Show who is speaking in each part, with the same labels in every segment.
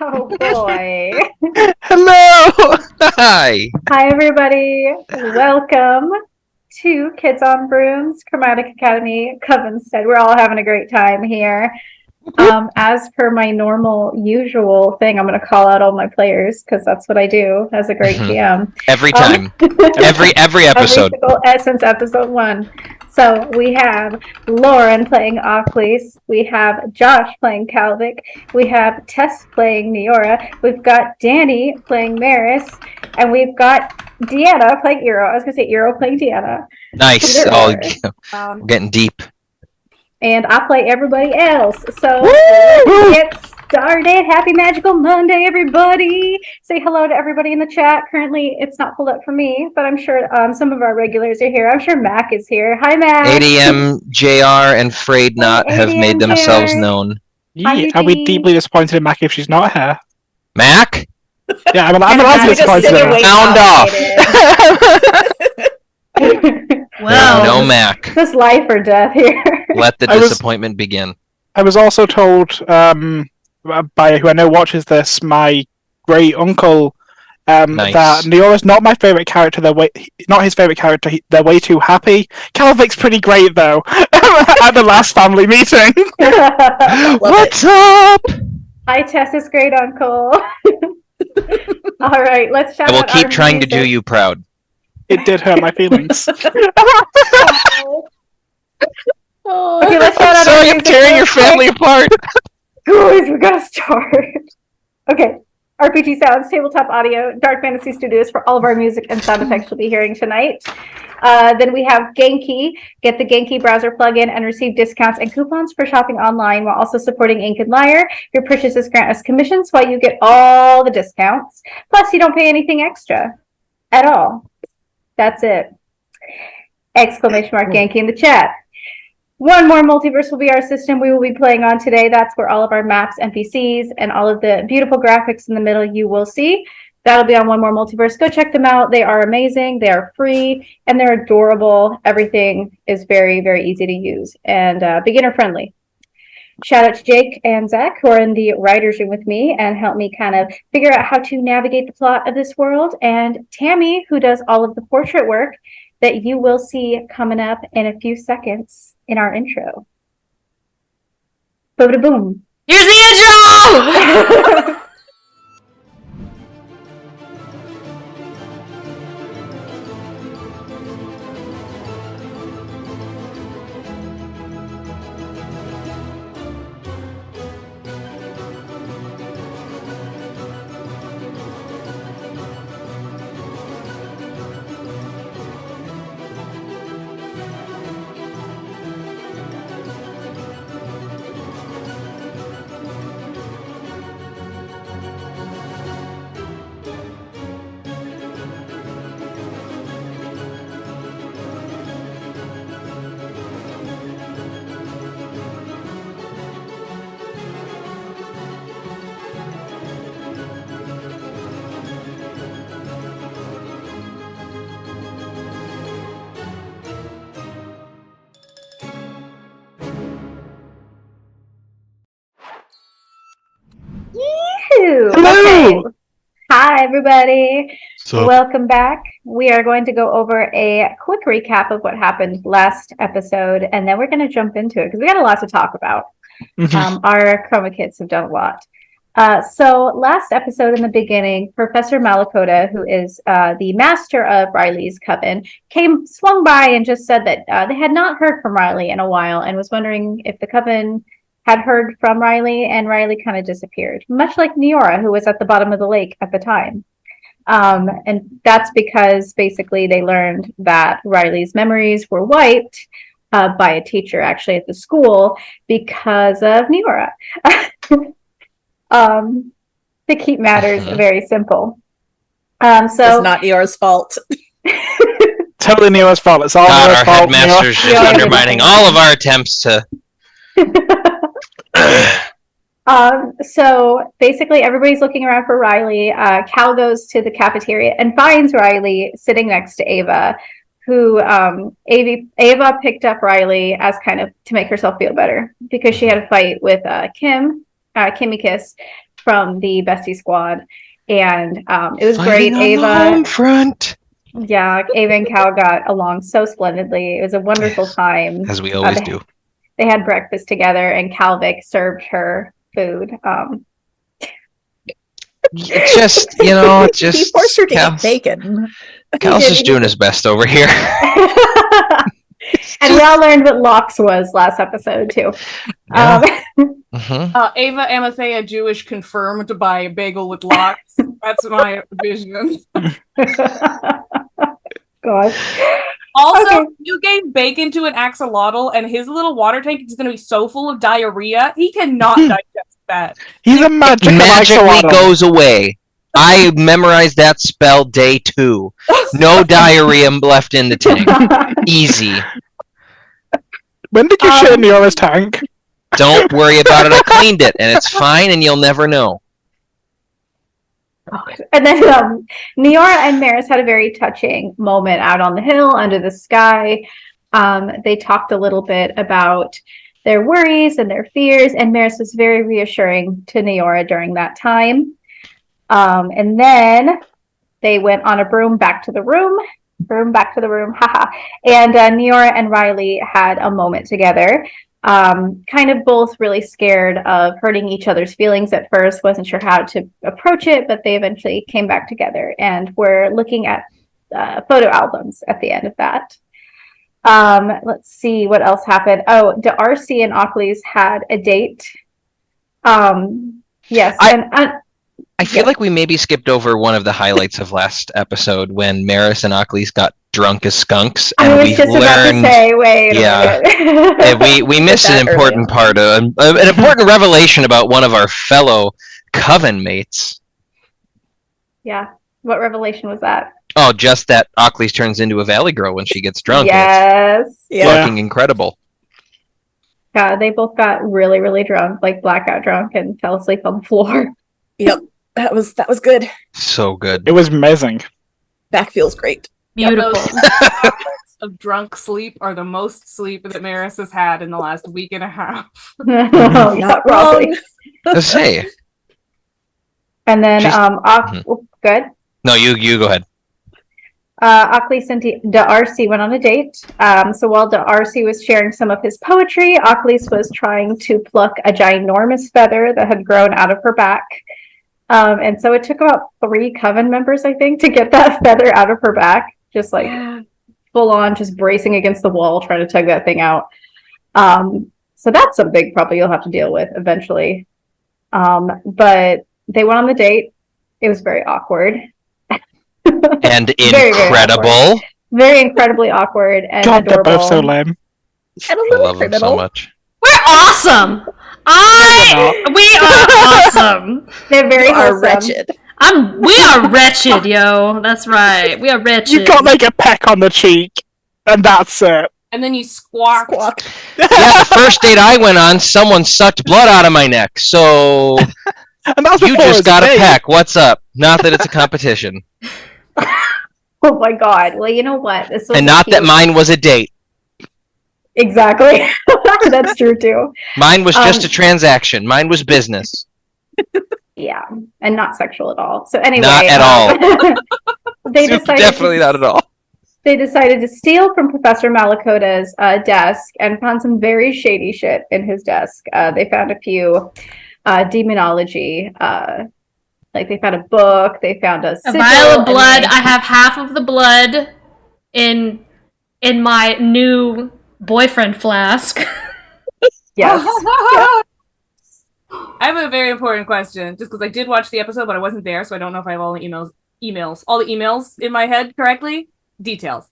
Speaker 1: Oh boy.
Speaker 2: Hello! Hi!
Speaker 1: Hi, everybody. Welcome to Kids on Brooms, Chromatic Academy, Covenstead. We're all having a great time here. As per my normal, usual thing, I'm going to call out all my players because that's what I do as a great GM.
Speaker 2: Every time. Every episode.
Speaker 1: Since episode 1. So we have Lauren playing Occlese. We have Josh playing Calvic. We have Tess playing Neora. We've got Danny playing Maris. And we've got Deanna playing Eero. I was going to say Eero playing Deanna.
Speaker 2: Nice. Oh, getting deep.
Speaker 1: And I play everybody else. So let's get started. Happy Magical Monday, everybody. Say hello to everybody in the chat. Currently, it's not pulled up for me, but I'm sure some of our regulars are here. I'm sure Mac is here. Hi, Mac.
Speaker 2: ADM, JR, and Frayed Not have made themselves known.
Speaker 3: I'll be deeply disappointed in Mac if she's not here.
Speaker 2: Mac?
Speaker 3: Yeah, I'm allowed to be disappointed.
Speaker 2: Sound off.
Speaker 1: Wow.
Speaker 2: No Mac.
Speaker 1: This life or death here.
Speaker 2: Let the disappointment begin.
Speaker 3: I was also told by who I know watches this, my great uncle, that Neora's not my favourite character. Not his favourite character. They're way too happy. Calvic's pretty great though. At the last family meeting.
Speaker 2: What's up?
Speaker 1: Hi, Tessa's great uncle. All right, let's shout out.
Speaker 2: I will keep trying to do you proud.
Speaker 3: It did hurt my feelings.
Speaker 1: Okay, let's shout out.
Speaker 2: Sorry, I'm tearing your family apart.
Speaker 1: Guys, we gotta start. Okay, RPG Sounds, Tabletop Audio, Dark Fantasy Studios for all of our music and sound effects you'll be hearing tonight. Then we have Genki. Get the Genki browser plugin and receive discounts and coupons for shopping online while also supporting Ink and Lyre. Your purchases grant us commissions while you get all the discounts. Plus, you don't pay anything extra at all. That's it. Exclamation mark Yankee in the chat. One More Multiverse will be our system we will be playing on today. That's where all of our maps, NPCs, and all of the beautiful graphics in the middle you will see. That'll be on One More Multiverse. Go check them out. They are amazing. They are free, and they're adorable. Everything is very, very easy to use and beginner friendly. Shout out to Jake and Zach, who are in the writer's room with me and help me kind of figure out how to navigate the plot of this world. And Tammy, who does all of the portrait work that you will see coming up in a few seconds in our intro. Boom, boom.
Speaker 4: Here's the intro!
Speaker 1: Hello. Okay. Hi, everybody. Welcome back. We are going to go over a quick recap of what happened last episode, and then we're going to jump into it because we got a lot to talk about. Our Chroma kids have done a lot. So last episode in the beginning, Professor Malakota, who is the master of Riley's coven, swung by and just said that they had not heard from Riley in a while and was wondering if the coven had heard from Riley, and Riley kind of disappeared, much like Neora, who was at the bottom of the lake at the time. And that's because basically they learned that Riley's memories were wiped by a teacher actually at the school because of Neora. To keep matters very simple. So
Speaker 4: it's not Neora's fault.
Speaker 3: Totally Neora's fault. It's all Neora's fault.
Speaker 2: Our headmaster's just undermining all of our attempts to...
Speaker 1: So basically everybody's looking around for Riley. Cal goes to the cafeteria and finds Riley sitting next to Ava, who Ava picked up Riley as kind of to make herself feel better because she had a fight with Kimmy Kiss from the Bestie Squad, and it was
Speaker 2: Fighting
Speaker 1: great.
Speaker 2: on
Speaker 1: Ava,
Speaker 2: the home front,
Speaker 1: yeah, Ava and Cal got along so splendidly. It was a wonderful time.
Speaker 2: as we always do.
Speaker 1: They had breakfast together, and Calvic served her food.
Speaker 2: It's just, it's just.
Speaker 4: He forced her to eat bacon.
Speaker 2: Cal's just doing his best over here.
Speaker 1: And we all learned what lox was last episode too.
Speaker 2: Yeah.
Speaker 5: Ava Amathea Jewish confirmed to buy a bagel with lox. That's my vision.
Speaker 1: Gosh.
Speaker 5: Also,
Speaker 1: Okay.
Speaker 5: you gave bacon to an axolotl, and his little water tank is going to be so full of diarrhea, he cannot digest that.
Speaker 3: He's a magical
Speaker 2: Magically
Speaker 3: axolotl.
Speaker 2: goes away. I memorized that spell day 2. No diarrhea left in the tank. Easy.
Speaker 3: When did you shit in Neora's tank?
Speaker 2: Don't worry about it. I cleaned it, and it's fine, and you'll never know.
Speaker 1: And then Neora and Maris had a very touching moment out on the hill under the sky. They talked a little bit about their worries and their fears, and Maris was very reassuring to Neora during that time. And then they went on a broom back to the room, haha. And Neora and Riley had a moment together. Kind of both really scared of hurting each other's feelings at first, wasn't sure how to approach it, but they eventually came back together, and we're looking at photo albums at the end of that. Let's see what else happened. Oh, D'Arcy and Ockley's had a date. Yes,
Speaker 2: I feel like we maybe skipped over one of the highlights of last episode when Maris and Ockley's got drunk as skunks, and
Speaker 1: I was
Speaker 2: we
Speaker 1: just about to say, wait a minute.
Speaker 2: we missed an important part of an important revelation about one of our fellow coven mates.
Speaker 1: Yeah, what revelation was that?
Speaker 2: Oh, just that Ockley's turns into a valley girl when she gets drunk.
Speaker 1: Yes,
Speaker 2: It's fucking incredible.
Speaker 1: Yeah, they both got really, really drunk, like blackout drunk, and fell asleep on the floor.
Speaker 4: Yep, that was good.
Speaker 2: So good.
Speaker 3: It was amazing.
Speaker 4: Back feels great.
Speaker 5: Beautiful. Of drunk sleep are the most sleep that Maris has had in the last week and a half.
Speaker 1: Not
Speaker 4: wrong.
Speaker 2: Let's say.
Speaker 1: And then, good.
Speaker 2: No, you go ahead.
Speaker 1: Ockley and D'Arcy went on a date. So while D'Arcy was sharing some of his poetry, Ockley was trying to pluck a ginormous feather that had grown out of her back. And so it took about 3 coven members, I think, to get that feather out of her back. Just like full on, just bracing against the wall, trying to tug that thing out. So that's something probably you'll have to deal with eventually. But they went on the date. It was very awkward.
Speaker 2: And
Speaker 1: Very,
Speaker 2: incredible.
Speaker 1: Very incredibly awkward and
Speaker 3: God,
Speaker 1: adorable.
Speaker 3: they're both so lame.
Speaker 4: And a
Speaker 2: I
Speaker 4: little
Speaker 2: love them
Speaker 4: criminal.
Speaker 2: so much.
Speaker 6: We're awesome. We are awesome.
Speaker 1: They're very
Speaker 4: You are
Speaker 1: wholesome.
Speaker 4: wretched.
Speaker 6: We are wretched, yo. That's right. We are wretched.
Speaker 3: You got like a peck on the cheek, and that's it.
Speaker 5: And then you squawk.
Speaker 2: Yeah, the first date I went on, someone sucked blood out of my neck. So
Speaker 3: And that's
Speaker 2: you
Speaker 3: before
Speaker 2: just
Speaker 3: it's
Speaker 2: got a
Speaker 3: date.
Speaker 2: peck. What's up? Not that it's a competition.
Speaker 1: Oh my god. Well, you know what? This was
Speaker 2: And not that
Speaker 1: cute.
Speaker 2: mine was a date.
Speaker 1: Exactly. That's true too.
Speaker 2: Mine was just a transaction. Mine was business.
Speaker 1: Yeah, and not sexual at all. So anyway,
Speaker 2: Not at all.
Speaker 1: They decided
Speaker 2: Definitely not at all.
Speaker 1: They decided to steal from Professor Malakota's desk and found some very shady shit in his desk. They found a few demonology. Like they found a book. They found a sigil,
Speaker 6: vial of
Speaker 1: and
Speaker 6: blood.
Speaker 1: they-
Speaker 6: I have half of the blood in my new boyfriend flask.
Speaker 1: Yes.
Speaker 5: I have a very important question, just because I did watch the episode, but I wasn't there, so I don't know if I have all the emails all the emails in my head correctly. Details.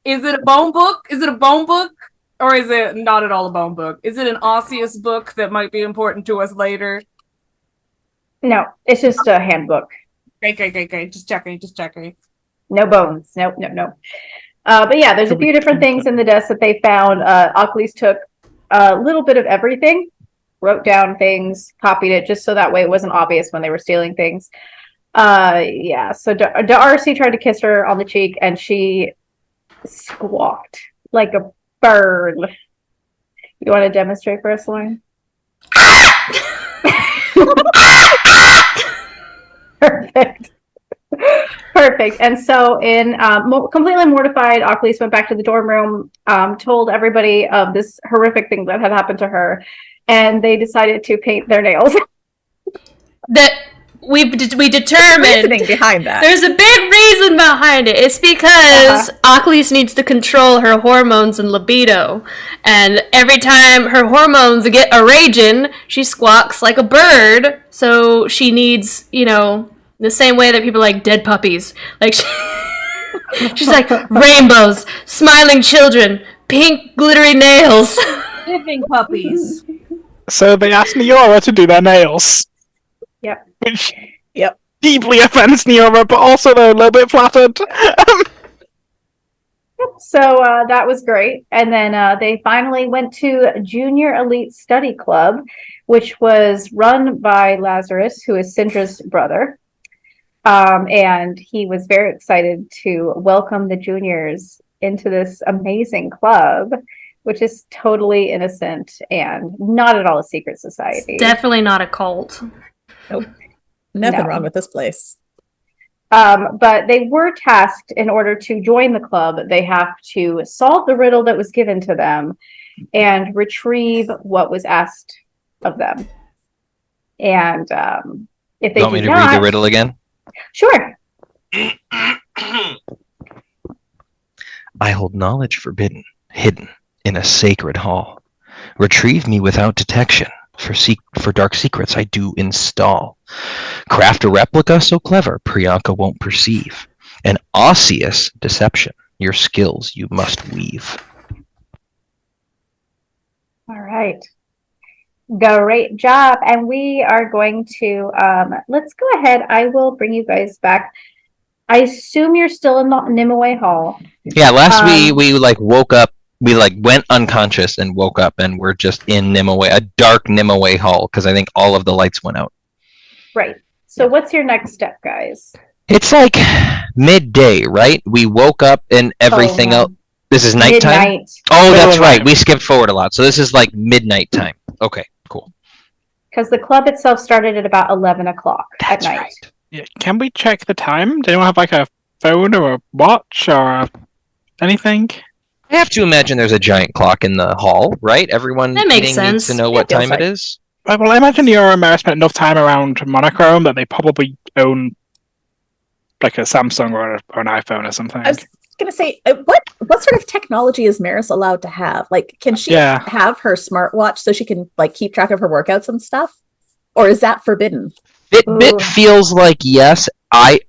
Speaker 5: Is it a bone book? Is it a bone book? Or is it not at all a bone book? Is it an osseous book that might be important to us later?
Speaker 1: No, it's just a handbook.
Speaker 5: Great. Just checking.
Speaker 1: No bones. Nope. But yeah, there's a few different things in the desk that they found. Ockley's took a little bit of everything, wrote down things, copied it, just so that way it wasn't obvious when they were stealing things. Yeah, so D'Arcy tried to kiss her on the cheek, and she squawked like a bird. You want to demonstrate for us, Lauren? Perfect. Perfect. And so, completely mortified, Ocklese went back to the dorm room, told everybody of this horrific thing that had happened to her, and they decided to paint their nails.
Speaker 6: That we determined
Speaker 4: Reasoning behind that.
Speaker 6: there's a big reason behind it. It's because Ocklese needs to control her hormones and libido, and every time her hormones get a raging, she squawks like a bird. So she needs, the same way that people like dead puppies. Like she's like rainbows, smiling children, pink glittery nails.
Speaker 5: Living puppies.
Speaker 3: So they asked Neora to do their nails.
Speaker 1: Yep.
Speaker 3: Which deeply offends Neora, but also they're a little bit flattered.
Speaker 1: So that was great. And then they finally went to Junior Elite Study Club, which was run by Lazarus, who is Syndra's brother. And he was very excited to welcome the juniors into this amazing club, which is totally innocent and not at all a secret society.
Speaker 6: It's definitely not a cult.
Speaker 4: Nope. Nothing wrong with this place.
Speaker 1: But they were tasked, in order to join the club, they have to solve the riddle that was given to them and retrieve what was asked of them. And if they
Speaker 2: want me to read the riddle again?
Speaker 1: Sure.
Speaker 2: I hold knowledge forbidden, hidden in a sacred hall. Retrieve me without detection. For dark secrets I do install. Craft a replica so clever Priyanka won't perceive. An osseous deception. Your skills you must weave.
Speaker 1: All right. Great job. And we are going to, let's go ahead. I will bring you guys back. I assume you're still in the Nimue Hall.
Speaker 2: Yeah, last we like woke up. We like went unconscious and woke up, and we're just in Nimue, a dark Nimue hall, because I think all of the lights went out.
Speaker 1: Right. So what's your next step, guys?
Speaker 2: It's like midday, right? We woke up and everything else. This is nighttime?
Speaker 1: Midnight.
Speaker 2: Oh, that's right. We skipped forward a lot. So this is like midnight time. Okay, cool.
Speaker 1: Because the club itself started at about 11 o'clock at night.
Speaker 2: Right.
Speaker 3: Yeah, can we check the time? Do anyone have like a phone or a watch or anything?
Speaker 2: I have to imagine there's a giant clock in the hall, right? Everyone
Speaker 6: That makes
Speaker 2: needs
Speaker 6: sense.
Speaker 2: to know what time it is.
Speaker 3: Well, I imagine Neora and Mara spent enough time around Monochrome that they probably own like a Samsung or an iPhone or something.
Speaker 4: I was gonna say, what sort of technology is Maris allowed to have? Like, can she have her smartwatch so she can like keep track of her workouts and stuff, or is that forbidden?
Speaker 2: Fitbit feels like yes.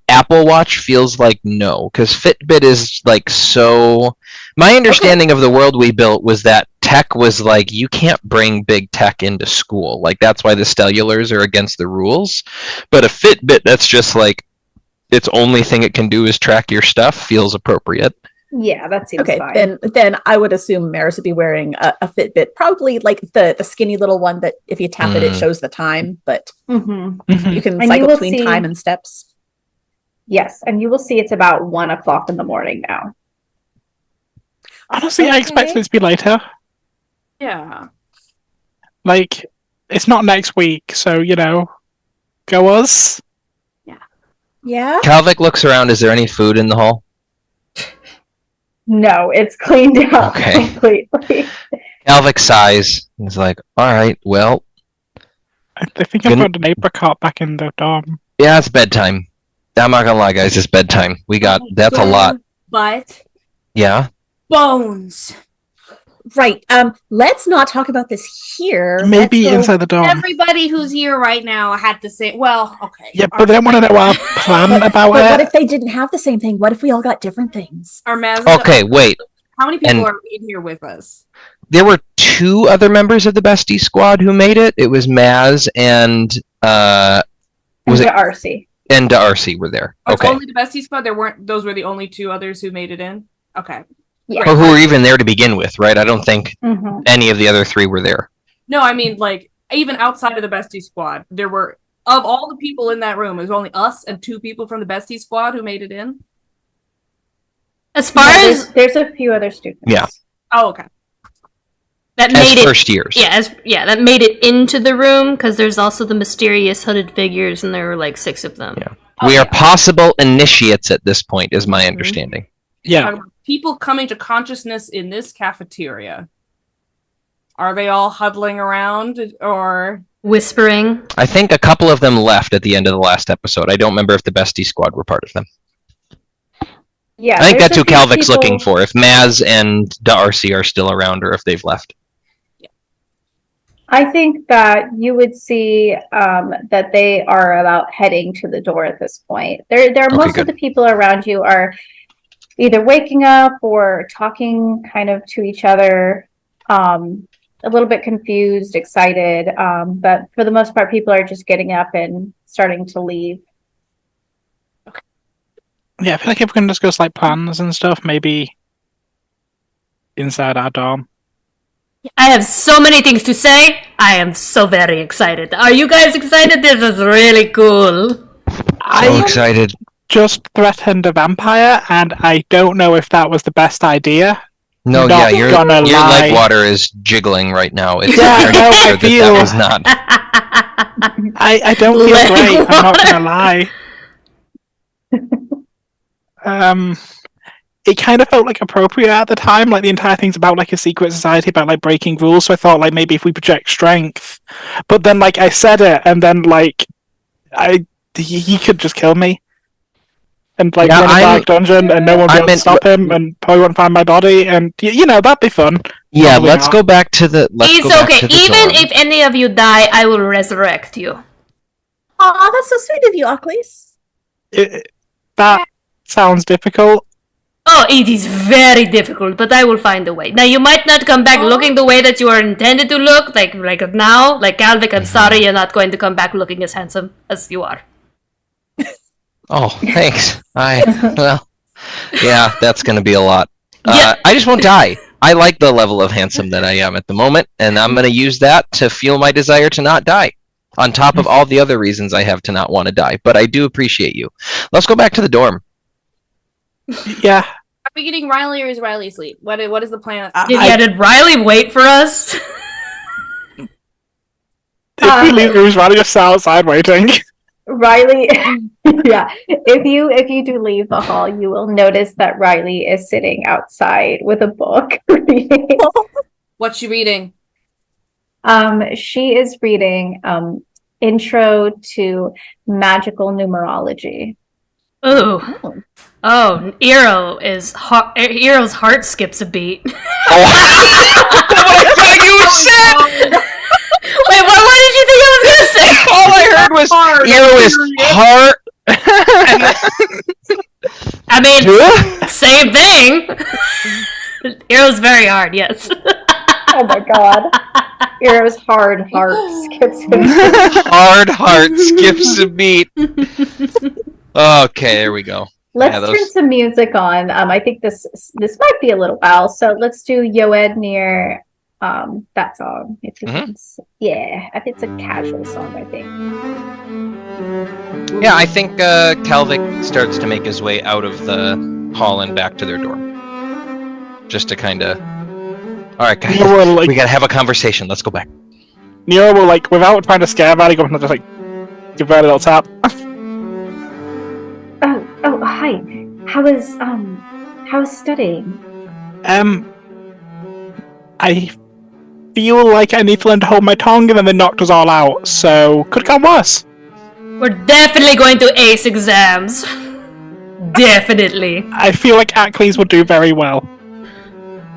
Speaker 2: Apple Watch feels like no, because Fitbit is like so. My understanding of the world we built was that tech was like you can't bring big tech into school. Like that's why the cellulars are against the rules. But a Fitbit that's just like its only thing it can do is track your stuff feels appropriate.
Speaker 1: Yeah, that seems fine.
Speaker 4: Then I would assume Maris would be wearing a Fitbit, probably like the skinny little one that if you tap it, it shows the time, but you can cycle between time and steps.
Speaker 1: Yes, and you will see it's about 1 o'clock in the morning now.
Speaker 3: Honestly, I expected it to be later.
Speaker 5: Yeah.
Speaker 3: Like, it's not next week, so, go us.
Speaker 4: Yeah.
Speaker 2: Calvic looks around. Is there any food in the hall?
Speaker 1: No, it's cleaned up completely.
Speaker 2: Calvic sighs. He's like, all right, well.
Speaker 3: I think I put an apricot back in the dorm.
Speaker 2: Yeah, it's bedtime. I'm not gonna lie, guys, it's bedtime. That's a lot.
Speaker 5: But
Speaker 2: yeah.
Speaker 5: Bones.
Speaker 4: Right. Let's not talk about this here.
Speaker 3: Maybe inside the dorm.
Speaker 5: Everybody who's here right now had the same. Well, okay.
Speaker 3: Yeah, but they don't want to know our plan about
Speaker 4: but
Speaker 3: it.
Speaker 4: what if they didn't have the same thing? What if we all got different things?
Speaker 2: Okay, wait.
Speaker 5: How many people are in here with us?
Speaker 2: There were 2 other members of the Bestie Squad who made it. It was Maz and
Speaker 1: Darcy.
Speaker 2: And Darcy were there.
Speaker 5: It's only the Bestie Squad. Those were the only 2 others who made it in. Okay.
Speaker 1: Yeah.
Speaker 2: Or who were even there to begin with, right? I don't think any of the other 3 were there.
Speaker 5: No, I mean, like, even outside of the Bestie Squad, there were, of all the people in that room, it was only us and 2 people from the Bestie Squad who made it in.
Speaker 6: As far as
Speaker 1: there's a few other students.
Speaker 2: Yeah.
Speaker 5: Oh, okay.
Speaker 6: that made it
Speaker 2: first years.
Speaker 6: That made it into the room because there's also the mysterious hooded figures, and there were like 6 of them.
Speaker 2: Yeah. We are possible initiates at this point, is my understanding.
Speaker 3: Yeah.
Speaker 5: People coming to consciousness in this cafeteria. Are they all huddling around or
Speaker 6: whispering?
Speaker 2: I think a couple of them left at the end of the last episode. I don't remember if the Bestie Squad were part of them.
Speaker 1: Yeah,
Speaker 2: I think
Speaker 1: there's
Speaker 2: that's
Speaker 1: a
Speaker 2: who
Speaker 1: few
Speaker 2: Calvic's
Speaker 1: people-
Speaker 2: looking for. If Maz and Darcy are still around, or if they've left.
Speaker 1: I think that you would see that they are about heading to the door at this point. Most
Speaker 2: good.
Speaker 1: of the people around you are either waking up or talking kind of to each other, a little bit confused, excited. But for the most part, people are just getting up and starting to leave.
Speaker 3: Yeah, I feel like if we're going to discuss like plans and stuff, maybe inside our dorm.
Speaker 6: I have so many things to say. I am so very excited. Are you guys excited? This is really cool.
Speaker 2: So
Speaker 3: I
Speaker 2: excited.
Speaker 3: just threatened a vampire, and I don't know if that was the best idea.
Speaker 2: No,
Speaker 3: Not
Speaker 2: your
Speaker 3: gonna lie.
Speaker 2: leg water is jiggling right now. It's
Speaker 3: Yeah,
Speaker 2: very
Speaker 3: no, I
Speaker 2: clear
Speaker 3: feel-
Speaker 2: that was not.
Speaker 3: I don't feel
Speaker 6: Leg
Speaker 3: great. I'm not
Speaker 6: water.
Speaker 3: gonna lie. It kind of felt like appropriate at the time. Like the entire thing's about like a secret society about like breaking rules. So I thought like maybe if we project strength, but then like I said it, and then like he could just kill me. And like
Speaker 2: Yeah,
Speaker 3: run a
Speaker 2: I'm-
Speaker 3: dark dungeon, and no one will be able to stop him, and probably won't find my body, and you know that'd be fun.
Speaker 2: Yeah,
Speaker 3: Probably
Speaker 2: let's
Speaker 3: not.
Speaker 2: go back to the.
Speaker 6: It's okay. Even if any of you die, I will resurrect you.
Speaker 4: Aw, that's so sweet of you, Aklis.
Speaker 3: That sounds difficult.
Speaker 6: Oh, it is very difficult, but I will find a way. Now, you might not come back looking the way that you are intended to look, like now. Like Calvic, I'm sorry you're not going to come back looking as handsome as you are.
Speaker 2: Oh, thanks. Well, yeah, that's going to be a lot.
Speaker 6: Yeah.
Speaker 2: I just won't die. I like the level of handsome that I am at the moment, and I'm going to use that to fuel my desire to not die, on top of all the other reasons I have to not want to die. But I do appreciate you. Let's go back to the dorm.
Speaker 3: Yeah.
Speaker 5: are we getting Riley or is Riley asleep? What is the plan?
Speaker 6: Did Riley wait for us?
Speaker 3: If we leave, who's Riley just sat outside waiting?
Speaker 1: Riley, yeah. If you do leave the hall, you will notice that Riley is sitting outside with a book reading.
Speaker 5: What's she reading?
Speaker 1: She is reading Intro to Magical Numerology.
Speaker 6: Ooh. Oh, Ero's heart skips a beat.
Speaker 2: You said.
Speaker 6: Wait, what did you think I was gonna say?
Speaker 2: All I heard was Eero is heart.
Speaker 6: I mean, same thing. Ero's very hard, yes.
Speaker 1: Oh my god. Ero's hard heart skips a beat.
Speaker 2: Hard heart skips a beat. Okay, there we go.
Speaker 1: Let's
Speaker 2: Yeah,
Speaker 1: turn some music on. I think this might be a little while, so let's do Yoed near that song. If you can yeah, I think it's a casual song, I think.
Speaker 2: Yeah, I think Calvic starts to make his way out of the hall and back to their dorm. Just to kind of... Alright, guys, we gotta have a conversation. Let's go back.
Speaker 3: Nero will, like, without trying to scare Riley, go and just, like, give her a little tap.
Speaker 1: Oh, hi. How's studying?
Speaker 3: I feel like I need to learn to hold my tongue, and then they knocked us all out, so could have gone worse.
Speaker 6: We're definitely going to ace exams. Definitely.
Speaker 3: I feel like Ackley's would do very well.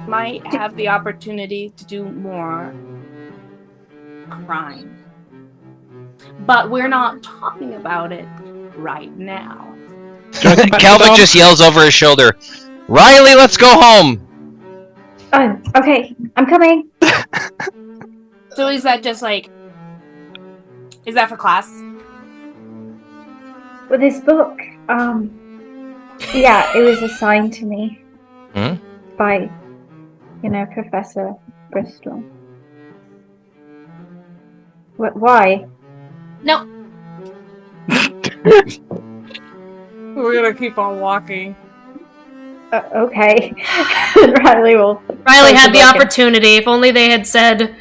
Speaker 5: Might have the opportunity to do more crime. But we're not talking about it right now.
Speaker 2: Calvic just yells over his shoulder, Riley, let's go home!
Speaker 1: Okay, I'm coming.
Speaker 5: So is that just like... Is that for class?
Speaker 1: With this book, yeah, it was assigned to me by, Professor Bristol. Why?
Speaker 5: No. We're gonna keep on walking.
Speaker 1: Okay. Riley will
Speaker 6: Riley had the opportunity. If only they had said,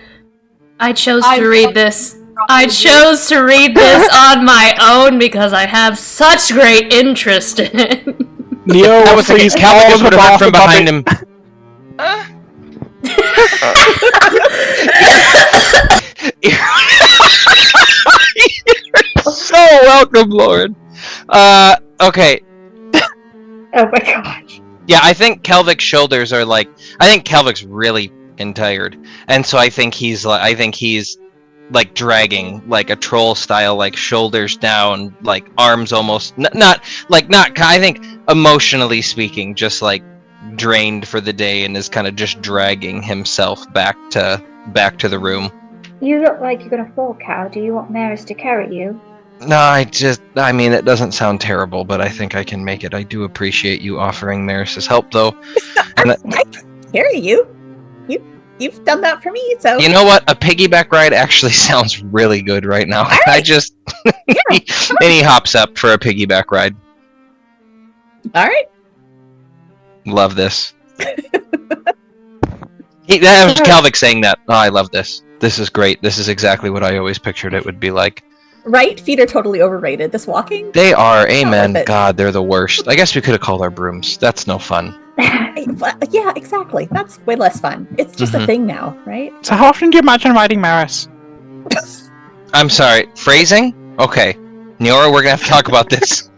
Speaker 6: I chose to read this. I chose to read this on my own because I have such great interest in it.
Speaker 3: Neo,
Speaker 2: That was like
Speaker 3: please
Speaker 2: Calvin just would have heard from behind him. You're so welcome, Lord. Okay.
Speaker 1: Oh my gosh.
Speaker 2: Yeah, I think Kelvic's shoulders are like. I think Kelvic's really fucking tired, and so I think he's like dragging like a troll style, like shoulders down, like arms almost not. I think emotionally speaking, just like drained for the day, and is kind of just dragging himself back to the room.
Speaker 1: You look like you're gonna fall, Cal. Do you want Maris to carry you?
Speaker 2: No, I mean, it doesn't sound terrible, but I think I can make it. I do appreciate you offering Maris's help, though.
Speaker 4: I carry you. You've done that for me, so...
Speaker 2: You know what? A piggyback ride actually sounds really good right now.
Speaker 4: Right.
Speaker 2: I just... and he hops up for a piggyback ride.
Speaker 4: All right.
Speaker 2: Love this. That was Calvic saying that. Oh, I love this. This is great. This is exactly what I always pictured it would be like.
Speaker 4: Right? Feet are totally overrated. This walking?
Speaker 2: They are. Amen. God, they're the worst. I guess we could have called our brooms. That's no fun.
Speaker 4: Yeah, exactly. That's way less fun. It's just a thing now, right?
Speaker 3: So how often do you imagine riding Maris?
Speaker 2: I'm sorry. Phrasing? Okay. Neora, we're going to have to talk about this.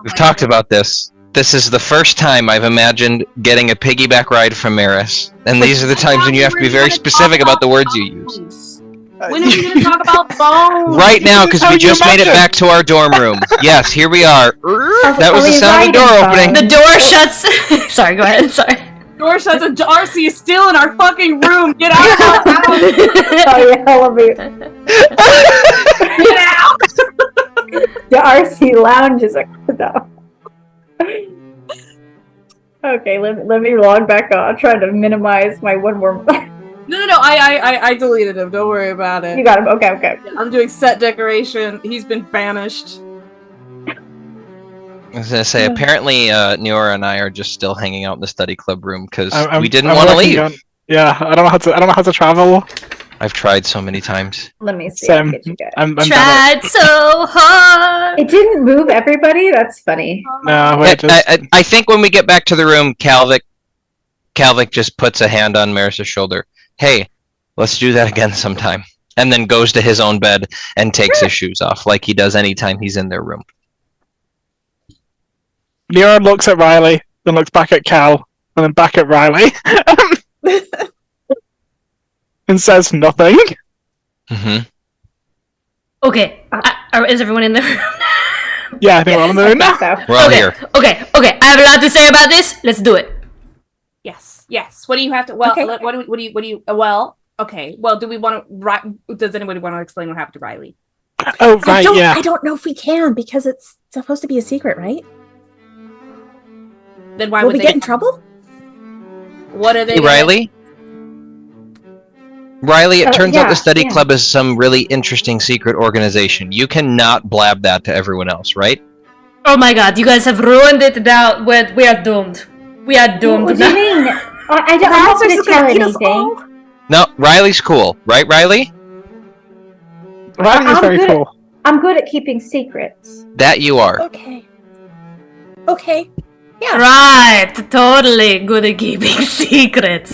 Speaker 2: We've talked about this. This is the first time I've imagined getting a piggyback ride from Maris. And these are the times when you have to be very specific about the words you use.
Speaker 5: When are you going to talk about bones?
Speaker 2: Right now, because we just made it back to our dorm room. Yes, here we are. That was the sound of the door opening.
Speaker 6: The door shuts. Sorry, go ahead. Sorry.
Speaker 5: Door shuts and Darcy is still in our fucking room. Get out of our house.
Speaker 1: Sorry, elevator.
Speaker 5: Get out.
Speaker 1: The RC lounge is a no. Okay, let me log back on. I'll try to minimize my one more.
Speaker 5: No, I deleted him. Don't worry about it.
Speaker 1: You got him. Okay.
Speaker 5: I'm doing set decoration. He's been banished.
Speaker 2: I was gonna say, apparently, Neora and I are just still hanging out in the study club room because we didn't
Speaker 3: I'm
Speaker 2: want to
Speaker 3: working
Speaker 2: leave.
Speaker 3: on- Yeah, I don't know how to travel.
Speaker 2: I've tried so many times.
Speaker 1: Let me see.
Speaker 3: Same.
Speaker 1: I'll get you guys.
Speaker 3: I'm done
Speaker 6: Tried so hard.
Speaker 1: It didn't move everybody. That's funny.
Speaker 3: No, wait, just...
Speaker 2: I think when we get back to the room, Calvic just puts a hand on Maris's shoulder. Hey, let's do that again sometime. And then goes to his own bed and takes his shoes off, like he does anytime he's in their room.
Speaker 3: Nero looks at Riley, then looks back at Cal, and then back at Riley. And says nothing.
Speaker 2: Mm-hmm.
Speaker 6: Okay, is everyone in the room?
Speaker 3: Yeah, I think we're on the room now.
Speaker 1: So.
Speaker 2: We're all
Speaker 6: Okay,
Speaker 2: here.
Speaker 6: okay. I have a lot to say about this. Let's do it.
Speaker 5: Yes. What do you have to? Well,
Speaker 4: Okay.
Speaker 5: what do you? Well, okay. Well, do we want to? Does anybody want to explain what happened to Riley?
Speaker 3: Oh, right, yeah.
Speaker 4: I don't know if we can because it's supposed to be a secret, right?
Speaker 5: Then why
Speaker 4: Will
Speaker 5: would
Speaker 4: we
Speaker 5: they
Speaker 4: get in trouble?
Speaker 5: What are they?
Speaker 2: Hey, Riley, it turns out the study
Speaker 1: yeah.
Speaker 2: club is some really interesting secret organization. You cannot blab that to everyone else, right?
Speaker 6: Oh my god, you guys have ruined it now. We are doomed. We are doomed.
Speaker 1: What do you mean? I'm not going to tell anything.
Speaker 2: No, Riley's cool, right, Riley?
Speaker 3: Riley is very cool.
Speaker 1: I'm good at keeping secrets.
Speaker 2: That you are.
Speaker 4: Okay. Yeah.
Speaker 6: Right, totally good at keeping secrets.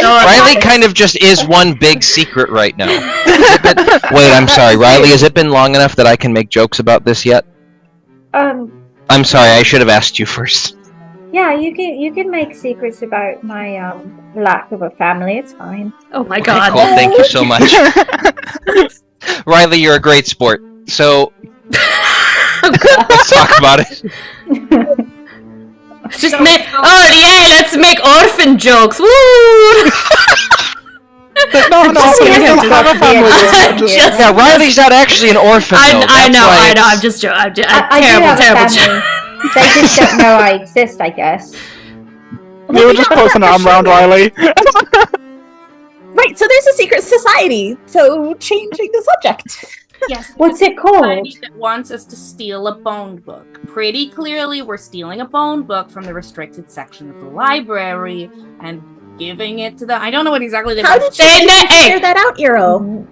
Speaker 2: Riley kind of just is one big secret right now. Wait, I'm sorry, Riley, has it been long enough that I can make jokes about this yet? I'm sorry, I should have asked you first.
Speaker 1: Yeah, you can make secrets about my lack of a family. It's fine.
Speaker 6: Oh my
Speaker 2: Okay,
Speaker 6: god.
Speaker 2: cool, thank you so much. Riley, you're a great sport. So, let's talk about it.
Speaker 6: Let's make orphan jokes. Woo!
Speaker 3: No,
Speaker 6: just
Speaker 3: we
Speaker 6: kidding,
Speaker 3: don't
Speaker 6: I'm
Speaker 3: have a family.
Speaker 6: just-
Speaker 2: Yeah, Riley's not actually an orphan, though.
Speaker 6: I know.
Speaker 2: That's why
Speaker 6: I'm just joking.
Speaker 1: I do
Speaker 6: Terrible
Speaker 1: have a
Speaker 6: joke.
Speaker 1: family. They just don't know I exist, I guess.
Speaker 3: You were just putting an arm around Riley.
Speaker 4: Right, so there's a secret society. So changing the subject.
Speaker 5: Yes.
Speaker 1: What's it called?
Speaker 5: That wants us to steal a bone book. Pretty clearly, we're stealing a bone book from the restricted section of the library and giving it to them. I don't know what exactly they
Speaker 4: How
Speaker 5: want.
Speaker 4: did you figure that out, Eero?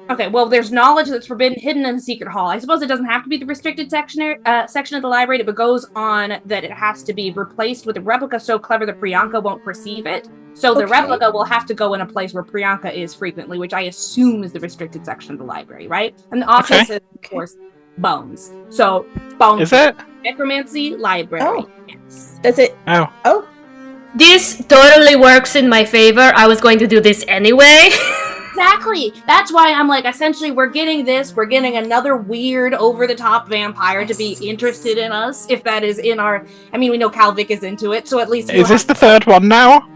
Speaker 5: Okay, well, there's knowledge that's forbidden, hidden in the secret hall. I suppose it doesn't have to be the restricted section of the library, but goes on that it has to be replaced with a replica so clever that Priyanka won't perceive it. So the replica will have to go in a place where Priyanka is frequently, which I assume is the restricted section of the library, right? And the option is, of course, bones. So bones.
Speaker 3: Is it?
Speaker 5: Necromancy library.
Speaker 4: Oh.
Speaker 5: Yes.
Speaker 4: Does it?
Speaker 3: Oh.
Speaker 6: This totally works in my favor. I was going to do this anyway.
Speaker 5: Exactly. That's why I'm like, essentially, we're getting this. We're getting another weird, over-the-top vampire to be interested in us. If that is in our, I mean, we know Calvic is into it, so at least.
Speaker 3: Is this the third one now?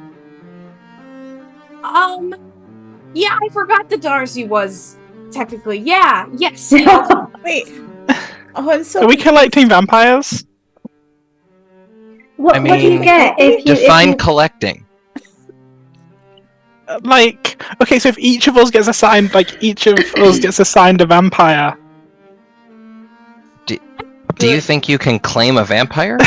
Speaker 5: Yeah, I forgot that Darcy was technically. Yeah. Yes.
Speaker 4: Wait. Oh, I'm so.
Speaker 3: Are we collecting vampires?
Speaker 1: What do you get if you
Speaker 2: define collecting?
Speaker 3: Like, okay, so if each of us gets assigned a vampire.
Speaker 2: Do you think you can claim a vampire?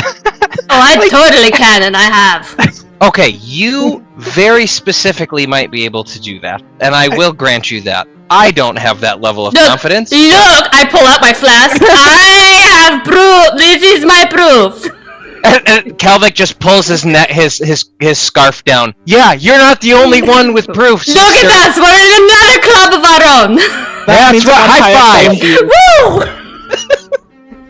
Speaker 6: I totally can, and I have.
Speaker 2: Okay, you very specifically might be able to do that, and I will grant you that. I don't have that level of confidence.
Speaker 6: Look, I pull out my flask. I have proof. This is my proof.
Speaker 2: And Calvic just pulls his scarf down. Yeah, you're not the only one with proof.
Speaker 6: Look at us. We're in another club of our own.
Speaker 2: That's right. High five.
Speaker 6: Woo!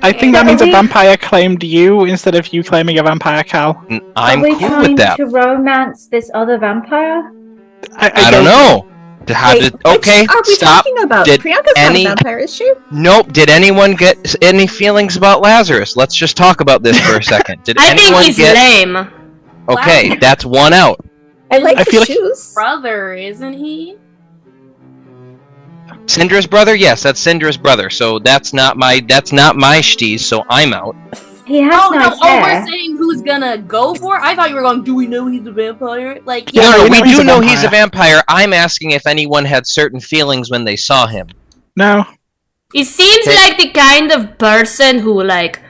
Speaker 3: I think that means a vampire claimed you instead of you claiming a vampire, Cal.
Speaker 2: I'm cool with that.
Speaker 1: Are we trying to romance this other vampire?
Speaker 2: I don't know. Okay,
Speaker 4: are we
Speaker 2: stop.
Speaker 4: talking about? Priyanka's not a vampire, is she?
Speaker 2: Nope. Did anyone get any feelings about Lazarus? Let's just talk about this for a second. Did
Speaker 6: I
Speaker 2: anyone
Speaker 6: think he's lame.
Speaker 2: Okay, that's one out.
Speaker 4: I like
Speaker 3: feel
Speaker 4: his shoes.
Speaker 5: Brother, isn't he?
Speaker 2: Syndra's brother? Yes, that's Syndra's brother. So that's not my shtees, so I'm out.
Speaker 1: He has nice hair.
Speaker 5: We're saying who's gonna go for it? I thought you were going, do we know he's a vampire? Like,
Speaker 2: yeah. No, we do know he's a vampire. I'm asking if anyone had certain feelings when they saw him.
Speaker 3: No.
Speaker 6: He seems like the kind of person who, like,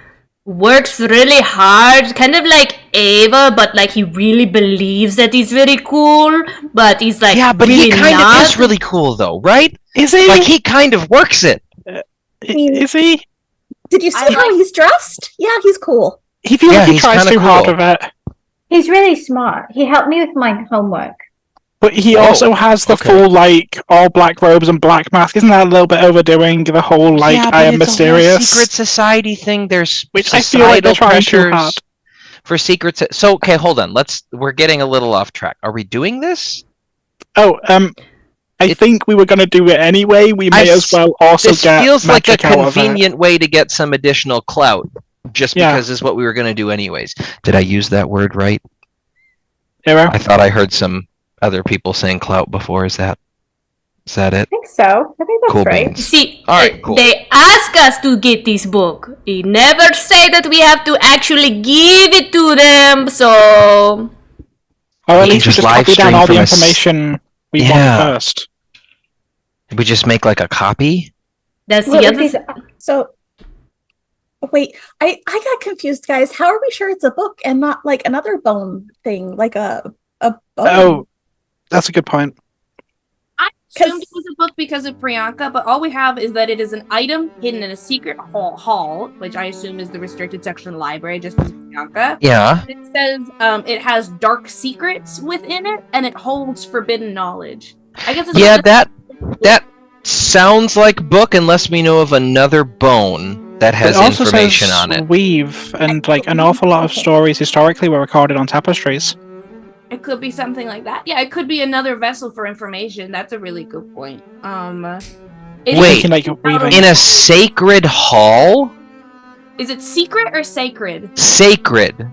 Speaker 6: works really hard, kind of like Ava, but, like, he really believes that he's very cool, but he's, like,
Speaker 2: yeah, but
Speaker 6: really
Speaker 2: he kind
Speaker 6: not.
Speaker 2: of is really cool, though, right?
Speaker 3: Is he?
Speaker 2: Like, he kind of works it.
Speaker 3: Is he?
Speaker 4: Did you see how he's dressed? Yeah, he's cool.
Speaker 3: He feels like he tries too hard with it.
Speaker 1: He's really smart. He helped me with my homework.
Speaker 3: But he also has the full, like, all black robes and black mask. Isn't that a little bit overdoing the whole, like, I am mysterious?
Speaker 2: It's a secret society thing. There's
Speaker 3: which I feel like they're trying too hard.
Speaker 2: For secrets. So, okay, hold on. We're getting a little off track. Are we doing this?
Speaker 3: Oh, I think we were going to do it anyway. We may as well also
Speaker 2: this
Speaker 3: get
Speaker 2: feels like a
Speaker 3: magic out of it.
Speaker 2: convenient way to get some additional clout, just because is what we were going to do anyways. Did I use that word right?
Speaker 3: Eero?
Speaker 2: I thought I heard some other people saying clout before. Is that it?
Speaker 1: I think so. I think that's
Speaker 2: cool
Speaker 1: right.
Speaker 2: beans.
Speaker 6: See,
Speaker 2: Cool.
Speaker 6: they ask us to get this book. He never say that we have to actually give it to them, so...
Speaker 3: Or at least
Speaker 2: just
Speaker 3: just
Speaker 2: live
Speaker 3: copy down
Speaker 2: stream
Speaker 3: all the
Speaker 2: from
Speaker 3: information we want first.
Speaker 2: Did we just make like a copy?
Speaker 6: That's
Speaker 1: Well,
Speaker 6: the other...
Speaker 4: So, wait, I got confused, guys. How are we sure it's a book and not like another bone thing, like a bone?
Speaker 3: Oh, that's a good point.
Speaker 5: I assumed it was a book because of Priyanka, but all we have is that it is an item hidden in a secret hall, which I assume is the restricted section of the library, just as Priyanka.
Speaker 2: Yeah.
Speaker 5: It says it has dark secrets within it, and it holds forbidden knowledge. I guess it's
Speaker 2: that sounds like book, unless we know of another bone that has information on it.
Speaker 3: Weave, and like an awful lot of stories historically were recorded on tapestries.
Speaker 5: It could be something like that. Yeah, it could be another vessel for information. That's a really good point.
Speaker 2: Wait, in a sacred hall?
Speaker 5: Is it secret or sacred?
Speaker 2: Sacred.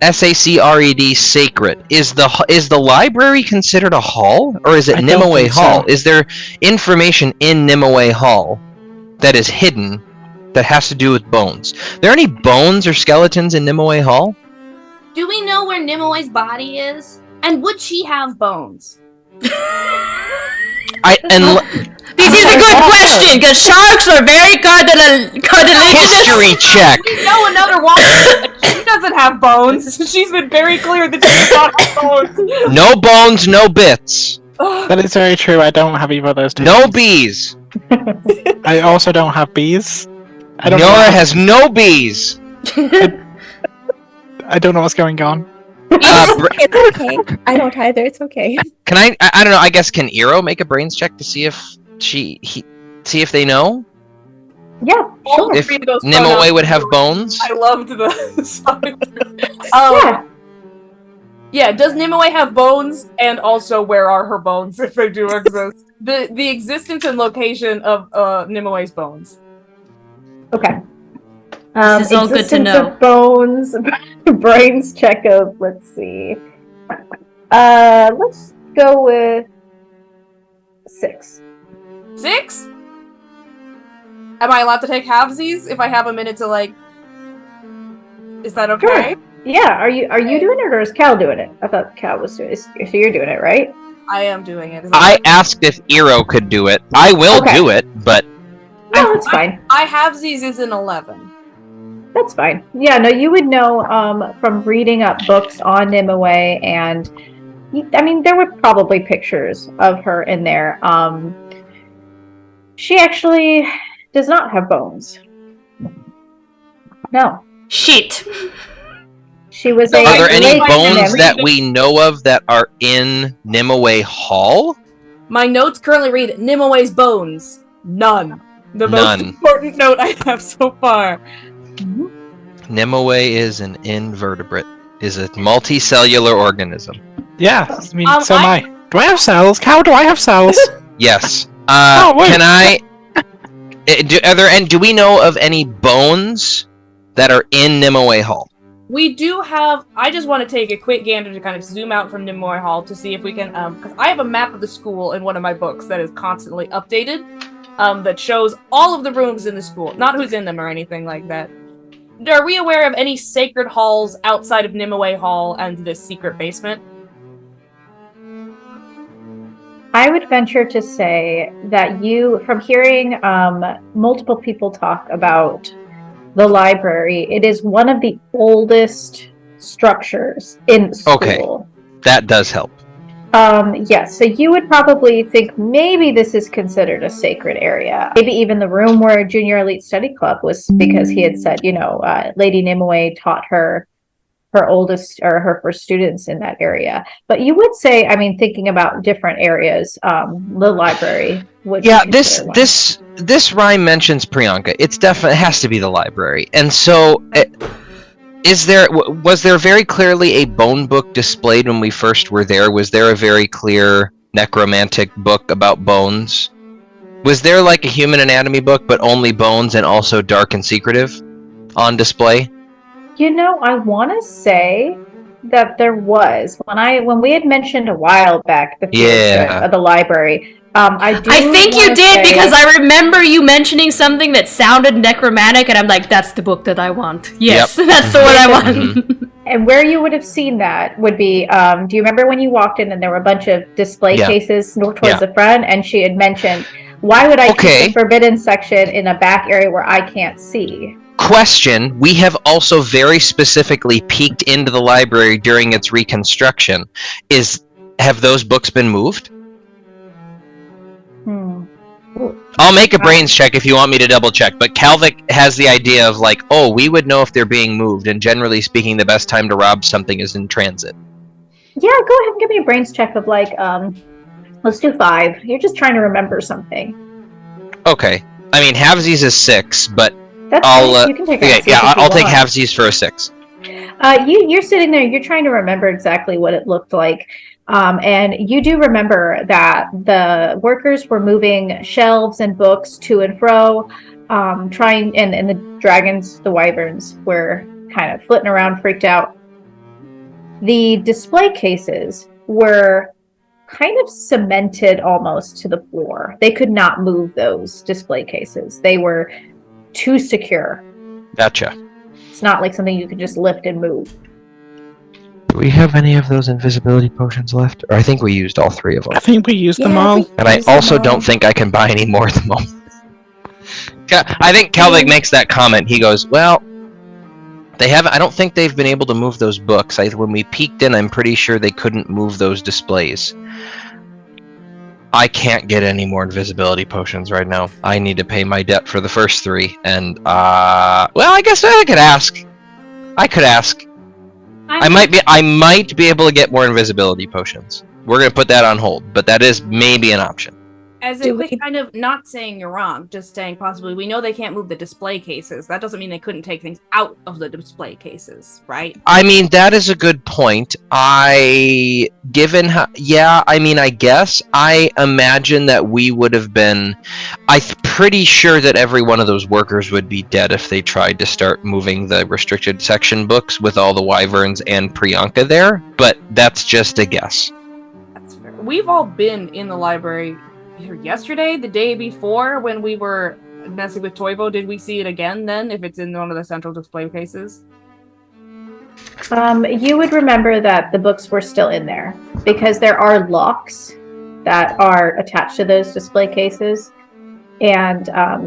Speaker 2: S-A-C-R-E-D, sacred. Is the library considered a hall? Or is it Nimue Hall?
Speaker 3: So.
Speaker 2: Is there information in Nimue Hall that is hidden that has to do with bones? Are there any bones or skeletons in Nimue Hall?
Speaker 5: Do we know where Nimue's body is? And would she have bones?
Speaker 6: This is a good question, because sharks are very cartilaginous.
Speaker 2: History check.
Speaker 5: We know another one. She doesn't have bones. She's been very clear that she does not have bones.
Speaker 2: No bones, no bits.
Speaker 3: That is very true. I don't have either of those two.
Speaker 2: No bees.
Speaker 3: I also don't have bees.
Speaker 2: Nora has no bees.
Speaker 3: I don't know what's going on.
Speaker 4: It's okay. I don't either. It's okay.
Speaker 2: Can I don't know. I guess can Eero make a brains check to see if see if they know
Speaker 1: Yeah, sure.
Speaker 2: if Nimue would have bones?
Speaker 5: I loved the song.
Speaker 1: Yeah.
Speaker 5: Yeah, does Nimue have bones? And also, where are her bones if they do exist? The existence and location of Nimue's bones.
Speaker 1: Okay.
Speaker 6: This is all good to
Speaker 1: Existence
Speaker 6: know.
Speaker 1: of bones, brains check of, let's see. Let's go with 6.
Speaker 5: 6? Am I allowed to take halvesies if I have a minute to like? Is that okay?
Speaker 1: Sure. Yeah. Are you doing it or is Cal doing it? I thought Cal was doing it. So you're doing it, right?
Speaker 5: I am doing it.
Speaker 2: I asked if Eero could do it. I will do it, but
Speaker 1: No, that's fine.
Speaker 5: I halvesies is an 11.
Speaker 1: That's fine. Yeah, no, you would know from reading up books on Nimue, and I mean, there were probably pictures of her in there. She actually does not have bones. No.
Speaker 6: Shit.
Speaker 1: She was
Speaker 5: Are
Speaker 1: a.
Speaker 2: are there any
Speaker 1: late
Speaker 2: bones
Speaker 1: Nim-
Speaker 2: that we know of that are in Nimue Hall?
Speaker 5: My notes currently read Nimue's bones. None. The most
Speaker 2: None.
Speaker 5: important note I have so far.
Speaker 2: Nimue is an invertebrate. Is a multicellular organism.
Speaker 3: Yeah, I mean, so am
Speaker 5: I-
Speaker 3: I. Do I have cells? How do I have cells?
Speaker 2: Yes.
Speaker 3: Wait.
Speaker 2: Can I? Do we know of any bones that are in Nimue Hall?
Speaker 5: We do have. I just want to take a quick gander to kind of zoom out from Nimue Hall to see if we can. Because I have a map of the school in one of my books that is constantly updated. That shows all of the rooms in the school, not who's in them or anything like that. Are we aware of any sacred halls outside of Nimue Hall and this secret basement?
Speaker 1: I would venture to say that you, from hearing multiple people talk about the library, it is one of the oldest structures in school.
Speaker 2: Okay. That does help.
Speaker 1: Yes, so you would probably think maybe this is considered a sacred area. Maybe even the room where Junior Elite Study Club was, because he had said, Lady Nimue taught her oldest or her first students in that area. But you would say, I mean, thinking about different areas, the library would.
Speaker 2: Yeah,
Speaker 1: be
Speaker 2: this
Speaker 1: considered one.
Speaker 2: this rhyme mentions Priyanka. It's definitely has to be the library. And so, was there very clearly a bone book displayed when we first were there? Was there a very clear necromantic book about bones? Was there like a human anatomy book, but only bones and also dark and secretive on display?
Speaker 1: I want to say that there was when we had mentioned a while back the field trip of the library. I
Speaker 6: think you did because I remember you mentioning something that sounded necromantic, and I'm like, that's the book that I want. Yes, that's the one I want.
Speaker 1: And where you would have seen that would be, do you remember when you walked in and there were a bunch of display cases towards the front, and she had mentioned, why would I keep the forbidden section in a back area where I can't see?
Speaker 2: Question, we have also very specifically peeked into the library during its reconstruction. Have those books been moved? I'll make a brains check if you want me to double check, but Calvic has the idea of like, we would know if they're being moved, and generally speaking, the best time to rob something is in transit.
Speaker 1: Yeah, go ahead and give me a brains check of like, let's do 5. You're just trying to remember something.
Speaker 2: Okay. I mean, halvesies is 6, but
Speaker 1: That's you can take
Speaker 2: I'll take halvesies for a 6.
Speaker 1: You're sitting there, you're trying to remember exactly what it looked like. And you do remember that the workers were moving shelves and books to and fro, and the dragons, the wyverns, were kind of flitting around, freaked out. The display cases were kind of cemented almost to the floor. They could not move those display cases. They were too secure.
Speaker 2: Gotcha.
Speaker 1: It's not like something you could just lift and move.
Speaker 2: Do we have any of those invisibility potions left? Or I think we used all 3 of them.
Speaker 3: I think we used them all.
Speaker 2: And I also don't think I can buy any more at the moment. I think Kelvig makes that comment. He goes, well, they haven't. I don't think they've been able to move those books. When we peeked in, I'm pretty sure they couldn't move those displays. I can't get any more invisibility potions right now. I need to pay my debt for the first 3, and well, I guess I could ask. I might be able to get more invisibility potions. We're gonna put that on hold, but that is maybe an option.
Speaker 5: As a quick kind of, not saying you're wrong, just saying possibly, we know they can't move the display cases. That doesn't mean they couldn't take things out of the display cases, right?
Speaker 2: I mean, that is a good point. I guess. I imagine that we would have been... I'm pretty sure that every one of those workers would be dead if they tried to start moving the restricted section books with all the wyverns and Priyanka there, but that's just a guess.
Speaker 5: That's fair. We've all been in the library yesterday, the day before, when we were messing with Toivo. Did we see it again then, if it's in one of the central display cases?
Speaker 1: You would remember that the books were still in there, because there are locks that are attached to those display cases. And I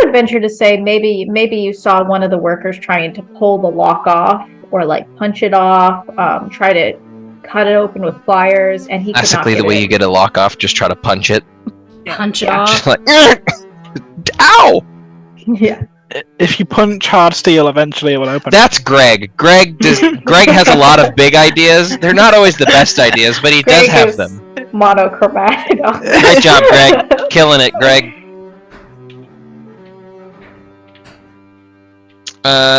Speaker 1: would venture to say maybe you saw one of the workers trying to pull the lock off, or like punch it off, try to cut it open with pliers, and he
Speaker 2: basically
Speaker 1: could not
Speaker 2: the way
Speaker 1: it.
Speaker 2: you get a lock off, just try to punch it.
Speaker 6: Punch it off.
Speaker 2: Just like, ow!
Speaker 1: Yeah.
Speaker 3: If you punch hard steel, eventually it will open.
Speaker 2: That's Greg. Greg has a lot of big ideas. They're not always the best ideas, but he does have them.
Speaker 1: Monochromatic.
Speaker 2: Great job, Greg. Killing it, Greg.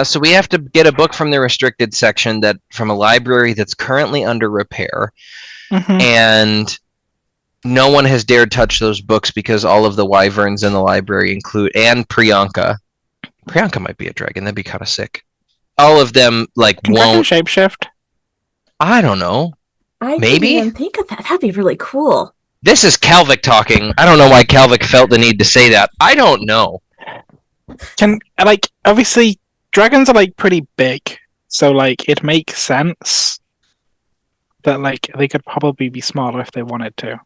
Speaker 2: So we have to get a book from the restricted section from a library that's currently under repair, and no one has dared touch those books because all of the wyverns in the library and Priyanka. Priyanka might be a dragon. That'd be kind of sick. All of them won't
Speaker 3: shapeshift.
Speaker 2: I don't know.
Speaker 4: I
Speaker 2: Maybe?
Speaker 4: didn't even think of that. That'd be really cool.
Speaker 2: This is Kelvik talking. I don't know why Kelvik felt the need to say that. I don't know.
Speaker 3: Obviously dragons are pretty big, so it makes sense that they could probably be smaller if they wanted to.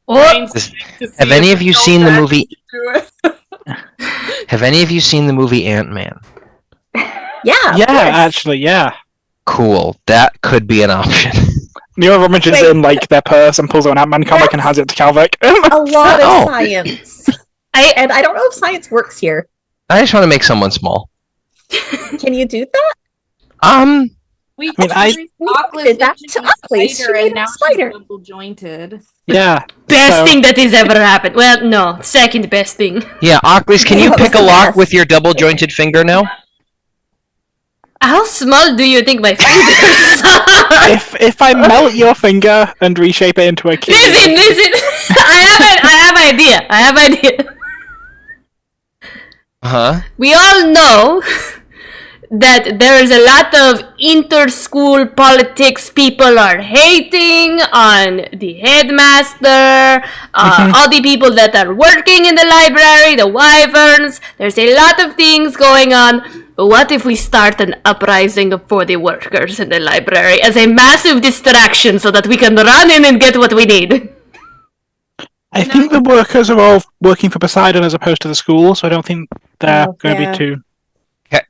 Speaker 2: Have any of you seen the movie? Have any of you seen the movie Ant-Man?
Speaker 4: Yeah.
Speaker 3: Yeah, actually, yeah.
Speaker 2: Cool. That could be an option.
Speaker 3: Neo rummages in their purse and pulls out an Ant-Man comic and hands it to Calvic.
Speaker 4: A lot of science. And I don't know if science works here.
Speaker 2: I just want to make someone small.
Speaker 4: Can you do that?
Speaker 5: We
Speaker 4: did that to Oakley. She made a spider.
Speaker 5: Double jointed.
Speaker 3: Yeah.
Speaker 6: Best thing that has ever happened. Well, no, second best thing.
Speaker 2: Yeah, Oakley, can you pick a lock with your double jointed finger now?
Speaker 6: How small do you think my fingers are?
Speaker 3: If I melt your finger and reshape it into a key.
Speaker 6: Listen. I have idea.
Speaker 2: Huh?
Speaker 6: We all know that there is a lot of inter-school politics. People are hating on the headmaster, all the people that are working in the library, the wyverns. There's a lot of things going on. But what if we start an uprising for the workers in the library as a massive distraction so that we can run in and get what we need?
Speaker 3: I think the workers are all working for Poseidon as opposed to the school, so I don't think they're going to be too...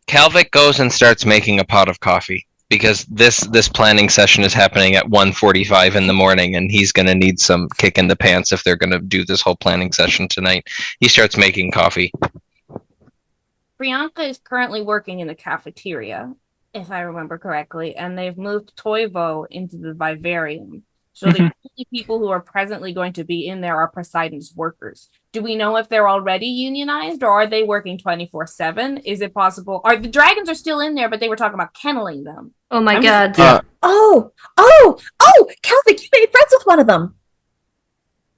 Speaker 2: Calvic goes and starts making a pot of coffee because this planning session is happening at 1:45 in the morning, and he's going to need some kick in the pants if they're going to do this whole planning session tonight. He starts making coffee.
Speaker 5: Priyanka is currently working in the cafeteria, if I remember correctly, and they've moved Toivo into the vivarium. So the only people who are presently going to be in there are Poseidon's workers. Do we know if they're already unionized, or are they working 24/7? Is it possible? The dragons are still in there, but they were talking about kenneling them.
Speaker 6: Oh my god.
Speaker 4: Oh, Calvic, you made friends with one of them.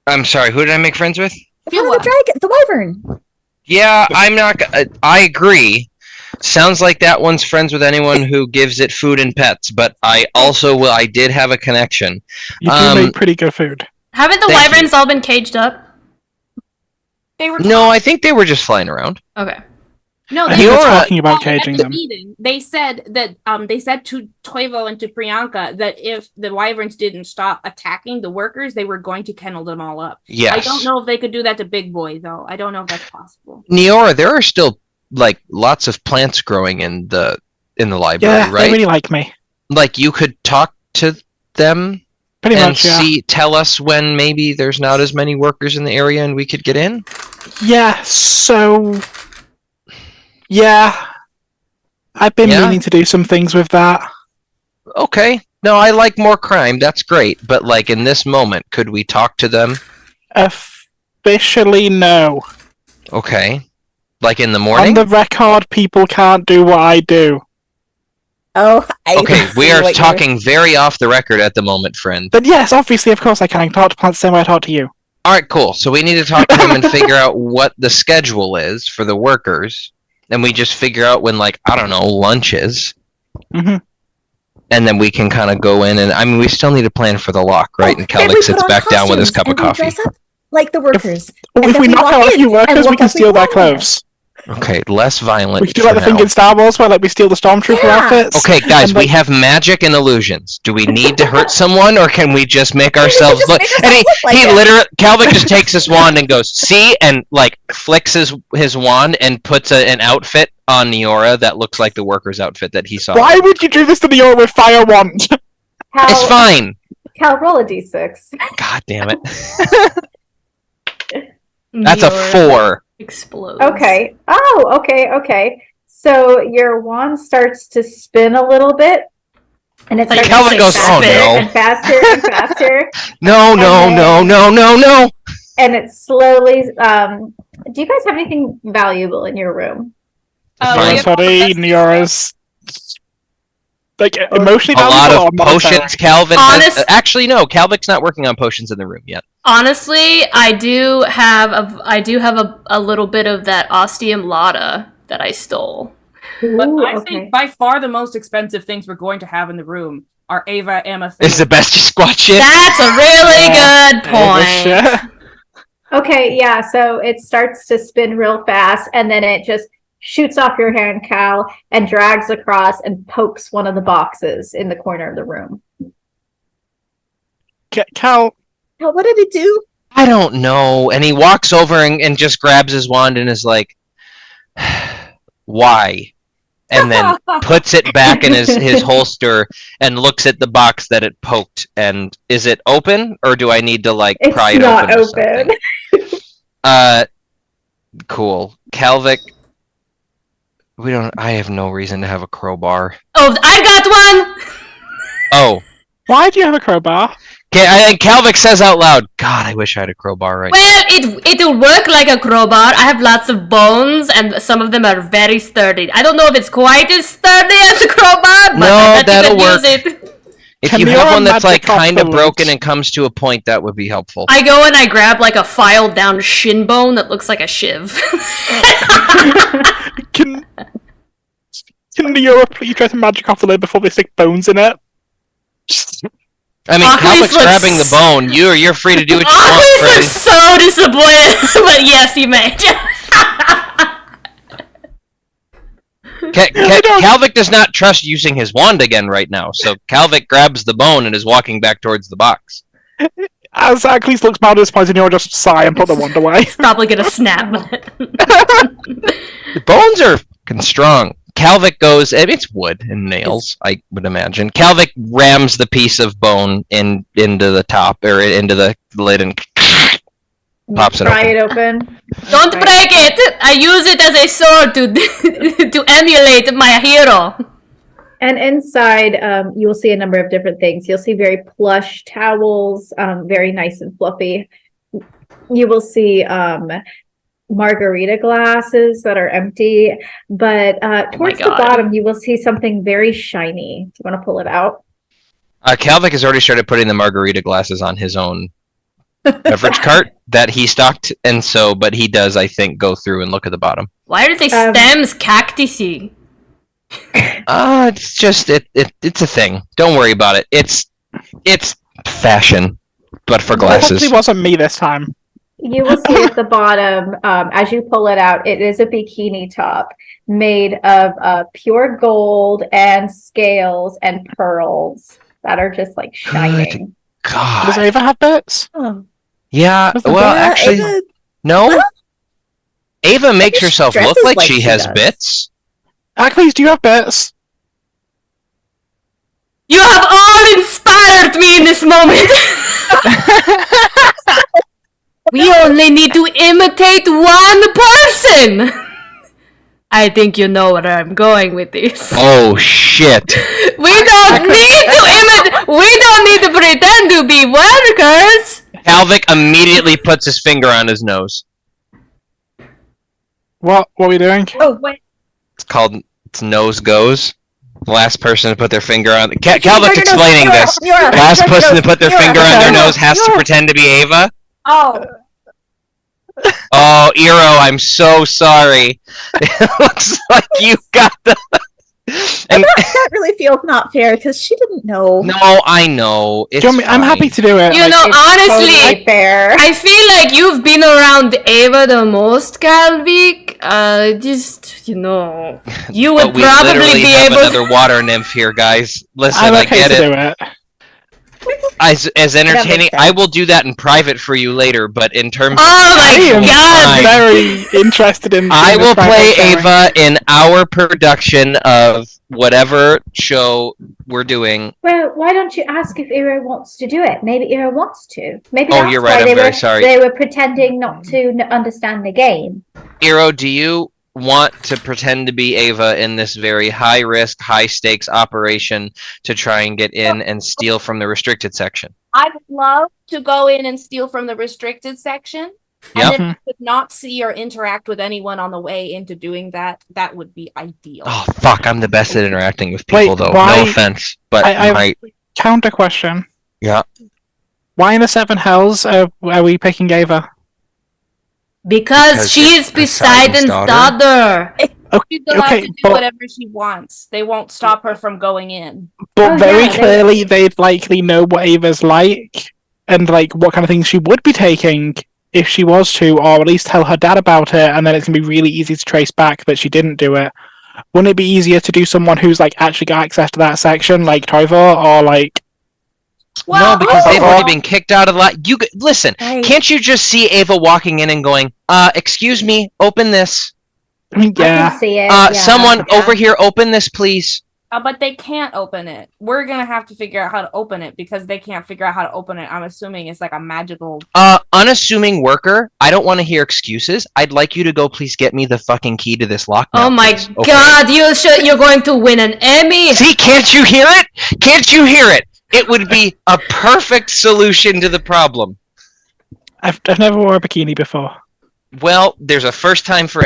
Speaker 2: I'm sorry, who did I make friends with?
Speaker 4: One of the dragon, the wyvern.
Speaker 2: Yeah, I agree. Sounds like that one's friends with anyone who gives it food and pets, but I did have a connection.
Speaker 3: You do make pretty good food.
Speaker 6: Haven't the wyverns all been caged up?
Speaker 5: They were
Speaker 2: No, I think they were just flying around.
Speaker 6: Okay.
Speaker 5: No,
Speaker 3: I
Speaker 5: they
Speaker 3: think
Speaker 5: were
Speaker 3: we're
Speaker 2: Niora-
Speaker 3: talking about
Speaker 5: at
Speaker 3: caging
Speaker 5: the
Speaker 3: them.
Speaker 5: meeting. They said that they said to Toivo and to Priyanka that if the wyverns didn't stop attacking the workers, they were going to kennel them all up.
Speaker 2: Yes.
Speaker 5: I don't know if they could do that to Big Boy though. I don't know if that's possible.
Speaker 2: Niora, there are still like lots of plants growing in the library,
Speaker 3: Yeah,
Speaker 2: right?
Speaker 3: they really like me.
Speaker 2: Like you could talk to them
Speaker 3: Pretty
Speaker 2: and
Speaker 3: much, yeah.
Speaker 2: tell us when maybe there's not as many workers in the area and we could get in.
Speaker 3: Yeah, so... Yeah. I've been
Speaker 2: Yeah?
Speaker 3: meaning to do some things with that.
Speaker 2: Okay. No, I like more crime. That's great. But like in this moment, could we talk to them?
Speaker 3: Officially, no.
Speaker 2: Okay. Like in the
Speaker 3: On
Speaker 2: morning?
Speaker 3: the record, people can't do what I do.
Speaker 4: Oh, I
Speaker 2: Okay, we
Speaker 4: see
Speaker 2: are
Speaker 4: what you're-
Speaker 2: talking very off the record at the moment, friend.
Speaker 3: But yes, obviously, of course I can. I can talk to plants the same way I talk to you.
Speaker 2: Alright, cool. So we need to talk to them and figure out what the schedule is for the workers. And we just figure out when, like, I don't know, lunch is.
Speaker 3: Mhm.
Speaker 2: And then we can kind of go in and, I mean, we still need a plan for the lock, right?
Speaker 4: Oh,
Speaker 2: And
Speaker 4: then we
Speaker 2: Calvin
Speaker 4: put
Speaker 2: sits
Speaker 4: on
Speaker 2: back down with his
Speaker 4: costumes
Speaker 2: cup of
Speaker 4: and we
Speaker 2: coffee.
Speaker 4: dress up like the workers.
Speaker 3: Well,
Speaker 4: And
Speaker 3: if
Speaker 4: then
Speaker 3: we
Speaker 4: we
Speaker 3: knock
Speaker 4: walk
Speaker 3: out a
Speaker 4: in
Speaker 3: few workers,
Speaker 4: and
Speaker 3: we
Speaker 4: look
Speaker 3: can
Speaker 4: up
Speaker 3: steal their
Speaker 4: in Walmart.
Speaker 3: clothes.
Speaker 2: Okay, less violent.
Speaker 3: We can do
Speaker 2: for
Speaker 3: like the thing
Speaker 2: now.
Speaker 3: in Star Wars where like we steal the stormtrooper
Speaker 4: Yeah.
Speaker 3: outfits.
Speaker 2: Okay, guys,
Speaker 3: and,
Speaker 2: we
Speaker 3: like,
Speaker 2: have magic and illusions. Do we need to hurt someone, or can we just make ourselves
Speaker 4: just
Speaker 2: look?
Speaker 4: make
Speaker 2: And
Speaker 4: ourselves look like
Speaker 2: he
Speaker 4: it.
Speaker 2: literally, Calvin just takes his wand and goes, "See," and like flicks his wand and puts an outfit on Niora that looks like the worker's outfit that he saw.
Speaker 3: Why would you do this to the Earl with fire wand?
Speaker 1: Cal,
Speaker 2: It's fine.
Speaker 1: Cal, roll a d6.
Speaker 2: God damn it. That's a
Speaker 6: Niora
Speaker 2: 4.
Speaker 6: Explodes.
Speaker 1: Okay. Oh, okay. So your wand starts to spin a little bit, and it
Speaker 6: Like
Speaker 1: starts
Speaker 2: Calvin
Speaker 1: to
Speaker 2: goes,
Speaker 1: faster
Speaker 2: "Oh, no."
Speaker 1: and faster and faster,
Speaker 2: No, no.
Speaker 1: and it slowly. Do you guys have anything valuable in your room?
Speaker 5: We
Speaker 2: Fine.
Speaker 5: have all the
Speaker 3: Sorry,
Speaker 5: best
Speaker 3: Niora's like emotionally
Speaker 2: A lot
Speaker 3: valuable
Speaker 2: of
Speaker 3: or monetary?
Speaker 2: potions, Calvin.
Speaker 6: Honest-
Speaker 2: Actually, no. Calvin's not working on potions in the room yet.
Speaker 6: Honestly, I do have a little bit of that ostium lata that I stole.
Speaker 5: But
Speaker 1: Ooh,
Speaker 5: I think by far the most expensive things we're going to have in the room are Ava Amethyst.
Speaker 2: It's the best squat shit.
Speaker 6: That's a really good point.
Speaker 3: Shit.
Speaker 1: Okay, yeah. So it starts to spin real fast, and then it just shoots off your hand, Cal, and drags across and pokes one of the boxes in the corner of the room.
Speaker 3: Cal,
Speaker 4: Oh, what did it do?
Speaker 2: I don't know. And he walks over and just grabs his wand and is like, why? And then puts it back in his holster and looks at the box that it poked. And is it open, or do I need to like
Speaker 1: It's
Speaker 2: pry it
Speaker 1: not
Speaker 2: open? Or
Speaker 1: open.
Speaker 2: something? Cool. Calvic. I have no reason to have a crowbar.
Speaker 6: Oh, I got one.
Speaker 2: Oh.
Speaker 3: why do you have a crowbar?
Speaker 2: And Calvic says out loud, God, I wish I had a crowbar right now.
Speaker 6: Well, it'll work like a crowbar. I have lots of bones, and some of them are very sturdy. I don't know if it's quite as sturdy as a crowbar, but
Speaker 2: No,
Speaker 6: I bet
Speaker 2: that'll
Speaker 6: you can
Speaker 2: work.
Speaker 6: use it.
Speaker 2: If
Speaker 3: Can
Speaker 2: you
Speaker 3: the
Speaker 2: have
Speaker 3: aura
Speaker 2: one that's like
Speaker 3: magic off
Speaker 2: kind of
Speaker 3: the
Speaker 2: broken
Speaker 3: roots?
Speaker 2: and comes to a point, that would be helpful.
Speaker 6: I go and I grab like a filed down shin bone that looks like a shiv.
Speaker 3: Can Niora please try to magic off the lid before they stick bones in it?
Speaker 2: I mean,
Speaker 6: Oculus
Speaker 2: Calvic's
Speaker 6: looks-
Speaker 2: grabbing the bone. You're free to do what you want,
Speaker 6: Oculus
Speaker 2: friend.
Speaker 6: looks so disappointed, but yes, you may.
Speaker 2: Calvic does not trust using his wand again right now, so Calvic grabs the bone and is walking back towards the box.
Speaker 3: As Achilles looks mad disappointed, Niora just sigh and put the wand away.
Speaker 6: It's probably gonna snap.
Speaker 2: The bones are fucking strong. Calvic goes, it's wood and nails, I would imagine. Calvic rams the piece of bone into the top, or into the lid, and pops it
Speaker 1: Pry
Speaker 2: open.
Speaker 1: it open.
Speaker 6: Don't break it! I use it as a sword to to emulate my hero.
Speaker 1: And inside, you will see a number of different things. You'll see very plush towels, very nice and fluffy. You will see margarita glasses that are empty, but towards the
Speaker 6: God.
Speaker 1: bottom, you will see something very shiny. Do you want to pull it out?
Speaker 2: Calvic has already started putting the margarita glasses on his own beverage cart that he stocked, and so, but he does, I think, go through and look at the bottom.
Speaker 6: Why are they stems cactusy?
Speaker 2: It's just it's a thing. Don't worry about it. It's fashion, but for
Speaker 3: It
Speaker 2: glasses.
Speaker 3: actually wasn't me this time.
Speaker 1: You will see at the bottom, as you pull it out, it is a bikini top made of pure gold and scales and pearls that are just like shining.
Speaker 2: God.
Speaker 3: Does Ava have bits?
Speaker 4: Oh.
Speaker 2: Yeah. Well, actually,
Speaker 4: Ava,
Speaker 2: no.
Speaker 4: Well,
Speaker 2: Ava makes
Speaker 4: she
Speaker 2: herself look
Speaker 4: dresses
Speaker 2: like
Speaker 4: like
Speaker 2: she
Speaker 4: she
Speaker 2: has
Speaker 4: does.
Speaker 2: bits.
Speaker 3: Achilles, do you have bits?
Speaker 6: You have all inspired me in this moment. We only need to imitate one person. I think you know where I'm going with this.
Speaker 2: Oh shit!
Speaker 6: We don't need to pretend to be workers.
Speaker 2: Halvik immediately puts his finger on his nose.
Speaker 3: What are we doing?
Speaker 4: Oh, wait.
Speaker 2: It's nose goes. The last person to put their finger on. Calvik's
Speaker 4: Your nose.
Speaker 2: explaining this. Last person to put their finger on their nose has to pretend to be Ava.
Speaker 5: Oh,
Speaker 2: Oh, Eero, I'm so sorry. It looks like you got the. And
Speaker 4: That really feels not fair because she didn't know.
Speaker 2: no, I know. It's
Speaker 3: I'm happy to do it.
Speaker 6: You know,
Speaker 1: It's
Speaker 6: honestly,
Speaker 1: totally fair.
Speaker 6: I feel like you've been around Ava the most, Calvic. Just, you would
Speaker 2: But we
Speaker 6: probably
Speaker 2: literally
Speaker 6: be
Speaker 2: have
Speaker 6: able to...
Speaker 2: another water nymph here, guys. Listen,
Speaker 3: I'm
Speaker 2: I
Speaker 3: okay
Speaker 2: get
Speaker 3: to
Speaker 2: it.
Speaker 3: do it.
Speaker 2: As entertaining,
Speaker 1: sense.
Speaker 2: I will do that in private for you later. But in terms,
Speaker 6: Oh
Speaker 2: of
Speaker 6: my
Speaker 3: I am
Speaker 6: god!
Speaker 3: very interested in.
Speaker 2: I
Speaker 3: in
Speaker 2: will
Speaker 3: this
Speaker 2: play
Speaker 3: private showing.
Speaker 2: Ava in our production of whatever show we're doing.
Speaker 1: Well, why don't you ask if Eero wants to do it? Maybe Eero wants to. Maybe
Speaker 2: Oh,
Speaker 1: that's
Speaker 2: you're
Speaker 1: why
Speaker 2: right, I'm
Speaker 1: they
Speaker 2: very
Speaker 1: were
Speaker 2: sorry.
Speaker 1: they were pretending not to understand the game.
Speaker 2: Eero, do you want to pretend to be Ava in this very high risk, high stakes operation to try and get in and steal from the restricted section?
Speaker 7: I'd love to go in and steal from the restricted section.
Speaker 2: Yep.
Speaker 7: And then I could not see or interact with anyone on the way into doing that. That would be ideal.
Speaker 2: Oh fuck! I'm the best at interacting with people,
Speaker 3: Wait,
Speaker 2: though.
Speaker 3: why-
Speaker 2: No offense, but
Speaker 3: I have
Speaker 2: my
Speaker 3: counter question.
Speaker 2: yeah.
Speaker 3: Why in the Seven Hells are we picking Ava?
Speaker 6: Because she's Poseidon's daughter.
Speaker 7: She's allowed
Speaker 3: Okay,
Speaker 7: to do
Speaker 3: but-
Speaker 7: whatever she wants. They won't stop her from going in.
Speaker 3: But
Speaker 1: Oh,
Speaker 3: very
Speaker 1: yeah, they-
Speaker 3: clearly, they'd likely know what Ava's like and like what kind of things she would be taking if she was to, or at least tell her dad about it, and then it's gonna be really easy to trace back that she didn't do it. Wouldn't it be easier to do someone who's like actually got access to that section, like Toivo, or like?
Speaker 2: No, because they've
Speaker 3: oh.
Speaker 2: already been kicked out of the. Listen.
Speaker 4: Right.
Speaker 2: Can't you just see Ava walking in and going, excuse me, open this.
Speaker 3: I mean,
Speaker 1: I
Speaker 3: yeah.
Speaker 1: can see it. yeah.
Speaker 2: Someone
Speaker 4: Yeah.
Speaker 2: over here, open this, please.
Speaker 7: But they can't open it. We're gonna have to figure out how to open it because they can't figure out how to open it. I'm assuming it's like a magical.
Speaker 2: Unassuming worker, I don't want to hear excuses. I'd like you to go please get me the fucking key to this lock.
Speaker 6: Oh
Speaker 2: now,
Speaker 6: my
Speaker 2: please. Okay.
Speaker 6: god, you're going to win an Emmy.
Speaker 2: See, can't you hear it? Can't you hear it? It would be a perfect solution to the problem.
Speaker 3: I've never wore a bikini before.
Speaker 2: Well, there's a first time for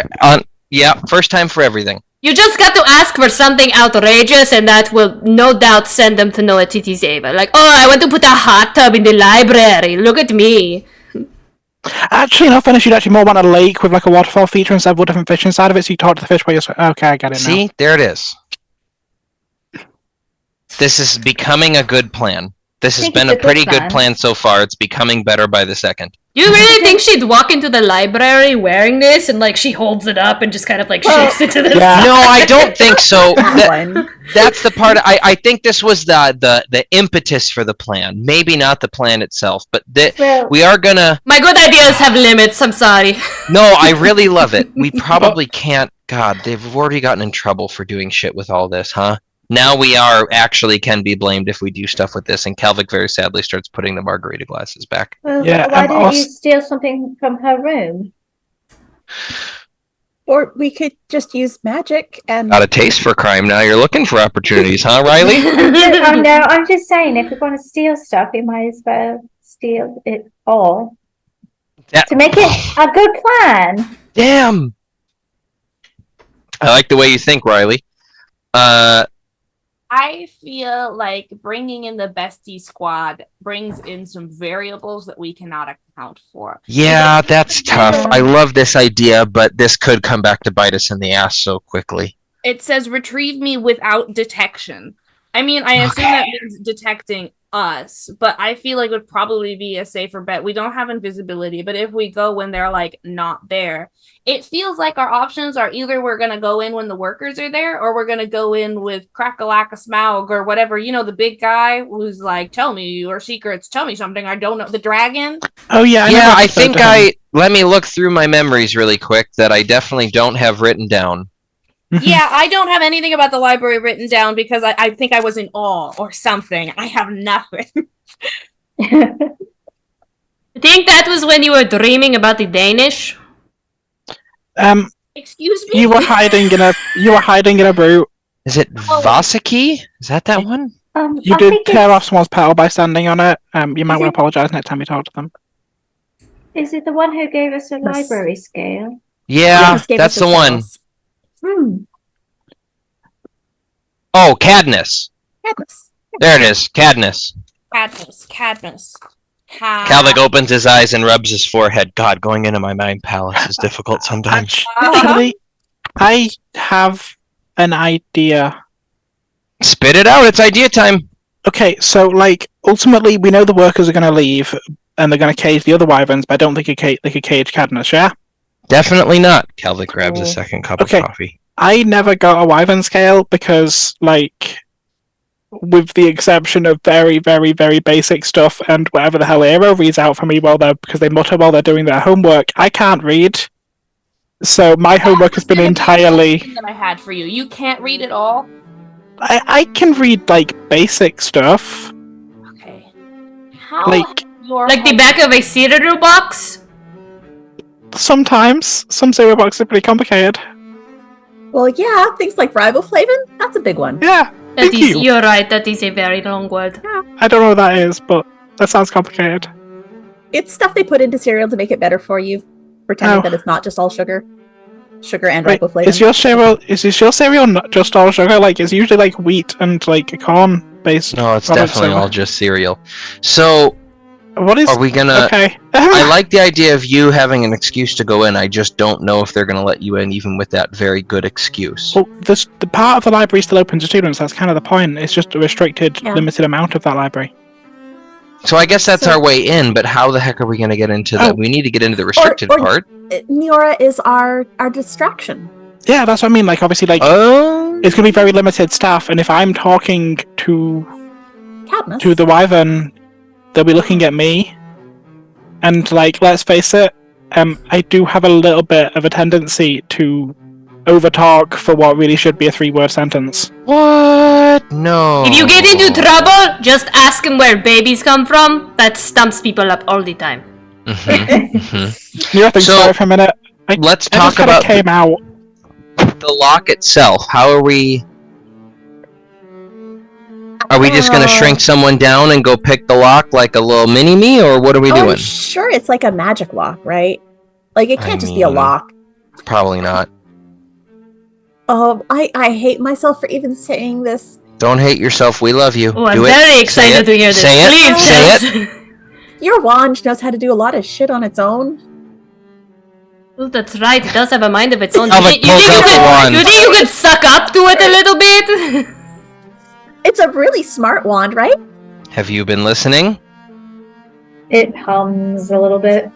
Speaker 2: first time for everything.
Speaker 6: You just got to ask for something outrageous, and that will no doubt send them to know it is Ava. Like, oh, I want to put a hot tub in the library. Look at me.
Speaker 3: Actually, in all fairness, you'd actually more want a lake with like a waterfall feature instead of different fish inside of it, so you talk to the fish while you're okay, I get it now.
Speaker 2: See, there it is. This is becoming a good plan. This has
Speaker 1: think
Speaker 2: been
Speaker 1: it's
Speaker 2: a
Speaker 1: a good
Speaker 2: pretty good
Speaker 1: plan.
Speaker 2: plan so far. It's becoming better by the second.
Speaker 6: You really think she'd walk into the library wearing this, and like she holds it up and just kind of like shakes it to the
Speaker 3: Yeah.
Speaker 2: No, I don't think so.
Speaker 4: One.
Speaker 2: That's the part. I think this was the impetus for the plan. Maybe not the plan itself, but
Speaker 1: Well,
Speaker 2: we are gonna.
Speaker 6: My good ideas have limits, I'm sorry.
Speaker 2: No, I really love it. We probably can't. God, they've already gotten in trouble for doing shit with all this, huh? Now we can be blamed if we do stuff with this, and Calvic very sadly starts putting the margarita glasses back.
Speaker 1: well,
Speaker 3: Yeah,
Speaker 1: why don't
Speaker 3: also-
Speaker 1: you steal something from her room?
Speaker 4: Or we could just use magic and
Speaker 2: Got a taste for crime now. You're looking for opportunities, huh, Riley?
Speaker 1: Oh no, I'm just saying, if you're going to steal stuff, you might as well steal it all
Speaker 2: Yeah.
Speaker 1: to make it a good plan.
Speaker 2: Damn. I like the way you think, Riley.
Speaker 7: I feel like bringing in the bestie squad brings in some variables that we cannot account for.
Speaker 2: Yeah, that's tough. I love this idea, but this could come back to bite us in the ass so quickly.
Speaker 7: It says retrieve me without detection. I mean, I assume that means detecting us, but I feel like it would probably be a safer bet. We don't have invisibility, but if we go when they're like not there, it feels like our options are either we're gonna go in when the workers are there, or we're gonna go in with Crack-a-Lack Smaug or whatever, you know, the big guy who's like, tell me your secrets, tell me something I don't know. The dragon.
Speaker 3: Oh yeah,
Speaker 2: I think let me look through my memories really quick that I definitely don't have written down.
Speaker 7: Yeah, I don't have anything about the library written down because I think I was in awe or something. I have nothing.
Speaker 6: I think that was when you were dreaming about the Danish.
Speaker 7: Excuse me?
Speaker 3: You were hiding in a boot.
Speaker 2: Is it Vasaki? Is that one?
Speaker 3: You did tear off someone's petal by standing on it. You might want to apologize next time you talk to them.
Speaker 1: Is it the one who gave us a library scale?
Speaker 2: Yeah, that's the one. Oh, Cadmus. There it is, Cadmus.
Speaker 7: Cadmus.
Speaker 2: Calvic opens his eyes and rubs his forehead. God, going into my mind palace is difficult sometimes.
Speaker 3: Actually, I have an idea.
Speaker 2: Spit it out, it's idea time.
Speaker 3: Okay, so, like, ultimately, we know the workers are going to leave, and they're going to cage the other wyverns, but I don't think they could cage Cadmus, yeah?
Speaker 2: Definitely not. Calvic grabs a second cup of coffee.
Speaker 3: I never got a wyvern scale because, like, with the exception of very, very, very basic stuff and whatever the hell Aero reads out for me because they mutter while they're doing their homework, I can't read. So my homework has been entirely...
Speaker 7: that I had for you. You can't read it all?
Speaker 3: I can read, like, basic stuff.
Speaker 7: Okay. How?
Speaker 3: Like
Speaker 6: the back of a cereal box?
Speaker 3: Sometimes. Some cereal boxes are pretty complicated.
Speaker 4: Well, yeah, things like riboflavin, that's a big one.
Speaker 3: Yeah.
Speaker 6: You're right, that is a very long word.
Speaker 4: Yeah.
Speaker 3: I don't know what that is, but that sounds complicated.
Speaker 4: It's stuff they put into cereal to make it better for you, pretending that it's not just all sugar. Sugar and riboflavin.
Speaker 3: Is your cereal not just all sugar? Like, it's usually like wheat and like corn based.
Speaker 2: No, it's definitely all just cereal. So are we gonna...
Speaker 3: Okay.
Speaker 2: I like the idea of you having an excuse to go in. I just don't know if they're gonna let you in even with that very good excuse.
Speaker 3: Well, the part of the library is still open to students. That's kind of the point. It's just a restricted, limited amount of that library.
Speaker 2: So I guess that's our way in, but how the heck are we gonna get into that? We need to get into the restricted part.
Speaker 4: Niora is our distraction.
Speaker 3: Yeah, that's what I mean. Like, obviously, like, it's gonna be very limited staff, and if I'm talking to the wyvern, they'll be looking at me, and, like, let's face it, I do have a little bit of a tendency to overtalk for what really should be a 3-word sentence.
Speaker 2: What? No.
Speaker 6: If you get into trouble, just ask him where babies come from. That stumps people up all the time.
Speaker 3: Niora thinks about it for a minute.
Speaker 2: Let's talk about
Speaker 3: came out.
Speaker 2: The lock itself. How are we... Are we just going to shrink someone down and go pick the lock like a little mini-me, or what are we doing?
Speaker 4: I'm sure it's like a magic lock, right? Like, it can't just be a lock.
Speaker 2: Probably not.
Speaker 4: I hate myself for even saying this.
Speaker 2: Don't hate yourself. We love you.
Speaker 6: Oh, I'm very excited to hear this. Please
Speaker 2: say it.
Speaker 4: Your wand knows how to do a lot of shit on its own.
Speaker 6: Oh, that's right. It does have a mind of its own.
Speaker 2: You think
Speaker 6: you could suck up to it a little bit?
Speaker 4: It's a really smart wand, right?
Speaker 2: Have you been listening?
Speaker 1: It hums a little bit.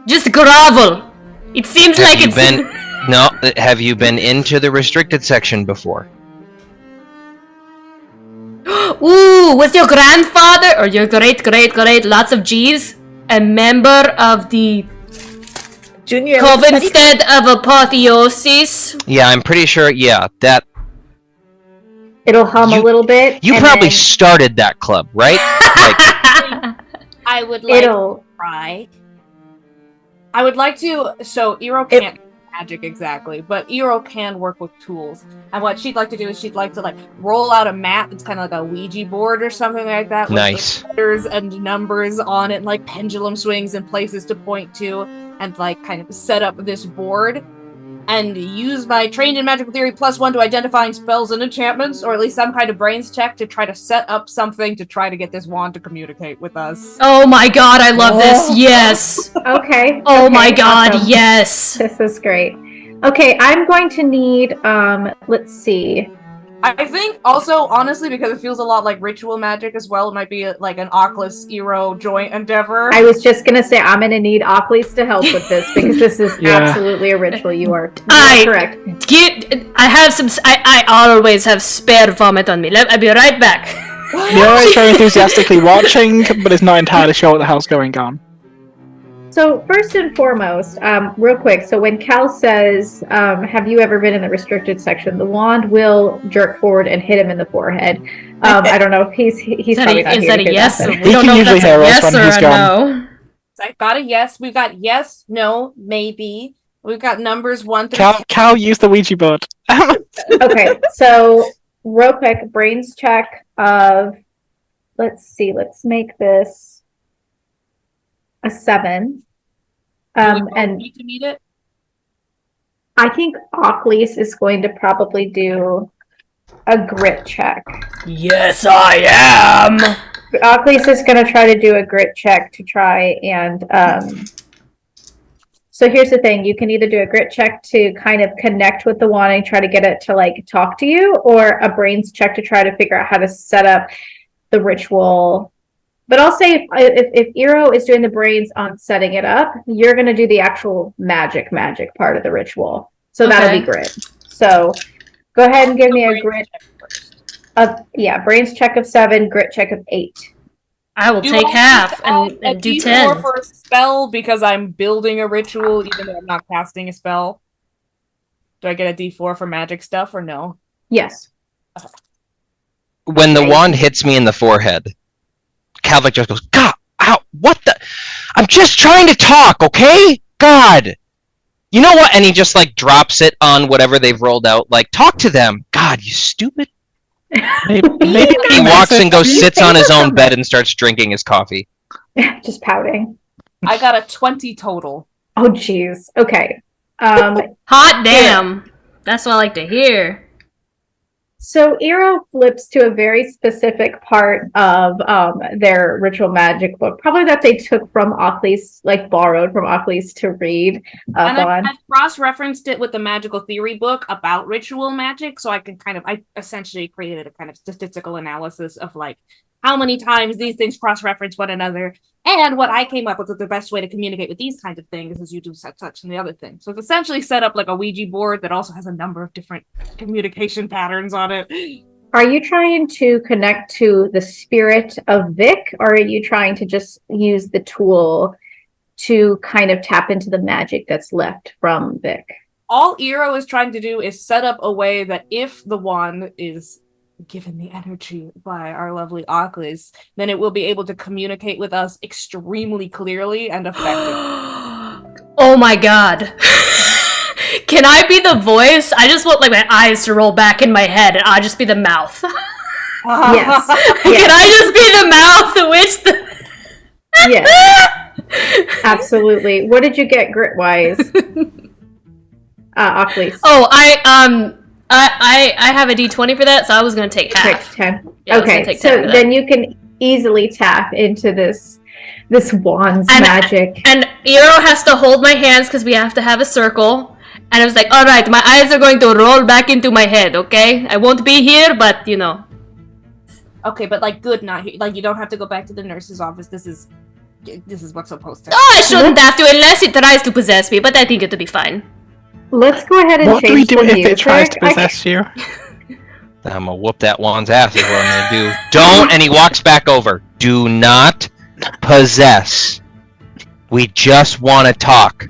Speaker 6: Just grovel. It seems like it's...
Speaker 2: No, have you been into the restricted section before?
Speaker 6: Ooh, was your grandfather, or your great, lots of G's, a member of the
Speaker 4: Junior
Speaker 6: Covenstead of Apotheosis?
Speaker 2: Yeah, I'm pretty sure, that...
Speaker 1: It'll hum a little bit.
Speaker 2: You probably started that club, right?
Speaker 7: I would like to try. I would like to... So, Eero can't do magic exactly, but Eero can work with tools. And what she'd like to do is she'd like to, like, roll out a mat that's kind of like a Ouija board or something like that.
Speaker 2: Nice.
Speaker 7: With letters and numbers on it, and, like, pendulum swings and places to point to, and, like, kind of set up this board. And use my trained in magical theory +1 to identifying spells and enchantments, or at least some kind of brains check to try to set up something to try to get this wand to communicate with us.
Speaker 6: Oh my god, I love this. Yes.
Speaker 1: Okay.
Speaker 6: Oh my god,
Speaker 1: awesome.
Speaker 6: Yes.
Speaker 1: This is great. Okay, I'm going to need, let's see.
Speaker 5: I think also, honestly, because it feels a lot like ritual magic as well, it might be like an Oculus Eero joint endeavor.
Speaker 1: I was just gonna say I'm gonna need Oakley's to help with this because this is absolutely a ritual. You are correct.
Speaker 6: I always have spare vomit on me. I'll be right back.
Speaker 3: Neora is very enthusiastically watching, but is not entirely sure what the hell's going on.
Speaker 1: So first and foremost, real quick, so when Cal says, have you ever been in the restricted section, the wand will jerk forward and hit him in the forehead. I don't know if he's probably not here. Is that a yes?
Speaker 6: We don't know if that's a yes or a no.
Speaker 5: I got a yes. We've got yes, no, maybe. We've got numbers 1 through 10.
Speaker 3: Cal, use the Ouija board.
Speaker 1: Okay, so real quick, brains check of, let's see, let's make this a 7. And
Speaker 5: need to meet it?
Speaker 1: I think Oakley's is going to probably do a grit check.
Speaker 6: Yes, I am!
Speaker 1: Oakley's is going to try to do a grit check to try and... So here's the thing. You can either do a grit check to kind of connect with the wand and try to get it to, like, talk to you, or a brains check to try to figure out how to set up the ritual. But I'll say if Eero is doing the brains on setting it up, you're going to do the actual magic part of the ritual. So that'll be grit. So go ahead and give me a grit brains check of 7, grit check of 8.
Speaker 6: I will take half and do 10.
Speaker 5: For a spell because I'm building a ritual even though I'm not casting a spell. Do I get a D4 for magic stuff or no?
Speaker 1: Yes.
Speaker 2: When the wand hits me in the forehead, Calvic just goes, God, ow, what the? I'm just trying to talk, okay? God. You know what? And he just, like, drops it on whatever they've rolled out. Like, talk to them. God, you stupid. Maybe he walks and goes, sits on his own bed and starts drinking his coffee.
Speaker 1: Just pouting.
Speaker 5: I got a 20 total.
Speaker 1: Oh, jeez. Okay.
Speaker 6: Hot damn. Yeah. That's what I like to hear.
Speaker 1: So Eero flips to a very specific part of their ritual magic book, probably that they took from Oakley's, like borrowed from Oakley's to read.
Speaker 5: And I've cross-referenced it with the magical theory book about ritual magic, so I essentially created a kind of statistical analysis of like how many times these things cross-reference one another, and what I came up with the best way to communicate with these kinds of things is you do such and the other thing. So it's essentially set up like a Ouija board that also has a number of different communication patterns on it.
Speaker 1: Are you trying to connect to the spirit of Vic, or are you trying to just use the tool to kind of tap into the magic that's left from Vic?
Speaker 5: All Eero is trying to do is set up a way that if the wand is given the energy by our lovely Oakley's, then it will be able to communicate with us extremely clearly and effectively.
Speaker 6: Oh my god. Can I be the voice? I just want like my eyes to roll back in my head and I'll just be the mouth.
Speaker 1: Yes.
Speaker 6: Can I just be the mouth which
Speaker 1: Yes. Absolutely. What did you get grit-wise? Oakley's.
Speaker 6: Oh, I have a D20 for that, so I was going to take half.
Speaker 1: 10.
Speaker 6: Yeah,
Speaker 1: okay, so then you can easily tap into this wand's magic.
Speaker 6: And Eero has to hold my hands because we have to have a circle. And I was like, all right, my eyes are going to roll back into my head, okay? I won't be here, but, you know.
Speaker 5: Okay, but, like, good, not here. Like, you don't have to go back to the nurse's office. This is what's supposed to happen.
Speaker 6: Oh, I shouldn't have to unless it tries to possess me, but I think it'll be fine.
Speaker 1: Let's go ahead and
Speaker 3: what
Speaker 1: change
Speaker 3: do we do
Speaker 1: the
Speaker 3: if it tries to possess you?
Speaker 2: I'm gonna whoop that wand's ass is what I'm gonna do. Don't, and he walks back over. Do not possess. We just want to talk.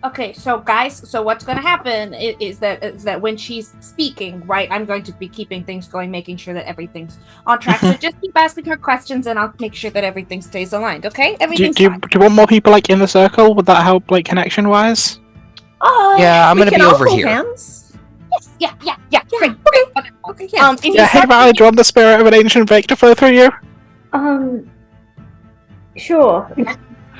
Speaker 5: Okay, so guys, so what's going to happen is that when she's speaking, right, I'm going to be keeping things going, making sure that everything's on track. So just keep asking her questions and I'll make sure that everything stays aligned, okay? Everything's fine.
Speaker 3: Do you want more people, like, in the circle? Would that help, like, connection-wise?
Speaker 2: Yeah, I'm going to be over here.
Speaker 5: Hands? Yes, yeah. Great.
Speaker 4: Okay, yeah.
Speaker 3: Hey, Valley, do you want the spirit of an ancient Vic to flow through you?
Speaker 1: Sure.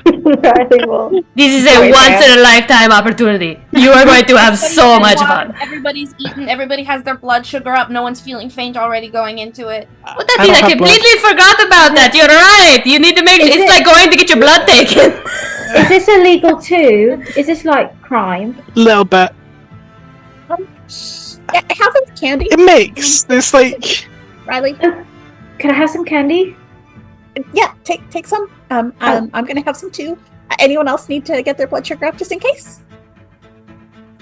Speaker 1: I think we'll...
Speaker 6: This is a once-in-a-lifetime opportunity. You are going to have so much fun.
Speaker 7: Everybody's eaten, everybody has their blood sugar up, no one's feeling faint already going into it.
Speaker 6: What that means? I completely forgot about that. You're right. You need to make it's like going to get your blood taken.
Speaker 1: Is this illegal too? Is this like crime?
Speaker 3: Little bit.
Speaker 4: Yeah, have them with candy.
Speaker 3: It makes this like.
Speaker 4: Riley.
Speaker 1: Can I have some candy?
Speaker 4: Yeah, take some. I'm gonna have some too. Anyone else need to get their blood sugar up just in case?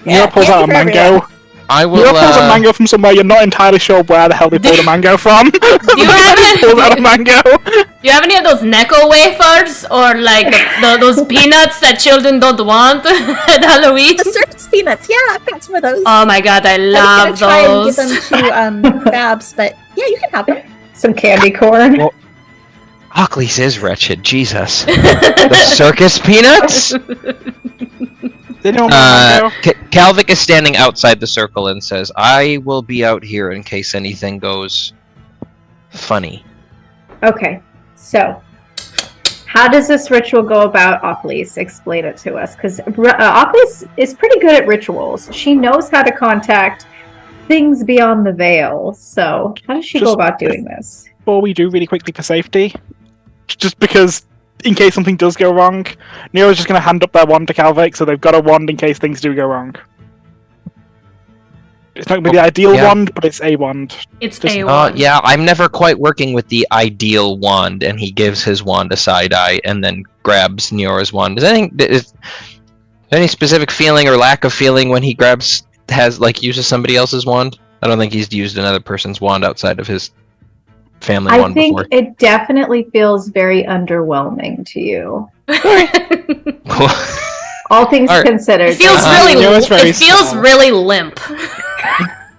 Speaker 3: Nero pulls out a
Speaker 4: candy for
Speaker 3: mango.
Speaker 4: everyone.
Speaker 2: I will.
Speaker 3: Nero pulls a mango from somewhere you're not entirely sure where the hell they pulled a mango from.
Speaker 6: Do you have
Speaker 3: Pulls out a
Speaker 6: any,
Speaker 3: mango.
Speaker 6: do you have any of those Necco wafers or like those peanuts that children don't want at Halloween?
Speaker 4: The circus peanuts. Yeah, I've got some of those.
Speaker 6: Oh my god, I
Speaker 4: I
Speaker 6: love
Speaker 4: was gonna try
Speaker 6: those.
Speaker 4: and give them to Babs, but yeah, you can have them.
Speaker 1: Some candy corn.
Speaker 2: Well, Occlese is wretched. Jesus. The circus peanuts.
Speaker 3: They don't mango.
Speaker 2: Calvic is standing outside the circle and says, "I will be out here in case anything goes funny."
Speaker 1: Okay, so how does this ritual go about, Occlese? Explain it to us, because Occlese is pretty good at rituals. She knows how to contact things beyond the veil. So how does she go about doing this?
Speaker 3: Before we do, really quickly for safety, just because in case something does go wrong, Nero's just going to hand up their wand to Calvic, so they've got a wand in case things do go wrong. It's not going to be the ideal wand, but it's a wand.
Speaker 6: It's
Speaker 3: Just-
Speaker 6: a one.
Speaker 2: Yeah, I'm never quite working with the ideal wand, and he gives his wand a side eye and then grabs Neora's wand. Is any specific feeling or lack of feeling when he uses somebody else's wand? I don't think he's used another person's wand outside of his family
Speaker 1: I
Speaker 2: wand
Speaker 1: think
Speaker 2: before.
Speaker 1: it definitely feels very underwhelming to you. All things
Speaker 2: All right.
Speaker 1: considered.
Speaker 6: It feels
Speaker 3: It feels very
Speaker 6: really limp.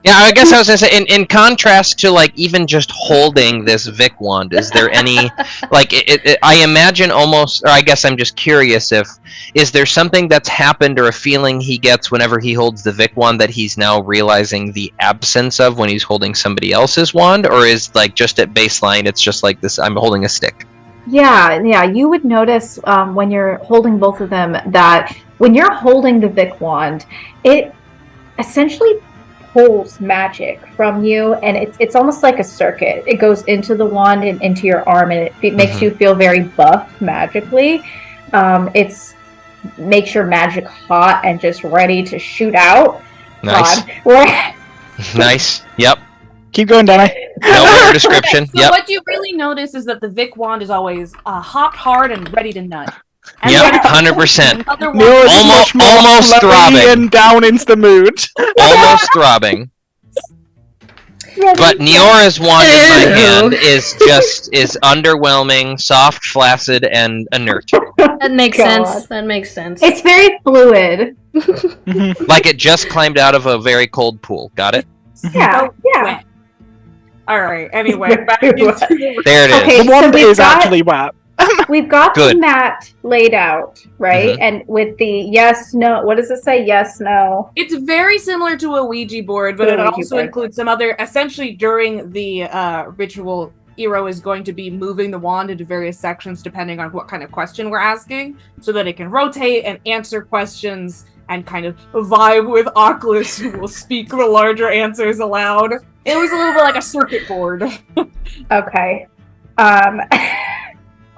Speaker 2: Yeah, I guess I was gonna say, in contrast to like even just holding this Vic wand, is there any like I imagine almost, or I guess I'm just curious is there something that's happened or a feeling he gets whenever he holds the Vic wand that he's now realizing the absence of when he's holding somebody else's wand, or is like just at baseline it's just like this, I'm holding a stick?
Speaker 1: Yeah, you would notice when you're holding both of them that when you're holding the Vic wand, it essentially pulls magic from you, and it's almost like a circuit. It goes into the wand and into your arm, and it makes you feel very buff magically. It's makes your magic hot and just ready to shoot out.
Speaker 2: Nice.
Speaker 1: God.
Speaker 2: Nice. Yep.
Speaker 3: Keep going, Danny.
Speaker 2: No better description.
Speaker 5: So
Speaker 2: Yep.
Speaker 5: what you really notice is that the Vic wand is always hot, hard, and ready to nut. And
Speaker 2: Yep.
Speaker 5: then
Speaker 2: 100%.
Speaker 5: another one-
Speaker 3: Nero's
Speaker 2: Almost-
Speaker 3: much more
Speaker 2: almost
Speaker 3: flirty
Speaker 2: throbbing.
Speaker 3: and down into the mood.
Speaker 2: Almost throbbing. But Neora's wand in my hand is underwhelming, soft, flaccid, and inert.
Speaker 6: That makes
Speaker 1: God.
Speaker 6: sense. That makes sense.
Speaker 1: It's very fluid.
Speaker 2: Like it just climbed out of a very cold pool. Got it?
Speaker 1: Yeah, yeah.
Speaker 5: wet. All right. Anyway, back into
Speaker 2: There it is.
Speaker 1: Okay,
Speaker 3: The wand
Speaker 1: so we've
Speaker 3: is
Speaker 1: got-
Speaker 3: actually wet.
Speaker 1: We've got
Speaker 2: Good.
Speaker 1: the mat laid out, right? And with the yes, no, what does it say? Yes, no.
Speaker 5: It's very similar to a Ouija board, but
Speaker 1: To a
Speaker 5: it
Speaker 1: Ouija
Speaker 5: also
Speaker 1: board.
Speaker 5: includes some other. Essentially, during the ritual, Eero is going to be moving the wand into various sections depending on what kind of question we're asking, so that it can rotate and answer questions and kind of vibe with Oculus, who will speak the larger answers aloud. It was a little bit like a circuit board.
Speaker 1: Okay.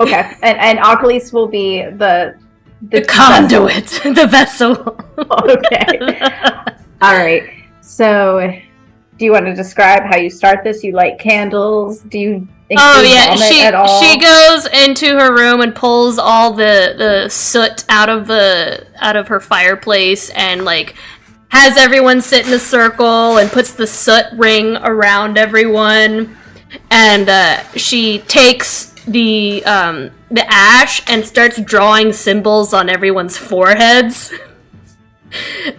Speaker 1: Okay. And Oculus will be the
Speaker 6: conduit, the vessel.
Speaker 1: Okay. All right. So, do you want to describe how you start this? You light candles? Do you
Speaker 6: Oh
Speaker 1: include
Speaker 6: yeah,
Speaker 1: vomit at all?
Speaker 6: she goes into her room and pulls all the soot out of her fireplace and like has everyone sit in a circle and puts the soot ring around everyone, and she takes the ash and starts drawing symbols on everyone's foreheads.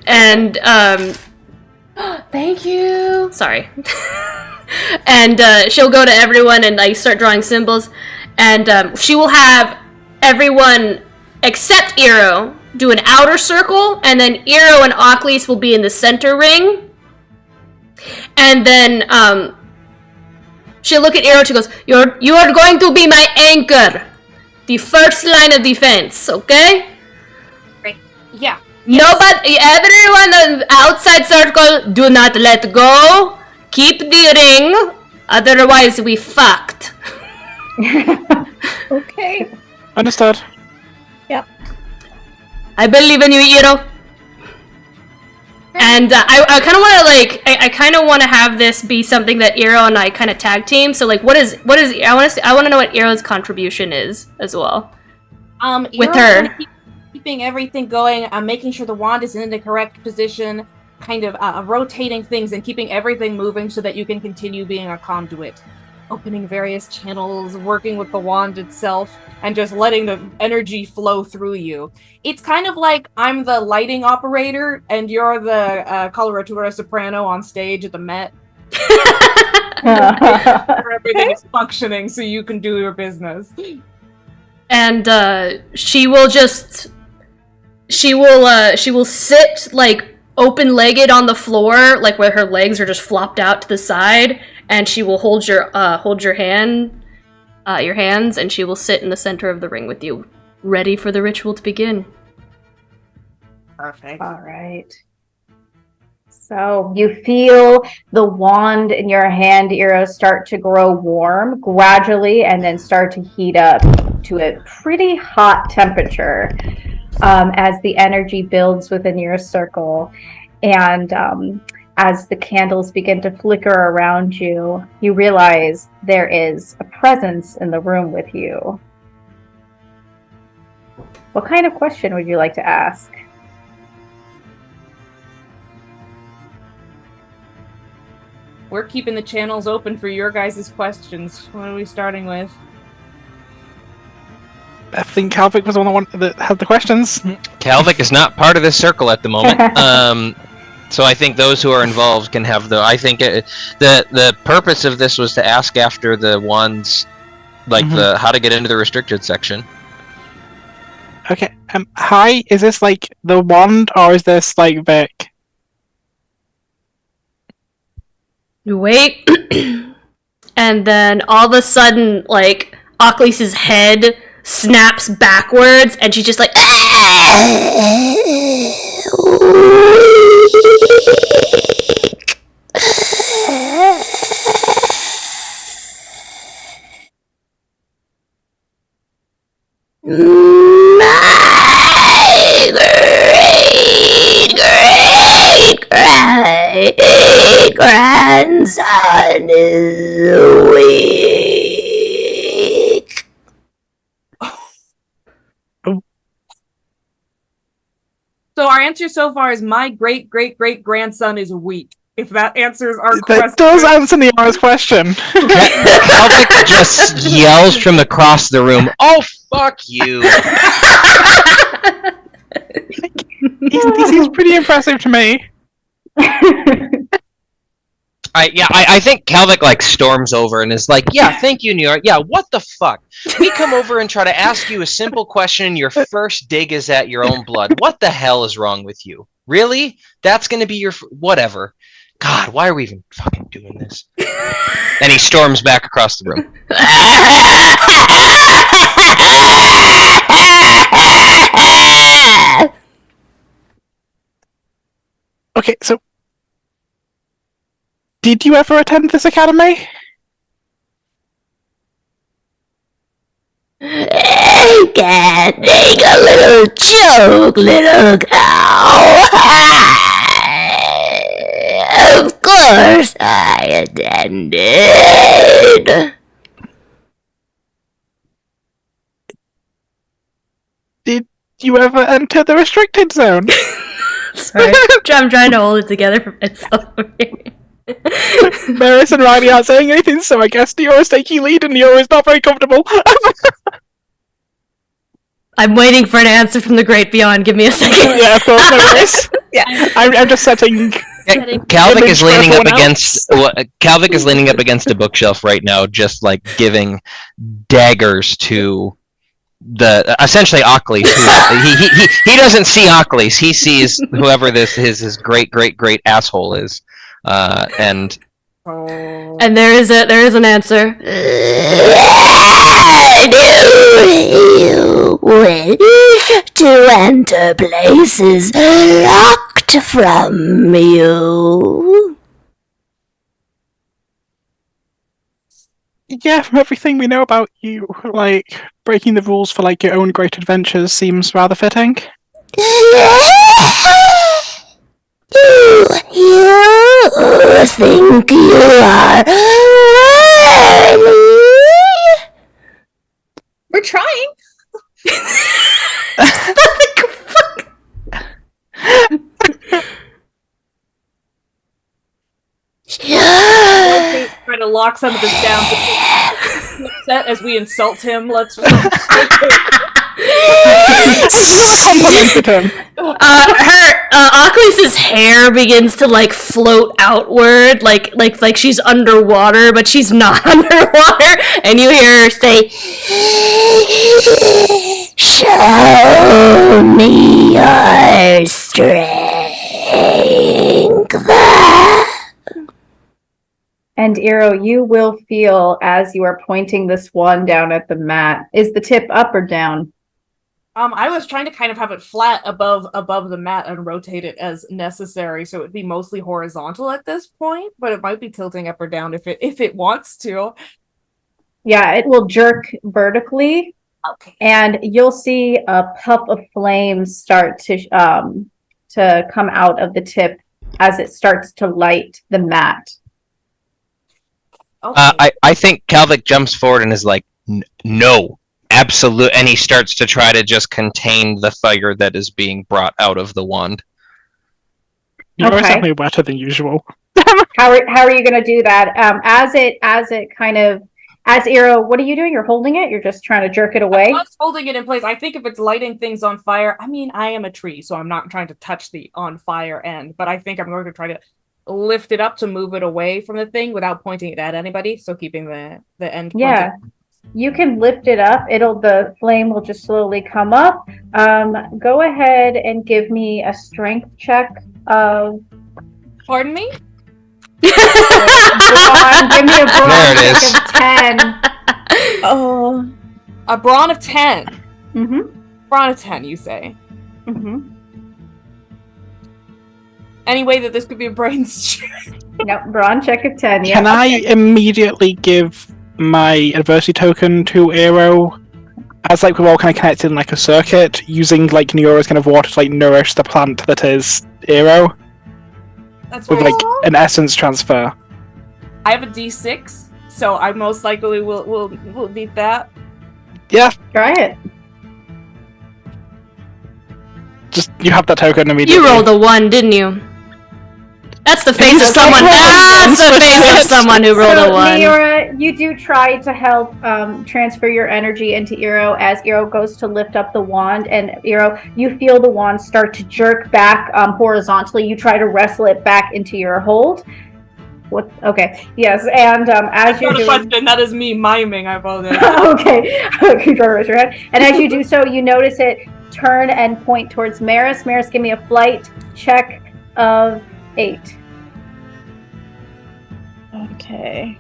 Speaker 6: And thank you. Sorry. And she'll go to everyone and like start drawing symbols, and she will have everyone except Eero do an outer circle, and then Eero and Oculus will be in the center ring. And then she'll look at Eero. She goes, "You are going to be my anchor, the first line of defense, okay?
Speaker 5: Yeah.
Speaker 6: Nobody, everyone on the outside circle, do not let go. Keep the ring, otherwise we fucked."
Speaker 4: Okay.
Speaker 3: Understood.
Speaker 6: I believe in you, Eero. And I kind of want to I kind of want to have this be something that Eero and I kind of tag team. So like, what is I want to know what Eero's contribution is as well. With her
Speaker 7: keeping everything going, making sure the wand is in the correct position, kind of rotating things and keeping everything moving so that you can continue being a conduit. Opening various channels, working with the wand itself, and just letting the energy flow through you. It's kind of like I'm the lighting operator and you're the coloratura soprano on stage at the Met. Everything is functioning so you can do your business.
Speaker 6: And she will sit like open-legged on the floor, like where her legs are just flopped out to the side, and she will hold your hands, and she will sit in the center of the ring with you, ready for the ritual to begin.
Speaker 7: Perfect.
Speaker 1: All right. So you feel the wand in your hand, Eero, start to grow warm gradually and then start to heat up to a pretty hot temperature as the energy builds within your circle. And as the candles begin to flicker around you, you realize there is a presence in the room with you. What kind of question would you like to ask?
Speaker 5: We're keeping the channels open for your guys' questions. What are we starting with?
Speaker 3: I think Calvic was the one that had the questions.
Speaker 2: Calvic is not part of this circle at the moment. So I think those who are involved can have the. I think the purpose of this was to ask after the ones, like the how to get into the restricted section.
Speaker 3: Okay. Hi. Is this like the wand, or is this like Vic?
Speaker 6: You wait, and then all of a sudden, like Ockley's head snaps backwards, and she's just like. My great grandson is weak.
Speaker 5: So our answer so far is my great-great-great-grandson is weak. If that answers our question.
Speaker 3: That does answer Neora's question.
Speaker 2: Calvic just yells from across the room, "Oh, fuck you!"
Speaker 3: He seems pretty impressive to me.
Speaker 2: I think Calvic like storms over and is like, "Yeah, thank you, New York. Yeah, what the fuck? We come over and try to ask you a simple question, and your first dig is at your own blood. What the hell is wrong with you? Really? That's gonna be your whatever. God, why are we even fucking doing this?" And he storms back across the room.
Speaker 3: Okay, so did you ever attend this academy?
Speaker 8: I can make a little joke, little cow. Of course I attended.
Speaker 3: Did you ever enter the restricted zone?
Speaker 6: Sorry, I'm trying to hold it together for myself.
Speaker 3: Maris and Riley aren't saying anything, so I guess Neora's taking lead and Neora's not very comfortable.
Speaker 6: I'm waiting for an answer from the great beyond. Give me a second.
Speaker 3: Yeah, of course, no worries.
Speaker 4: Yeah.
Speaker 3: I'm just setting...
Speaker 2: Calvic is leaning up against Calvic is leaning up against a bookshelf right now, just like giving daggers to the essentially Ockley. He doesn't see Ockley's. He sees whoever his great asshole is, and
Speaker 6: there is an answer.
Speaker 8: Do you wish to enter places locked from you?
Speaker 3: Yeah, from everything we know about you, like, breaking the rules for, like, your own great adventures seems rather fitting.
Speaker 8: you think you are worthy?
Speaker 4: We're trying.
Speaker 5: Try to lock some of this down. Upset as we insult him. Let's.
Speaker 3: Complimented him.
Speaker 6: Oclus's hair begins to like float outward, like she's underwater, but she's not underwater, and you hear her say,
Speaker 8: Show me your strength.
Speaker 1: And Eero, you will feel as you are pointing this wand down at the mat. Is the tip up or down?
Speaker 5: I was trying to kind of have it flat above the mat and rotate it as necessary, so it would be mostly horizontal at this point, but it might be tilting up or down if it wants to.
Speaker 1: Yeah, it will jerk vertically.
Speaker 5: Okay.
Speaker 1: And you'll see a puff of flames start to come out of the tip as it starts to light the mat.
Speaker 5: Okay.
Speaker 2: I think Kalvik jumps forward and is like, no, absolute, and he starts to try to just contain the fire that is being brought out of the wand.
Speaker 3: You're
Speaker 1: Okay.
Speaker 3: definitely wetter than usual.
Speaker 1: How are you going to do that? As Eero, what are you doing? You're holding it? You're just trying to jerk it away?
Speaker 5: I was holding it in place. I think if it's lighting things on fire, I mean, I am a tree, so I'm not trying to touch the on fire end, but I think I'm going to try to lift it up to move it away from the thing without pointing it at anybody, so keeping the end pointed.
Speaker 1: Yeah. You can lift it up. The flame will just slowly come up. Go ahead and give me a strength check of
Speaker 5: Pardon me?
Speaker 1: brawn. Give me a brawn
Speaker 2: There it
Speaker 1: check
Speaker 2: is.
Speaker 1: of 10.
Speaker 4: Oh,
Speaker 5: A brawn of 10.
Speaker 1: Mm-hmm.
Speaker 5: Brawn of 10, you say?
Speaker 1: Mm-hmm.
Speaker 5: Any way that this could be a brains
Speaker 1: Nope, brawn check of 10. Yeah.
Speaker 3: Can I immediately give my adversity token to Eero? As like we're all kind of connected in like a circuit, using like Neora's kind of water to like nourish the plant that is Eero
Speaker 5: That's
Speaker 3: with
Speaker 5: right.
Speaker 3: like an essence transfer.
Speaker 5: I have a D6, so I most likely will need that.
Speaker 3: Yeah,
Speaker 1: Try it.
Speaker 3: just you have that token immediately.
Speaker 6: you rolled a 1, didn't you? That's the face of
Speaker 3: It's
Speaker 6: someone.
Speaker 3: like
Speaker 6: That's the face of someone who rolled a 1.
Speaker 1: Neora, you do try to help transfer your energy into Eero as Eero goes to lift up the wand, and Eero, you feel the wand start to jerk back horizontally. You try to wrestle it back into your hold. What? Okay. Yes, and as you're
Speaker 5: Not a
Speaker 1: doing,
Speaker 5: question. That is me miming. I apologize.
Speaker 1: okay, you try to raise your head, and as you do so, you notice it turn and point towards Maris. Maris, give me a flight check of 8.
Speaker 4: okay.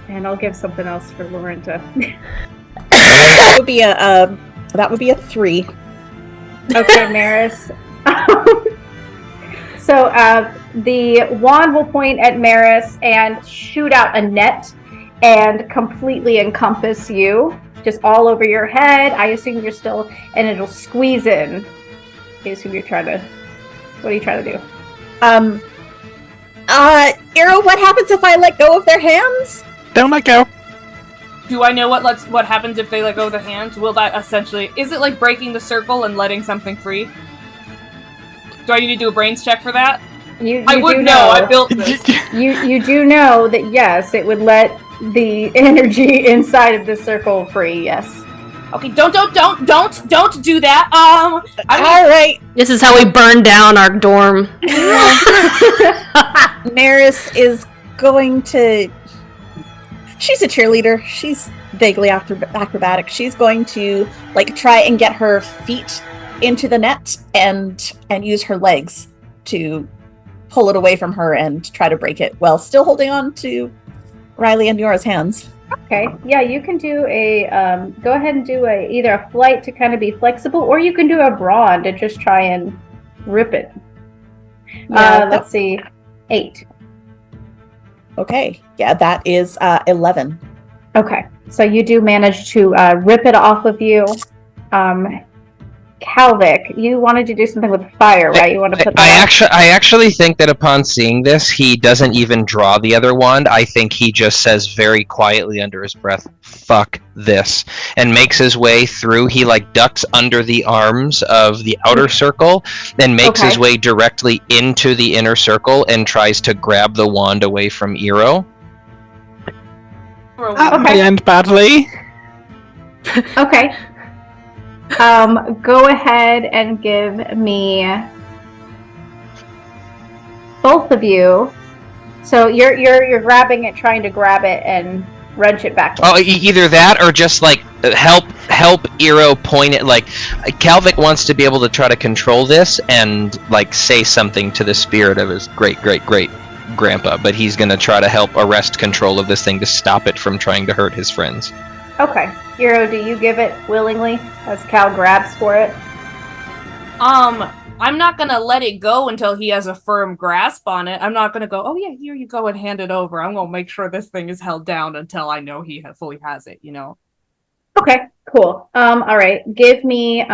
Speaker 1: And I'll give something else for Lauren to.
Speaker 4: That would be a 3.
Speaker 1: Okay, Maris. So the wand will point at Maris and shoot out a net and completely encompass you, just all over your head. I assume you're still, and it'll squeeze in. I assume you're trying to. What are you trying to do?
Speaker 4: Eero, what happens if I let go of their hands?
Speaker 3: Don't let go.
Speaker 5: Do I know what happens if they let go of the hands? Will that essentially... Is it like breaking the circle and letting something free? Do I need to do a brains check for that? I would know. I built this.
Speaker 1: You do know that yes, it would let the energy inside of the circle free. Yes.
Speaker 5: Okay, don't do that.
Speaker 4: All right.
Speaker 6: This is how we burn down our dorm.
Speaker 4: Maris is going to... She's a cheerleader. She's vaguely acrobatic. She's going to like try and get her feet into the net and use her legs to pull it away from her and try to break it while still holding on to Riley and Yora's hands.
Speaker 1: Okay. Yeah, you can do a go ahead and do either a flight to kind of be flexible, or you can do a brawn to just try and rip it. Let's see, 8.
Speaker 4: Okay. Yeah, that is 11.
Speaker 1: Okay, so you do manage to rip it off of you. Calvic, you wanted to do something with fire, right? You want to put that
Speaker 2: I actually think that upon seeing this, he doesn't even draw the other wand. I think he just says very quietly under his breath, "Fuck this," and makes his way through. He like ducks under the arms of the outer circle and makes his way directly into the inner circle and tries to grab the wand away from Iro.
Speaker 3: That may end badly.
Speaker 1: Okay. Go ahead and give me both of you. So you're grabbing it, trying to grab it and wrench it back.
Speaker 2: Oh, either that or just like help Iro point it. Like Calvic wants to be able to try to control this and like say something to the spirit of his great grandpa, but he's gonna try to help arrest control of this thing to stop it from trying to hurt his friends.
Speaker 1: Okay. Iro, do you give it willingly as Cal grabs for it?
Speaker 5: I'm not gonna let it go until he has a firm grasp on it. I'm not gonna go, oh yeah, here you go, and hand it over. I'm gonna make sure this thing is held down until I know he fully has it, you know?
Speaker 1: Okay, cool. All right. Give me,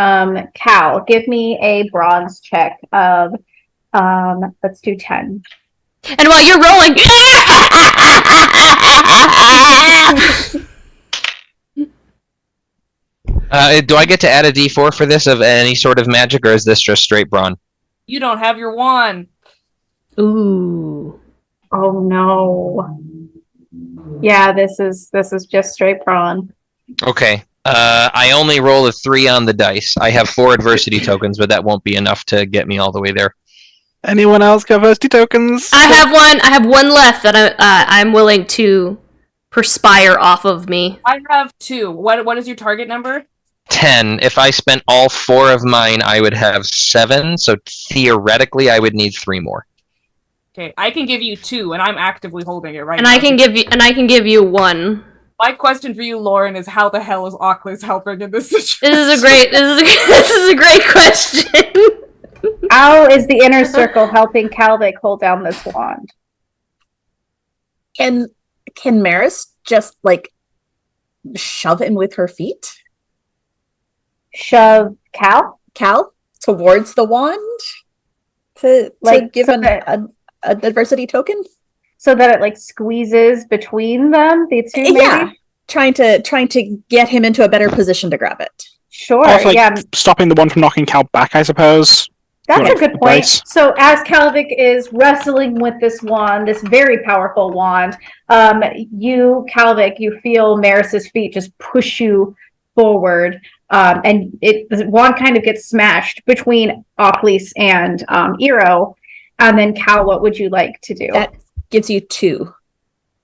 Speaker 1: Cal, give me a bronze check of, let's do 10.
Speaker 6: And while you're rolling,
Speaker 2: Do I get to add a D4 for this of any sort of magic, or is this just straight brawn?
Speaker 5: You don't have your wand.
Speaker 6: ooh,
Speaker 1: Oh no. Yeah, this is just straight brawn.
Speaker 2: Okay. I only roll a 3 on the dice. I have 4 adversity tokens, but that won't be enough to get me all the way there.
Speaker 3: Anyone else got adversity tokens?
Speaker 6: I have one left that I'm willing to perspire off of me.
Speaker 5: I have 2. What is your target number?
Speaker 2: 10. If I spent all 4 of mine, I would have 7. So theoretically, I would need 3 more.
Speaker 5: Okay, I can give you 2, and I'm actively holding it right
Speaker 6: And
Speaker 5: now.
Speaker 6: I can give you 1.
Speaker 5: My question for you, Lauren, is how the hell is Oculus helping in this situation?
Speaker 6: This is a great question.
Speaker 1: How is the inner circle helping Calvic hold down this wand?
Speaker 4: Can Maris just like shove him with her feet?
Speaker 1: Shove Cal
Speaker 4: Towards the wand to give
Speaker 1: so
Speaker 4: an adversity token?
Speaker 1: so that it like squeezes between them, the two maybe?
Speaker 4: Yeah, trying to get him into a better position to grab it.
Speaker 1: Sure,
Speaker 3: Also, like,
Speaker 1: yeah.
Speaker 3: stopping the one from knocking Cal back, I suppose.
Speaker 1: That's
Speaker 3: Like,
Speaker 1: a good
Speaker 3: the
Speaker 1: point.
Speaker 3: dice.
Speaker 1: So as Calvic is wrestling with this wand, this very powerful wand, Calvic, you feel Maris's feet just push you forward, and the wand kind of gets smashed between Oculus and Iro. And then Cal, what would you like to do?
Speaker 4: That gives you 2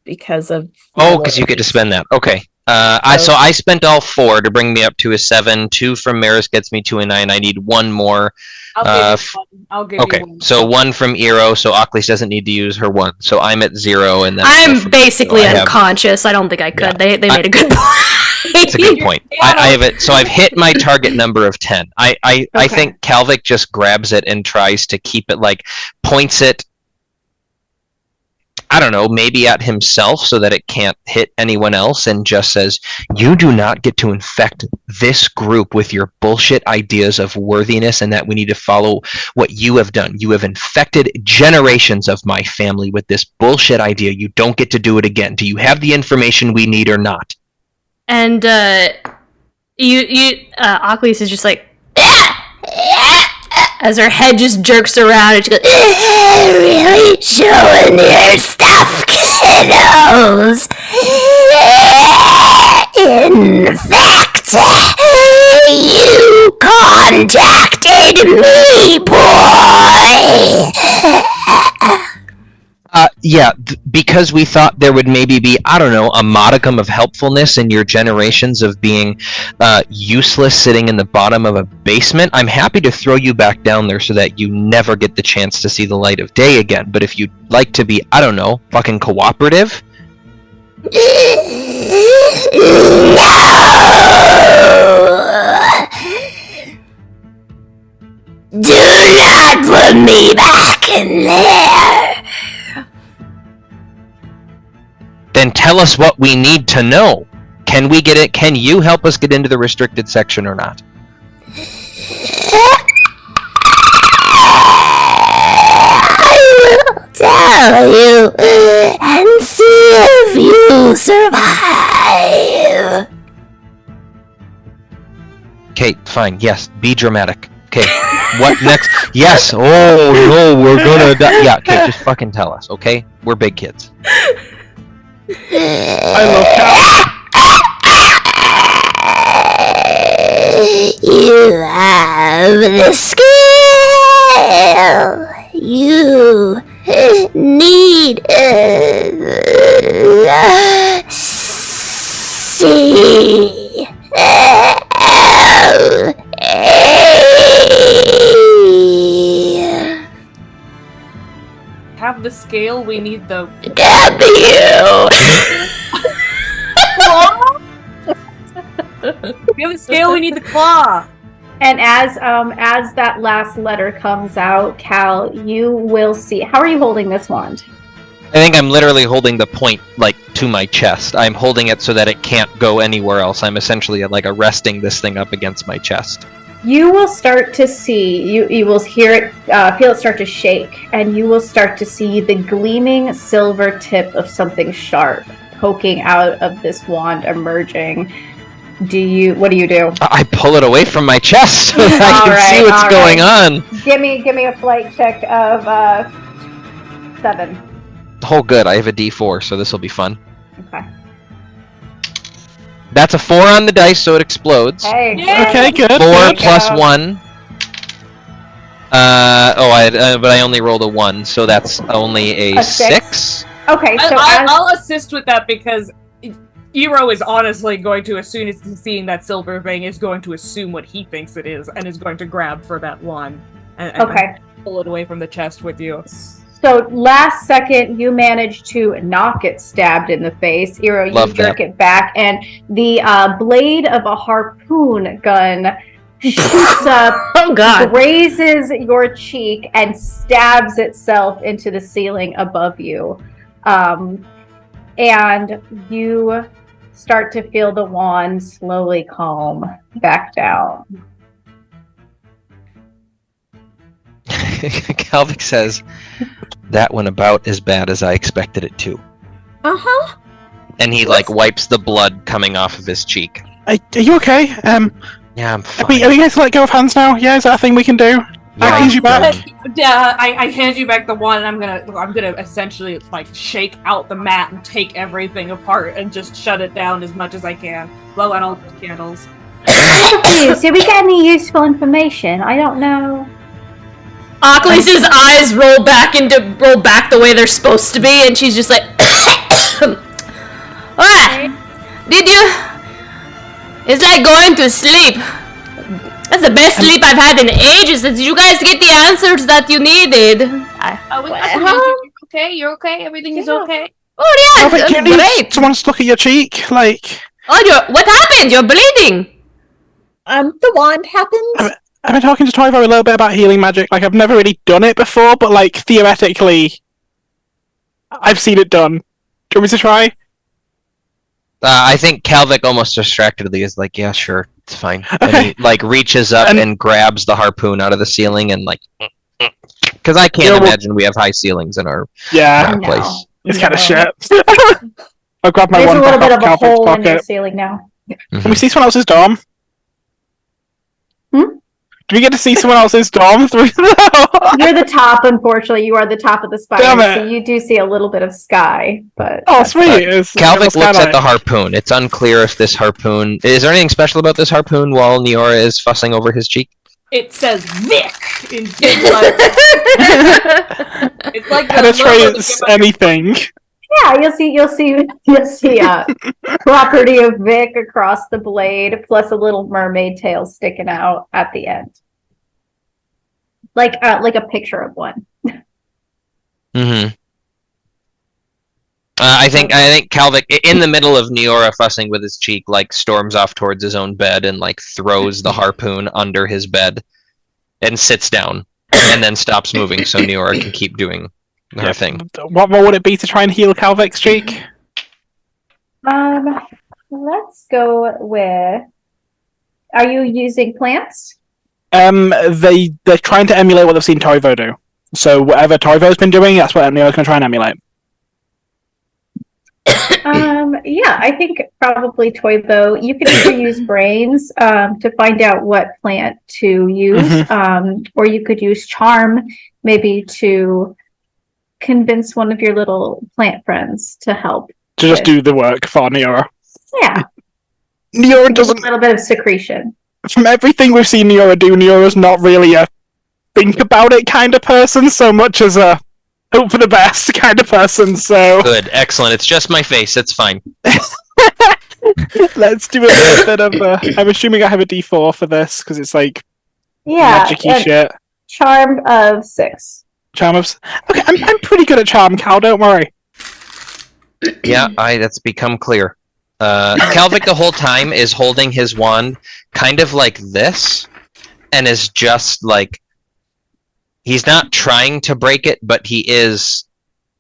Speaker 4: because of
Speaker 2: Because you get to spend that. Okay. So I spent all 4 to bring me up to a 7. 2 from Maris gets me to a 9. I need 1 more.
Speaker 5: I'll give you 1.
Speaker 2: So 1 from Iro, so Oculus doesn't need to use her 1. So I'm at 0, and then
Speaker 6: I'm basically unconscious. I don't think I could.
Speaker 2: Yeah.
Speaker 6: They made a good point.
Speaker 2: It's a good point. I have it. So I've hit my target number of 10. I think Calvic just grabs it and tries to keep it, like, points it, I don't know, maybe at himself so that it can't hit anyone else, and just says, "You do not get to infect this group with your bullshit ideas of worthiness and that we need to follow what you have done. You have infected generations of my family with this bullshit idea. You don't get to do it again. Do you have the information we need or not?"
Speaker 6: And Oculus is just like, as her head just jerks around, and she goes,
Speaker 8: Really showing your stuff, kiddos. In fact, you contacted me, boy.
Speaker 2: Because we thought there would maybe be, I don't know, a modicum of helpfulness in your generations of being useless sitting in the bottom of a basement. I'm happy to throw you back down there so that you never get the chance to see the light of day again. But if you'd like to be, I don't know, fucking cooperative.
Speaker 8: No! Do not put me back in there!
Speaker 2: Then tell us what we need to know. Can we get it? Can you help us get into the restricted section or not?
Speaker 8: kill you and see if you survive.
Speaker 2: Okay, fine. Yes, be dramatic. Okay, what next? Yes. Oh no, we're gonna die. Yeah. Okay, just fucking tell us. Okay, we're big kids.
Speaker 3: I love Cal.
Speaker 8: You have the skill. You need
Speaker 5: Have the scale, we need the...
Speaker 8: W.
Speaker 5: We have the scale, we need the claw!
Speaker 1: And as that last letter comes out, Cal, you will see. How are you holding this wand?
Speaker 2: I think I'm literally holding the point like to my chest. I'm holding it so that it can't go anywhere else. I'm essentially like arresting this thing up against my chest.
Speaker 1: You will start to see, you will hear it, feel it start to shake, and you will start to see the gleaming silver tip of something sharp poking out of this wand emerging. What do you do?
Speaker 2: I pull it away from my chest so that I can see what's going on.
Speaker 1: Give me a flight check of 7.
Speaker 2: Oh, good. I have a D4, so this will be fun.
Speaker 1: Okay.
Speaker 2: That's a 4 on the dice, so it explodes.
Speaker 1: Hey.
Speaker 5: Yeah.
Speaker 3: Okay, good.
Speaker 2: 4
Speaker 3: good.
Speaker 2: plus 1. But I only rolled a 1, so that's only a 6.
Speaker 1: Okay, so
Speaker 5: I'll assist with that because Iro is honestly going to, as soon as he's seeing that silver thing, is going to assume what he thinks it is and is going to grab for that one and
Speaker 1: okay.
Speaker 5: Pull it away from the chest with you.
Speaker 1: So last second, you manage to not get stabbed in the face. Iro, you jerk it back, and the blade of a harpoon gun shoots up, grazes your cheek, and stabs itself into the ceiling above you. And you start to feel the wand slowly calm back down.
Speaker 2: Calvic says, that went about as bad as I expected it to.
Speaker 4: Uh-huh.
Speaker 2: And he, wipes the blood coming off of his cheek.
Speaker 3: Are you okay?
Speaker 2: Yeah, I'm fine.
Speaker 3: Are we going to let go of hands now? Yeah, is that a thing we can do? I hand you back.
Speaker 5: Yeah, I hand you back the one, and I'm gonna essentially shake out the mat and take everything apart and just shut it down as much as I can. Blow out all the candles.
Speaker 1: Did we get any useful information? I don't know.
Speaker 6: Achilles' eyes roll back the way they're supposed to be, and she's just like, "What? Did you? It's like going to sleep. That's the best sleep I've had in ages. Did you guys get the answers that you needed?"
Speaker 7: You're okay? Everything is okay?
Speaker 6: Oh yeah,
Speaker 3: Do you need
Speaker 6: great.
Speaker 3: someone to look at your cheek?
Speaker 6: Oh, what happened? You're bleeding.
Speaker 4: The wand happened.
Speaker 3: I've been talking to Toivo a little bit about healing magic. I've never really done it before, but theoretically, I've seen it done. Do you want me to try?
Speaker 2: I think Calvic almost distractedly is like, yeah, sure, it's fine.
Speaker 3: Okay.
Speaker 2: And he reaches up and grabs the harpoon out of the ceiling and because I can't imagine we have high ceilings in our place.
Speaker 3: It's kind of shit. I'll grab my
Speaker 1: There's
Speaker 3: one
Speaker 1: a little
Speaker 3: back
Speaker 1: bit
Speaker 3: off
Speaker 1: of a
Speaker 3: Calvic's
Speaker 1: hole in your
Speaker 3: pocket.
Speaker 1: ceiling now.
Speaker 3: Can we see someone else's dorm? Do we get to see someone else's dorm through
Speaker 1: You're the top, unfortunately. You are the top of the
Speaker 3: Damn
Speaker 1: spiral,
Speaker 3: it.
Speaker 1: so you do see a little bit of sky. But
Speaker 3: Oh, sweet.
Speaker 2: Calvic looks at the harpoon. It's unclear if this harpoon... Is there anything special about this harpoon while Neora is fussing over his cheek?
Speaker 5: It says Vic in big letters. It's like the
Speaker 3: penetrates anything.
Speaker 1: yeah, you'll see property of Vic across the blade, plus a little mermaid tail sticking out at the end, like a picture of one.
Speaker 2: Mm-hmm. I think Calvic, in the middle of Neora fussing with his cheek, storms off towards his own bed and throws the harpoon under his bed and sits down and then stops moving so Neora can keep doing her thing.
Speaker 3: What more would it be to try and heal Calvic's cheek?
Speaker 1: Let's go with. Are you using plants?
Speaker 3: They're trying to emulate what they've seen Toivo do. So whatever Torivo's been doing, that's what Neo's going to try and emulate.
Speaker 1: Yeah, I think probably Toivo. You can either use brains to find out what plant to use, or you could use charm maybe to convince one of your little plant friends to help.
Speaker 3: To just do the work for Neora.
Speaker 1: Yeah.
Speaker 3: Neora doesn't.
Speaker 1: A little bit of secretion.
Speaker 3: From everything we've seen Neora do, Neora's not really a think about it kind of person so much as a hope for the best kind of person. So
Speaker 2: good, excellent. It's just my face. It's fine.
Speaker 3: Let's do a little bit of. I'm assuming I have a D4 for this because it's like magic-y shit.
Speaker 1: Charm of 6.
Speaker 3: Charm of. Okay, I'm pretty good at charm, Cal. Don't worry.
Speaker 2: Yeah, that's become clear. Calvic the whole time is holding his wand kind of like this, and is just like, he's not trying to break it, but he is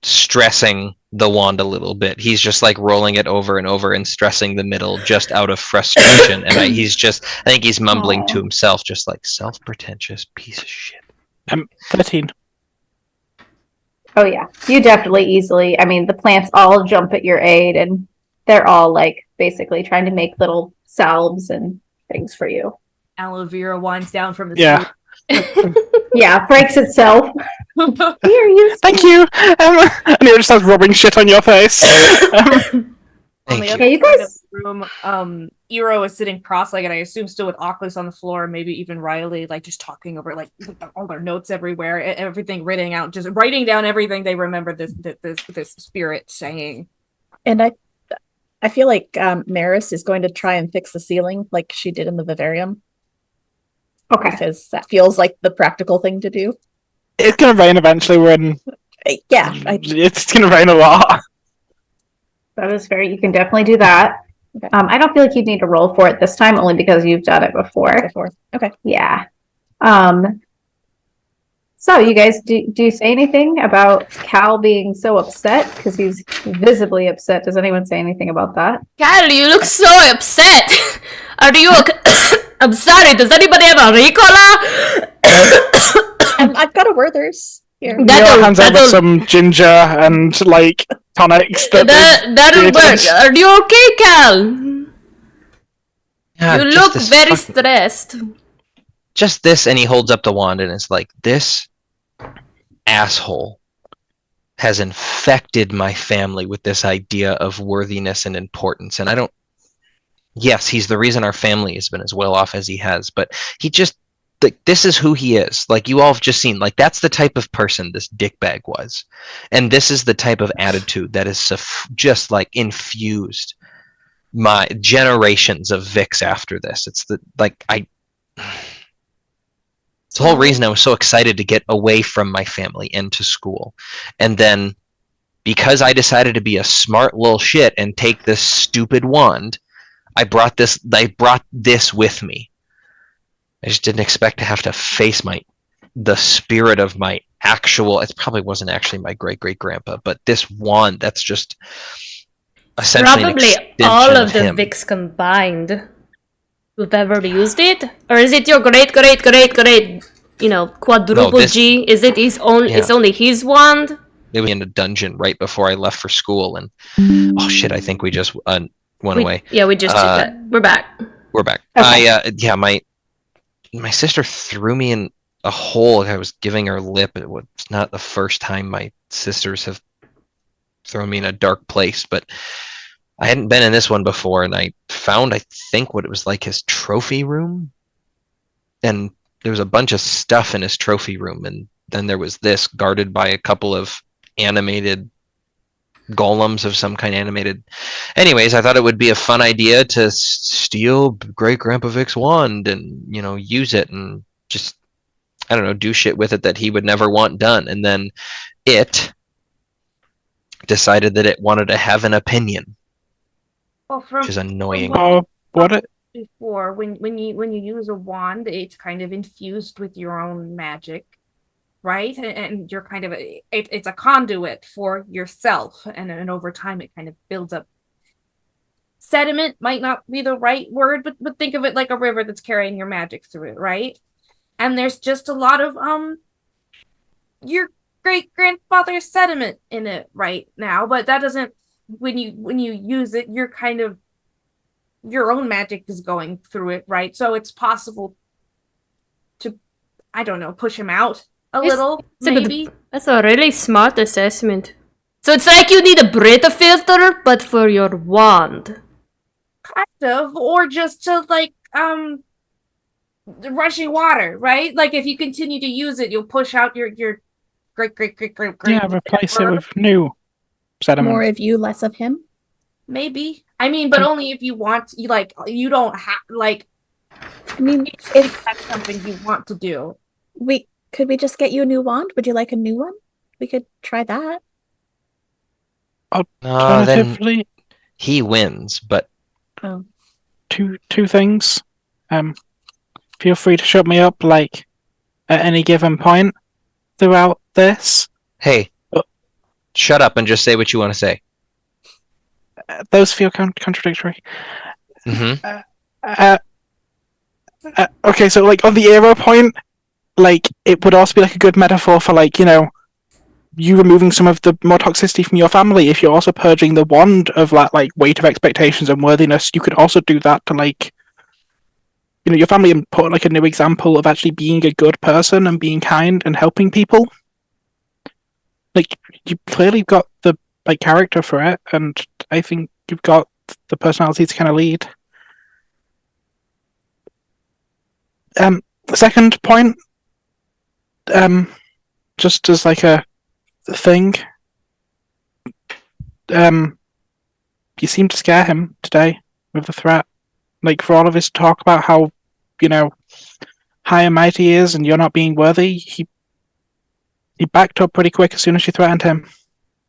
Speaker 2: stressing the wand a little bit. He's just like rolling it over and over and stressing the middle just out of frustration. And I think he's mumbling to himself, just like, self-pretentious piece of shit.
Speaker 3: I'm 13.
Speaker 1: Oh yeah, you definitely easily. I mean, the plants all jump at your aid, and they're all like basically trying to make little salves and things for you.
Speaker 5: Aloe vera winds down from the
Speaker 3: Yeah.
Speaker 1: Yeah, breaks itself. Here, you.
Speaker 3: Thank you. And it just starts rubbing shit on your face.
Speaker 5: On the
Speaker 2: Thank
Speaker 5: other
Speaker 1: you. Yeah, you
Speaker 5: side
Speaker 1: guys-
Speaker 5: of the room, Eero is sitting cross-legged, I assume still with Oculus on the floor, maybe even Riley, like just talking over like with all their notes everywhere, everything written out, just writing down everything they remember this spirit saying.
Speaker 4: And I feel like Maris is going to try and fix the ceiling like she did in the vivarium.
Speaker 1: Okay.
Speaker 4: Because that feels like the practical thing to do.
Speaker 3: It's gonna rain eventually.
Speaker 4: Yeah.
Speaker 3: It's gonna rain a lot.
Speaker 1: That is fair. You can definitely do that.
Speaker 4: Okay.
Speaker 1: I don't feel like you need to roll for it this time, only because you've done it before.
Speaker 4: Okay.
Speaker 1: Yeah. So you guys, do you say anything about Cal being so upset? Because he's visibly upset. Does anyone say anything about that?
Speaker 6: Cal, you look so upset. Are you okay? I'm sorry, does anybody have a Ricola?
Speaker 4: I've got a Werther's here.
Speaker 3: Neora hands over some ginger and like tonics.
Speaker 6: That'll work. Are you okay, Cal?
Speaker 2: Yeah,
Speaker 6: You
Speaker 2: just
Speaker 6: look
Speaker 2: this
Speaker 6: very
Speaker 2: fucking-
Speaker 6: stressed.
Speaker 2: just this, and he holds up the wand and it's like, this asshole has infected my family with this idea of worthiness and importance. And I don't, yes, he's the reason our family has been as well off as he has, but he just, like, this is who he is. Like, you all have just seen, like, that's the type of person this dickbag was. And this is the type of attitude that is just like infused my generations of Vix after this. It's the, like, it's the whole reason I was so excited to get away from my family and to school. And then because I decided to be a smart little shit and take this stupid wand, I brought this with me. I just didn't expect to have to face the spirit of my actual, it probably wasn't actually my great-great-grandpa, but this wand that's just essentially
Speaker 6: Probably
Speaker 2: an extension
Speaker 6: all of the
Speaker 2: him.
Speaker 6: Vix combined who've ever used it? Or is it your great, quadruple
Speaker 2: No, this-
Speaker 6: G? Is it his own?
Speaker 2: Yeah.
Speaker 6: It's only his wand?
Speaker 2: It was in a dungeon right before I left for school, and oh shit, I think we just went away.
Speaker 6: Yeah, we just did that. We're back.
Speaker 2: We're back.
Speaker 1: Okay.
Speaker 2: My sister threw me in a hole. I was giving her lip. It was not the first time my sisters have thrown me in a dark place, but I hadn't been in this one before, and I found, I think, what it was like his trophy room, and there was a bunch of stuff in his trophy room, and then there was this guarded by a couple of animated golems of some kind, animated. Anyways, I thought it would be a fun idea to steal Great Grandpa Vic's wand and, use it and just, I don't know, do shit with it that he would never want done. And then it decided that it wanted to have an opinion,
Speaker 5: Well,
Speaker 2: which is annoying.
Speaker 3: Oh, what?
Speaker 5: Before, when you use a wand, it's kind of infused with your own magic, right? And you're kind of it's a conduit for yourself, and over time it kind of builds up. Sediment might not be the right word, but think of it like a river that's carrying your magic through it, right? And there's just a lot of
Speaker 7: your great grandfather's sediment in it right now, but that doesn't. When you use it, you're kind of your own magic is going through it, right? So it's possible to, I don't know, push him out a little, maybe.
Speaker 6: That's a really smart assessment. So it's like you need a Brita filter, but for your wand.
Speaker 7: Kind of, or just to like rushing water, right? Like if you continue to use it, you'll push out your great.
Speaker 3: Yeah, replace it with new sediment.
Speaker 4: More of you, less of him.
Speaker 7: Maybe. I mean, but only if you want. You don't have like.
Speaker 4: I mean,
Speaker 7: if that's something you want to do.
Speaker 4: Could we just get you a new wand? Would you like a new one? We could try that.
Speaker 2: Then
Speaker 3: Alternatively,
Speaker 2: he wins, but
Speaker 3: two things. Feel free to shut me up, like, at any given point throughout this.
Speaker 2: hey, shut up and just say what you want to say.
Speaker 3: Those feel contradictory.
Speaker 2: Mm-hmm.
Speaker 3: Okay, so, like, on the arrow point, like, it would also be, like, a good metaphor for, like, you removing some of the more toxicity from your family. If you're also purging the wand of that, like, weight of expectations and worthiness, you could also do that to, like, your family, and put, like, a new example of actually being a good person and being kind and helping people. Like, you clearly got the, like, character for it, and I think you've got the personality to kind of lead. Second point, just as, like, a thing, you seem to scare him today with the threat. Like, for all of his talk about how, high and mighty he is and you're not being worthy, he backed up pretty quick as soon as you threatened him.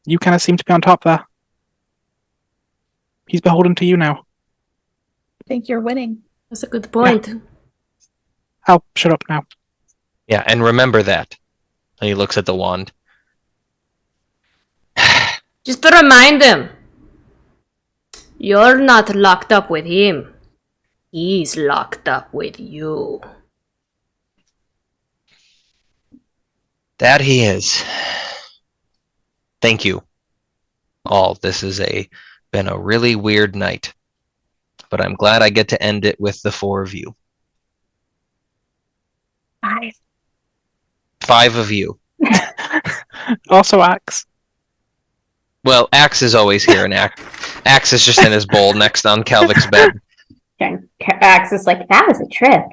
Speaker 3: You kind of seem to be on top there. He's beholden to you now.
Speaker 4: I think you're winning.
Speaker 6: That's a good point.
Speaker 3: Yeah. I'll shut up now.
Speaker 2: Yeah, and remember that. And he looks at the wand.
Speaker 6: Just to remind him, you're not locked up with him. He's locked up with you.
Speaker 2: That he is. Thank you. All. This has been a really weird night. But I'm glad I get to end it with the four of you. 5 of you.
Speaker 3: Also Axe.
Speaker 2: Well, Axe is always here, and Axe is just in his bowl next on Calvic's bed.
Speaker 1: And Axe is like, that was a trip.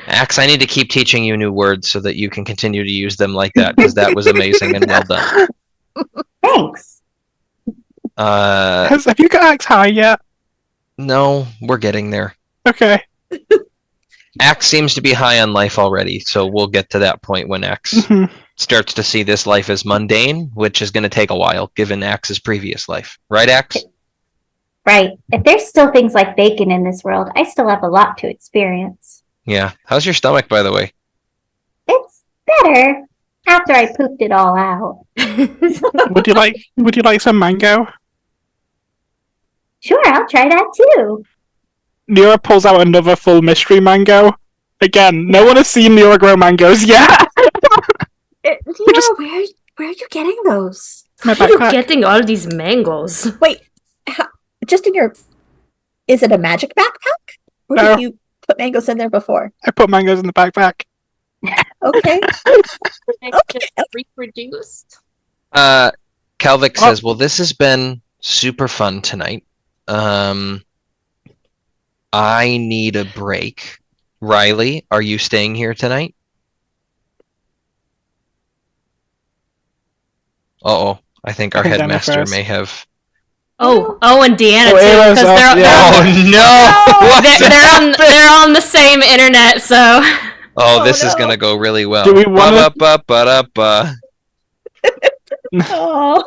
Speaker 2: Axe, I need to keep teaching you new words so that you can continue to use them like that, because that was amazing and well done.
Speaker 1: Thanks.
Speaker 3: Have you got Axe high yet?
Speaker 2: No, we're getting there.
Speaker 3: Okay.
Speaker 2: Axe seems to be high on life already, so we'll get to that point when Axe starts to see this life as mundane, which is going to take a while, given Axe's previous life. Right, Axe?
Speaker 1: Right. If there's still things like bacon in this world, I still have a lot to experience.
Speaker 2: Yeah. How's your stomach, by the way?
Speaker 1: It's better after I pooped it all out.
Speaker 3: Would you like some mango?
Speaker 1: Sure, I'll try that too.
Speaker 3: Nira pulls out another full mystery mango. Again, no one has seen Nira grow mangoes yet.
Speaker 4: Nira, where are you getting those?
Speaker 3: My
Speaker 6: Where are you
Speaker 3: backpack.
Speaker 6: getting all these mangoes?
Speaker 4: Wait, just in your... Is it a magic backpack? Or
Speaker 3: No.
Speaker 4: did you put mangoes in there before?
Speaker 3: I put mangoes in the backpack.
Speaker 4: Okay.
Speaker 7: Just reproduced.
Speaker 2: Calvic says, well, this has been super fun tonight. I need a break. Riley, are you staying here tonight? Uh-oh. I think our
Speaker 3: Deanna
Speaker 2: headmaster
Speaker 3: first.
Speaker 2: may have...
Speaker 6: Oh, and Deanna
Speaker 3: Oh,
Speaker 6: too,
Speaker 3: Ava's
Speaker 6: because
Speaker 3: up,
Speaker 6: they're,
Speaker 3: yeah.
Speaker 2: Oh, no! What
Speaker 6: they're on the same internet, so...
Speaker 2: Oh, this is gonna go really well.
Speaker 3: Do we wanna-
Speaker 2: Ba-ba-ba-ba-da-ba.
Speaker 4: Oh,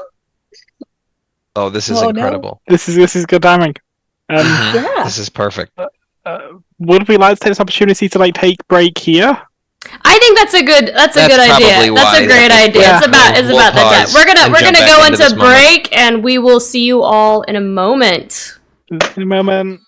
Speaker 2: Oh, this is
Speaker 4: Oh, no.
Speaker 2: incredible.
Speaker 3: This is good timing.
Speaker 2: Mhm.
Speaker 4: yeah.
Speaker 2: This is perfect.
Speaker 3: Would we like to take this opportunity to take break here?
Speaker 6: I think that's a good
Speaker 2: That's
Speaker 6: idea.
Speaker 2: probably
Speaker 6: That's a
Speaker 2: wise.
Speaker 6: great idea.
Speaker 3: Yeah.
Speaker 6: It's about
Speaker 2: We'll
Speaker 6: the time.
Speaker 2: pause
Speaker 6: We're gonna
Speaker 2: and jump
Speaker 6: go
Speaker 2: back into this
Speaker 6: into
Speaker 2: moment.
Speaker 6: break, and we will see you all in a moment.
Speaker 3: In a moment.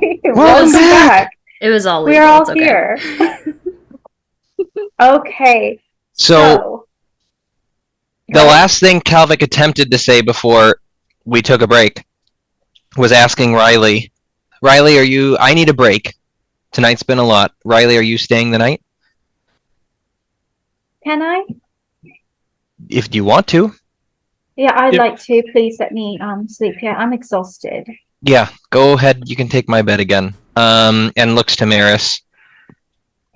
Speaker 1: Welcome back.
Speaker 6: It was all
Speaker 1: We're
Speaker 6: legal.
Speaker 1: all
Speaker 6: It's okay.
Speaker 1: here. Okay.
Speaker 2: So the last thing Calvic attempted to say before we took a break was asking Riley, I need a break. Tonight's been a lot. Riley, are you staying the night?
Speaker 1: Can I?
Speaker 2: If you want to.
Speaker 1: Yeah, I'd
Speaker 3: Yep.
Speaker 1: like to. Please let me sleep here. I'm exhausted.
Speaker 2: Yeah, go ahead. You can take my bed again. And looks to Maris.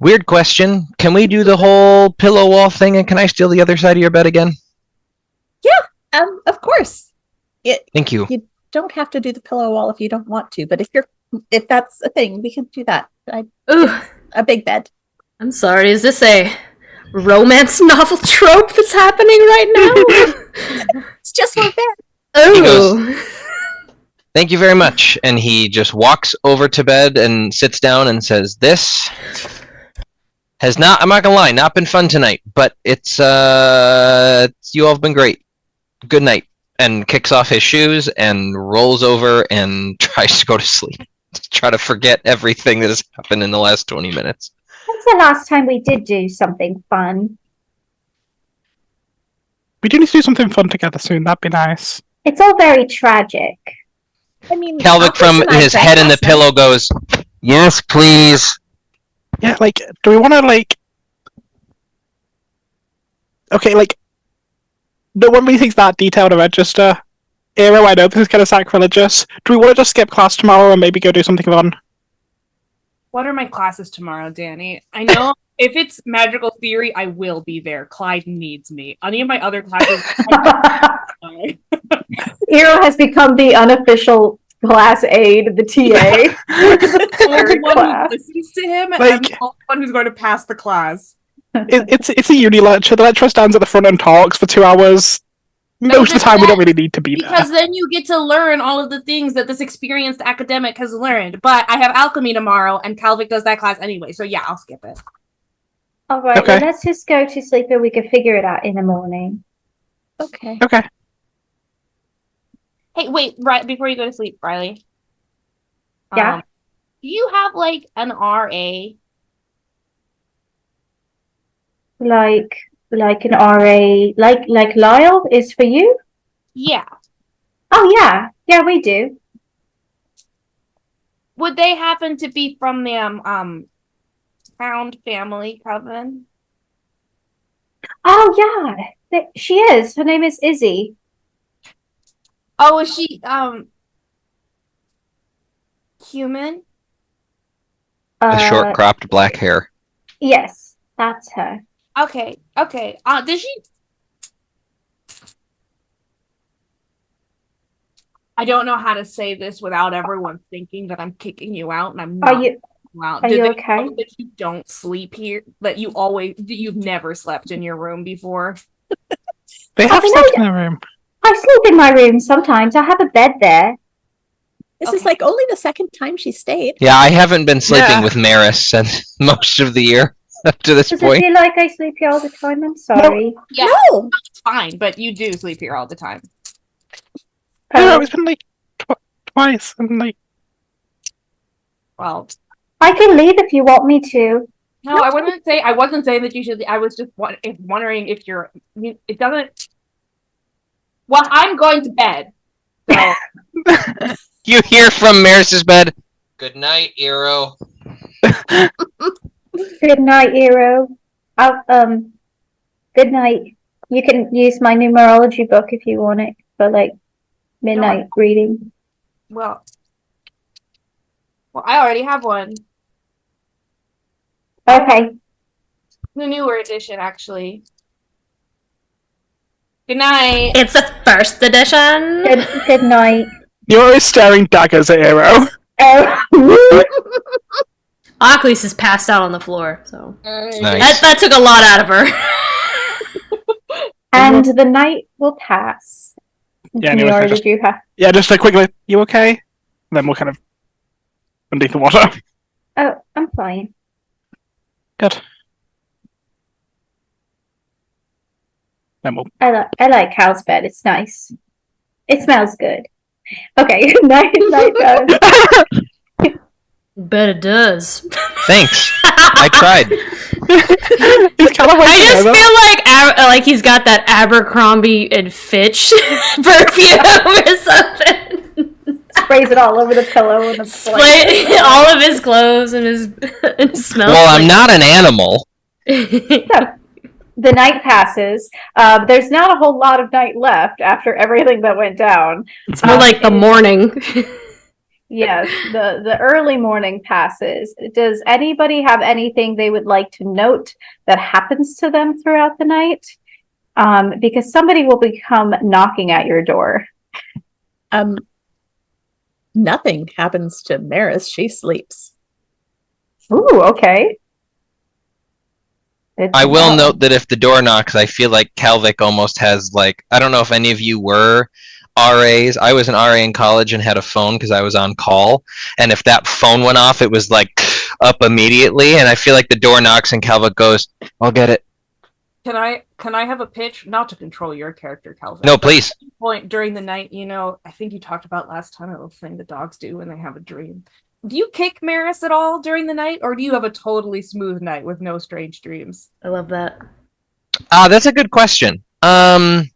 Speaker 2: Weird question. Can we do the whole pillow wall thing, and can I steal the other side of your bed again?
Speaker 4: Of course.
Speaker 2: Thank you.
Speaker 4: You don't have to do the pillow wall if you don't want to, but if that's a thing, we can do that.
Speaker 6: Ooh,
Speaker 4: A big bed.
Speaker 6: I'm sorry. Is this a romance novel trope that's happening right now?
Speaker 4: It's just one bed.
Speaker 6: Oh.
Speaker 2: Thank you very much. And he just walks over to bed and sits down and says, "This has not, I'm not gonna lie, not been fun tonight, but it's you all have been great. Good night." And kicks off his shoes and rolls over and tries to go to sleep. Try to forget everything that has happened in the last 20 minutes.
Speaker 1: When's the last time we did do something fun?
Speaker 3: We do need to do something fun together soon. That'd be nice.
Speaker 1: It's all very tragic.
Speaker 4: I mean,
Speaker 2: Calvic from
Speaker 4: Office and I
Speaker 2: his
Speaker 4: drank
Speaker 2: head in the
Speaker 4: last night.
Speaker 2: pillow goes, "Yes, please."
Speaker 3: Yeah, like, do we want to, like... Okay, like, no one really thinks that detailed to register. Aero, I know this is kind of sacrilegious. Do we want to just skip class tomorrow and maybe go do something fun?
Speaker 5: What are my classes tomorrow, Danny? I know if it's magical theory, I will be there. Clyde needs me. Any of my other classes.
Speaker 1: Hero has become the unofficial class aide, the TA.
Speaker 5: the only one
Speaker 1: class.
Speaker 5: who listens to him, and
Speaker 3: Like-
Speaker 5: I'm the only one who's going to pass the class.
Speaker 3: It's a uni lecture. The lecturer stands at the front and talks for 2 hours. Most of the time, we don't really need to be there.
Speaker 5: Because then you get to learn all of the things that this experienced academic has learned. But I have alchemy tomorrow, and Calvic does that class anyway. So yeah, I'll skip it.
Speaker 1: All right,
Speaker 3: Okay.
Speaker 1: well, let's just go to sleep and we can figure it out in the morning.
Speaker 4: Okay.
Speaker 3: Okay.
Speaker 7: Hey, wait, right before you go to sleep, Riley.
Speaker 1: Yeah?
Speaker 7: Do you have like an RA?
Speaker 1: Like an RA, like Lyle is for you?
Speaker 7: Yeah.
Speaker 1: Oh yeah, yeah, we do.
Speaker 7: Would they happen to be from the Found Family Coven?
Speaker 1: Oh yeah, she is. Her name is Izzy.
Speaker 7: Oh, is she human?
Speaker 2: The short cropped black hair.
Speaker 1: Yes, that's her.
Speaker 7: Okay. Did she?
Speaker 5: I don't know how to say this without everyone thinking that I'm kicking you out, and I'm not.
Speaker 1: Are you
Speaker 5: Wow.
Speaker 1: are
Speaker 5: Did
Speaker 1: you
Speaker 5: they
Speaker 1: okay?
Speaker 5: know that you don't sleep here? That you've never slept in your room before?
Speaker 3: They have
Speaker 1: I know
Speaker 3: slept in their room.
Speaker 1: I sleep in my room sometimes. I have a bed there.
Speaker 4: This is like only the second time she stayed.
Speaker 2: Yeah, I haven't been sleeping
Speaker 3: Yeah.
Speaker 2: with Maris since most of the year up to this
Speaker 1: Does it
Speaker 2: point.
Speaker 1: feel like I sleep here all the time? I'm sorry.
Speaker 5: Yeah,
Speaker 4: No!
Speaker 5: it's fine, but you do sleep here all the time.
Speaker 3: No, it's been like twice. And like,
Speaker 5: Well,
Speaker 1: I can leave if you want me to.
Speaker 5: no, I wasn't saying that you should. I was just wondering if it doesn't. Well, I'm going to bed. So
Speaker 2: You hear from Maris's bed, "Good night, Eero."
Speaker 1: Good night, Hero. Good night. You can use my numerology book if you want it for like midnight reading.
Speaker 7: Well, I already have one.
Speaker 1: Okay.
Speaker 7: The newer edition, actually. Good night.
Speaker 6: It's a first edition.
Speaker 1: Good night.
Speaker 3: you're always staring daggers at Aero.
Speaker 1: Oh.
Speaker 6: Ockley's is passed out on the floor, so
Speaker 2: Nice.
Speaker 6: that took a lot out of her.
Speaker 1: And the night will pass.
Speaker 3: Yeah, anyway,
Speaker 1: Or
Speaker 3: I just-
Speaker 1: did you have?
Speaker 3: Yeah, just like quickly, you okay? And then we'll kind of underneath the water.
Speaker 1: Oh, I'm fine.
Speaker 3: Good. Then we'll.
Speaker 1: I like Cal's bed. It's nice. It smells good. Okay. Night.
Speaker 6: Bet it does.
Speaker 2: Thanks. I tried.
Speaker 3: He's kind of
Speaker 6: I just feel like he's got that Abercrombie and Fitch perfume or something.
Speaker 1: Sprays it all over the pillow and
Speaker 6: Spray all of his clothes and his smells.
Speaker 2: Well, I'm not an animal.
Speaker 1: So, the night passes. There's not a whole lot of night left after everything that went down.
Speaker 6: It's more like the morning.
Speaker 1: Yes, the early morning passes. Does anybody have anything they would like to note that happens to them throughout the night? Because somebody will become knocking at your door.
Speaker 4: Nothing happens to Maris. She sleeps.
Speaker 1: Ooh, okay.
Speaker 2: I will note that if the door knocks, I feel like Calvic almost has, like, I don't know if any of you were RAs. I was an RA in college and had a phone because I was on call. And if that phone went off, it was like up immediately. And I feel like the door knocks and Calvic goes, I'll get it.
Speaker 5: Can I have a pitch? Not to control your character, Calvin.
Speaker 2: No, please.
Speaker 5: Point during the night, I think you talked about last time a little thing the dogs do when they have a dream. Do you kick Maris at all during the night, or do you have a totally smooth night with no strange dreams?
Speaker 6: I love that.
Speaker 2: That's a good question. I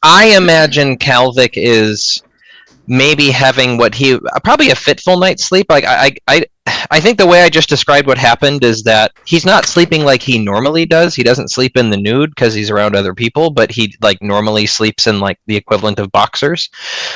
Speaker 2: imagine Calvic is maybe having probably a fitful night's sleep. Like I think the way I just described what happened is that he's not sleeping like he normally does. He doesn't sleep in the nude because he's around other people, but he like normally sleeps in like the equivalent of boxers.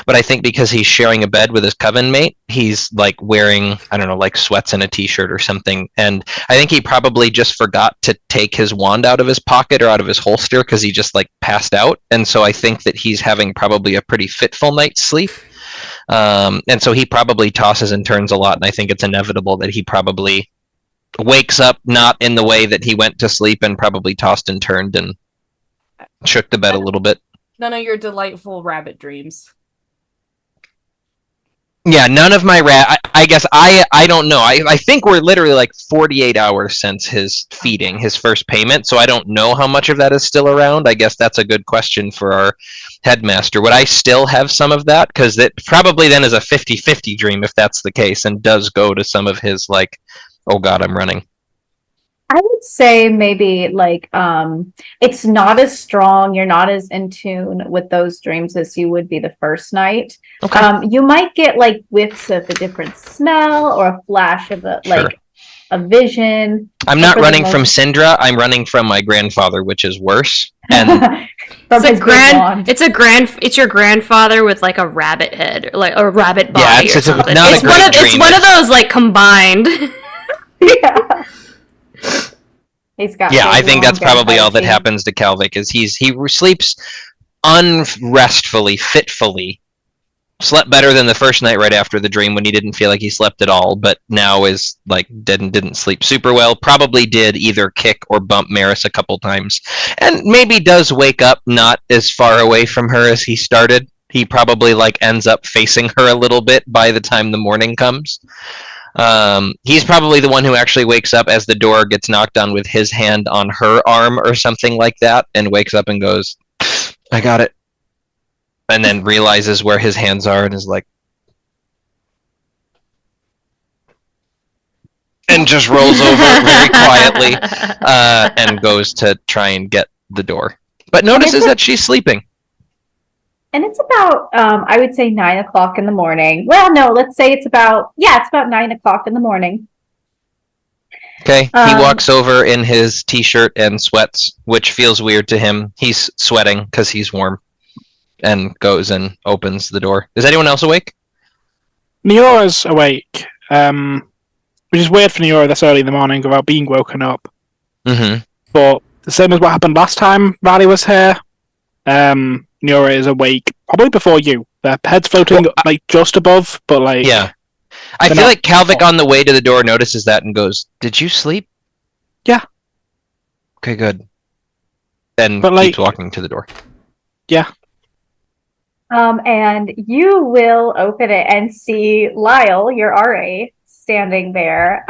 Speaker 2: But I think because he's sharing a bed with his coven mate, he's like wearing, I don't know, like sweats and a t-shirt or something. And I think he probably just forgot to take his wand out of his pocket or out of his holster because he just like passed out. And so I think that he's having probably a pretty fitful night's sleep. And so he probably tosses and turns a lot, and I think it's inevitable that he probably wakes up not in the way that he went to sleep and probably tossed and turned and shook the bed a little bit.
Speaker 5: None of your delightful rabbit dreams.
Speaker 2: Yeah, none of my I guess I don't know. I think we're literally like 48 hours since his feeding, his first payment, so I don't know how much of that is still around. I guess that's a good question for our headmaster. Would I still have some of that? Because it probably then is a 50-50 dream if that's the case, and does go to some of his like, oh god, I'm running.
Speaker 1: I would say maybe like it's not as strong. You're not as in tune with those dreams as you would be the first night.
Speaker 2: Okay.
Speaker 1: You might get like whiffs of a different smell or a flash of a
Speaker 2: Sure.
Speaker 1: like a vision.
Speaker 2: I'm not running from Syndra. I'm running from my grandfather, which is worse. And
Speaker 6: It's your grandfather with like a rabbit head, or like a rabbit body.
Speaker 2: Yeah, it's
Speaker 6: or something.
Speaker 2: not a great dream.
Speaker 6: It's one of those like combined.
Speaker 1: Yeah. He's got.
Speaker 2: Yeah, I think that's probably all that happens to Calvic is he sleeps unrestfully, fitfully. Slept better than the first night right after the dream when he didn't feel like he slept at all, but now is like didn't sleep super well. Probably did either kick or bump Maris a couple times. And maybe does wake up not as far away from her as he started. He probably like ends up facing her a little bit by the time the morning comes. He's probably the one who actually wakes up as the door gets knocked on with his hand on her arm or something like that, and wakes up and goes, I got it. And then realizes where his hands are and is like, and just rolls over very quietly and goes to try and get the door. But notices that she's sleeping.
Speaker 1: And it's about, I would say 9 o'clock in the morning. Well, no, let's say it's about 9 o'clock in the morning.
Speaker 2: Okay, he walks over in his t-shirt and sweats, which feels weird to him. He's sweating because he's warm, and goes and opens the door. Is anyone else awake?
Speaker 3: Neora's awake, which is weird for Neora this early in the morning without being woken up.
Speaker 2: Mm-hmm.
Speaker 3: But the same as what happened last time Riley was here, Neora is awake probably before you. Their head's floating like just above, but like
Speaker 2: yeah. I feel like Calvic on the way to the door notices that and goes, "Did you sleep?"
Speaker 3: Yeah.
Speaker 2: Okay, good. Then
Speaker 3: but,
Speaker 2: keeps walking to the door.
Speaker 3: Yeah.
Speaker 1: And you will open it and see Lyle, your RA, standing there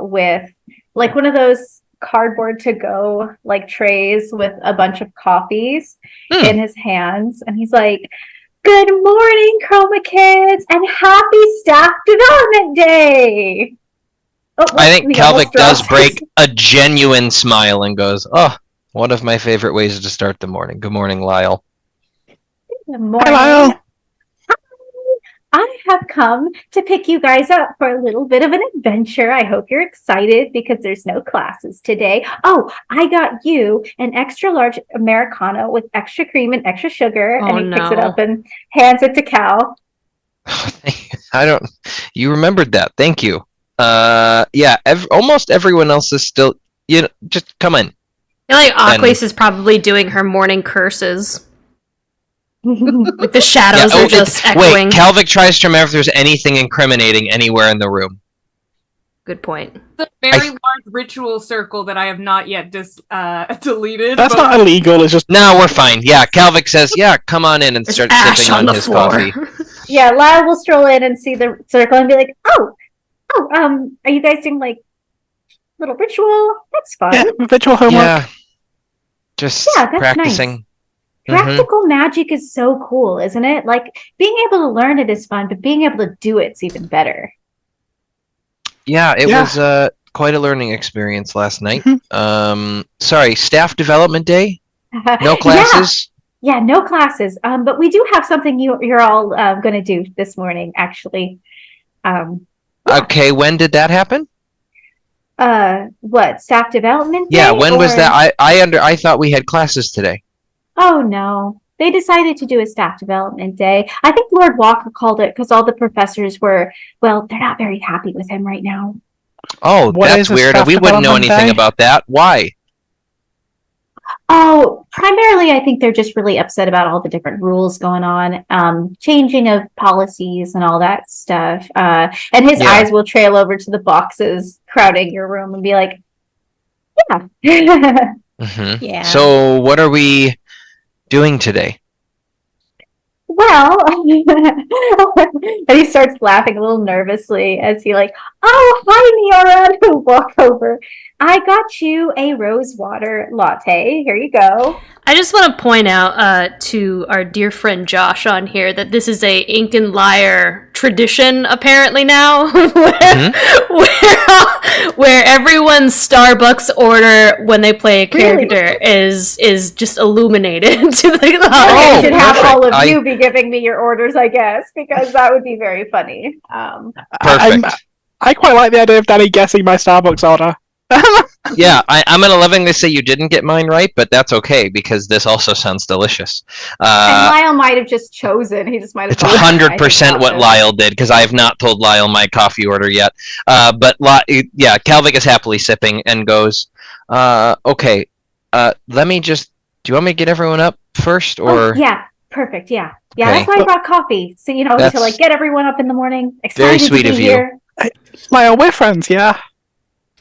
Speaker 1: with like one of those cardboard to go like trays with a bunch of coffees in his hands, and he's like, "Good morning, Chroma Kids, and happy Staff Development Day." Oh,
Speaker 2: I think
Speaker 1: we
Speaker 2: Kalvik
Speaker 1: almost
Speaker 2: does
Speaker 1: dropped.
Speaker 2: break a genuine smile and goes, "Oh, one of my favorite ways to start the morning. Good morning, Lyle."
Speaker 1: Good morning.
Speaker 3: Lyle.
Speaker 1: I have come to pick you guys up for a little bit of an adventure. I hope you're excited because there's no classes today. Oh, I got you an extra large Americano with extra cream and extra sugar.
Speaker 6: Oh,
Speaker 1: and he picks it
Speaker 6: no.
Speaker 1: up and hands it to Cal.
Speaker 2: I don't. You remembered that. Thank you. Yeah. Almost everyone else is still. Just come in.
Speaker 6: I feel like Aquis is probably doing her morning curses. Like the shadows are just echoing.
Speaker 2: Wait, Kalvik tries to remember if there's anything incriminating anywhere in the room.
Speaker 6: Good point.
Speaker 5: It's a very large ritual circle that I have not yet deleted.
Speaker 3: That's not illegal. It's just
Speaker 2: No, we're fine. Yeah, Kalvik says, "Yeah, come on in," and
Speaker 6: There's
Speaker 2: starts
Speaker 6: ash
Speaker 2: sipping
Speaker 6: on
Speaker 2: on
Speaker 6: the
Speaker 2: his
Speaker 6: floor.
Speaker 2: coffee.
Speaker 1: Yeah, Lyle will stroll in and see the circle and be like, are you guys doing like little ritual? That's fun.
Speaker 3: yeah, virtual homework.
Speaker 2: Yeah, just
Speaker 1: Yeah, that's
Speaker 2: practicing.
Speaker 1: Practical magic is so cool, isn't it? Like being able to learn it is fun, but being able to do it's even better.
Speaker 2: Yeah, it
Speaker 3: Yeah.
Speaker 2: was quite a learning experience last night.
Speaker 3: Mhm.
Speaker 2: Sorry, staff development day. No classes.
Speaker 1: Yeah, no classes. But we do have something you're all going to do this morning, actually.
Speaker 2: Okay, when did that happen?
Speaker 1: What staff development?
Speaker 2: Yeah,
Speaker 1: day,
Speaker 2: when was
Speaker 1: or-
Speaker 2: that? I thought we had classes today.
Speaker 1: Oh no, they decided to do a staff development day. I think Lord Walker called it because all the professors were, well, they're not very happy with him right now.
Speaker 2: Oh,
Speaker 3: What
Speaker 2: that's
Speaker 3: is a
Speaker 2: weird.
Speaker 3: staff
Speaker 2: We wouldn't know
Speaker 3: development
Speaker 2: anything
Speaker 3: day?
Speaker 2: about that. Why?
Speaker 1: Oh, primarily, I think they're just really upset about all the different rules going on, changing of policies and all that stuff. And his
Speaker 2: Yeah.
Speaker 1: eyes will trail over to the boxes crowding your room and be like, yeah.
Speaker 2: Mm-hmm.
Speaker 4: Yeah.
Speaker 2: So, what are we doing today?
Speaker 1: Well, and he starts laughing a little nervously as he like, oh, hi, Neora, and he'll walk over. I got you a rose water latte. Here you go.
Speaker 6: I just want to point out to our dear friend Josh on here that this is a Ink and Lyre tradition apparently now, where everyone's Starbucks order when they play a character is just illuminated to the
Speaker 1: I should have
Speaker 2: perfect.
Speaker 1: all of you be giving me your orders, I guess, because that would be very funny.
Speaker 2: Perfect.
Speaker 3: I quite like the idea of Danny guessing my Starbucks order.
Speaker 2: Yeah, I'm gonna lovingly say you didn't get mine right, but that's okay because this also sounds delicious.
Speaker 1: And Lyle might have just chosen. He just might have.
Speaker 2: It's
Speaker 1: chosen
Speaker 2: 100% what
Speaker 1: it.
Speaker 2: Lyle did because I have not told Lyle my coffee order yet. But yeah, Kalvik is happily sipping and goes, "Okay, let me just. Do you want me to get everyone up first, or
Speaker 1: Yeah, perfect. Yeah,
Speaker 2: Okay.
Speaker 1: that's why I brought coffee. So to
Speaker 2: That's
Speaker 1: like get everyone up in the morning. Excited
Speaker 2: very sweet
Speaker 1: to be
Speaker 2: of you.
Speaker 1: here.
Speaker 3: Lyle, we're friends, yeah.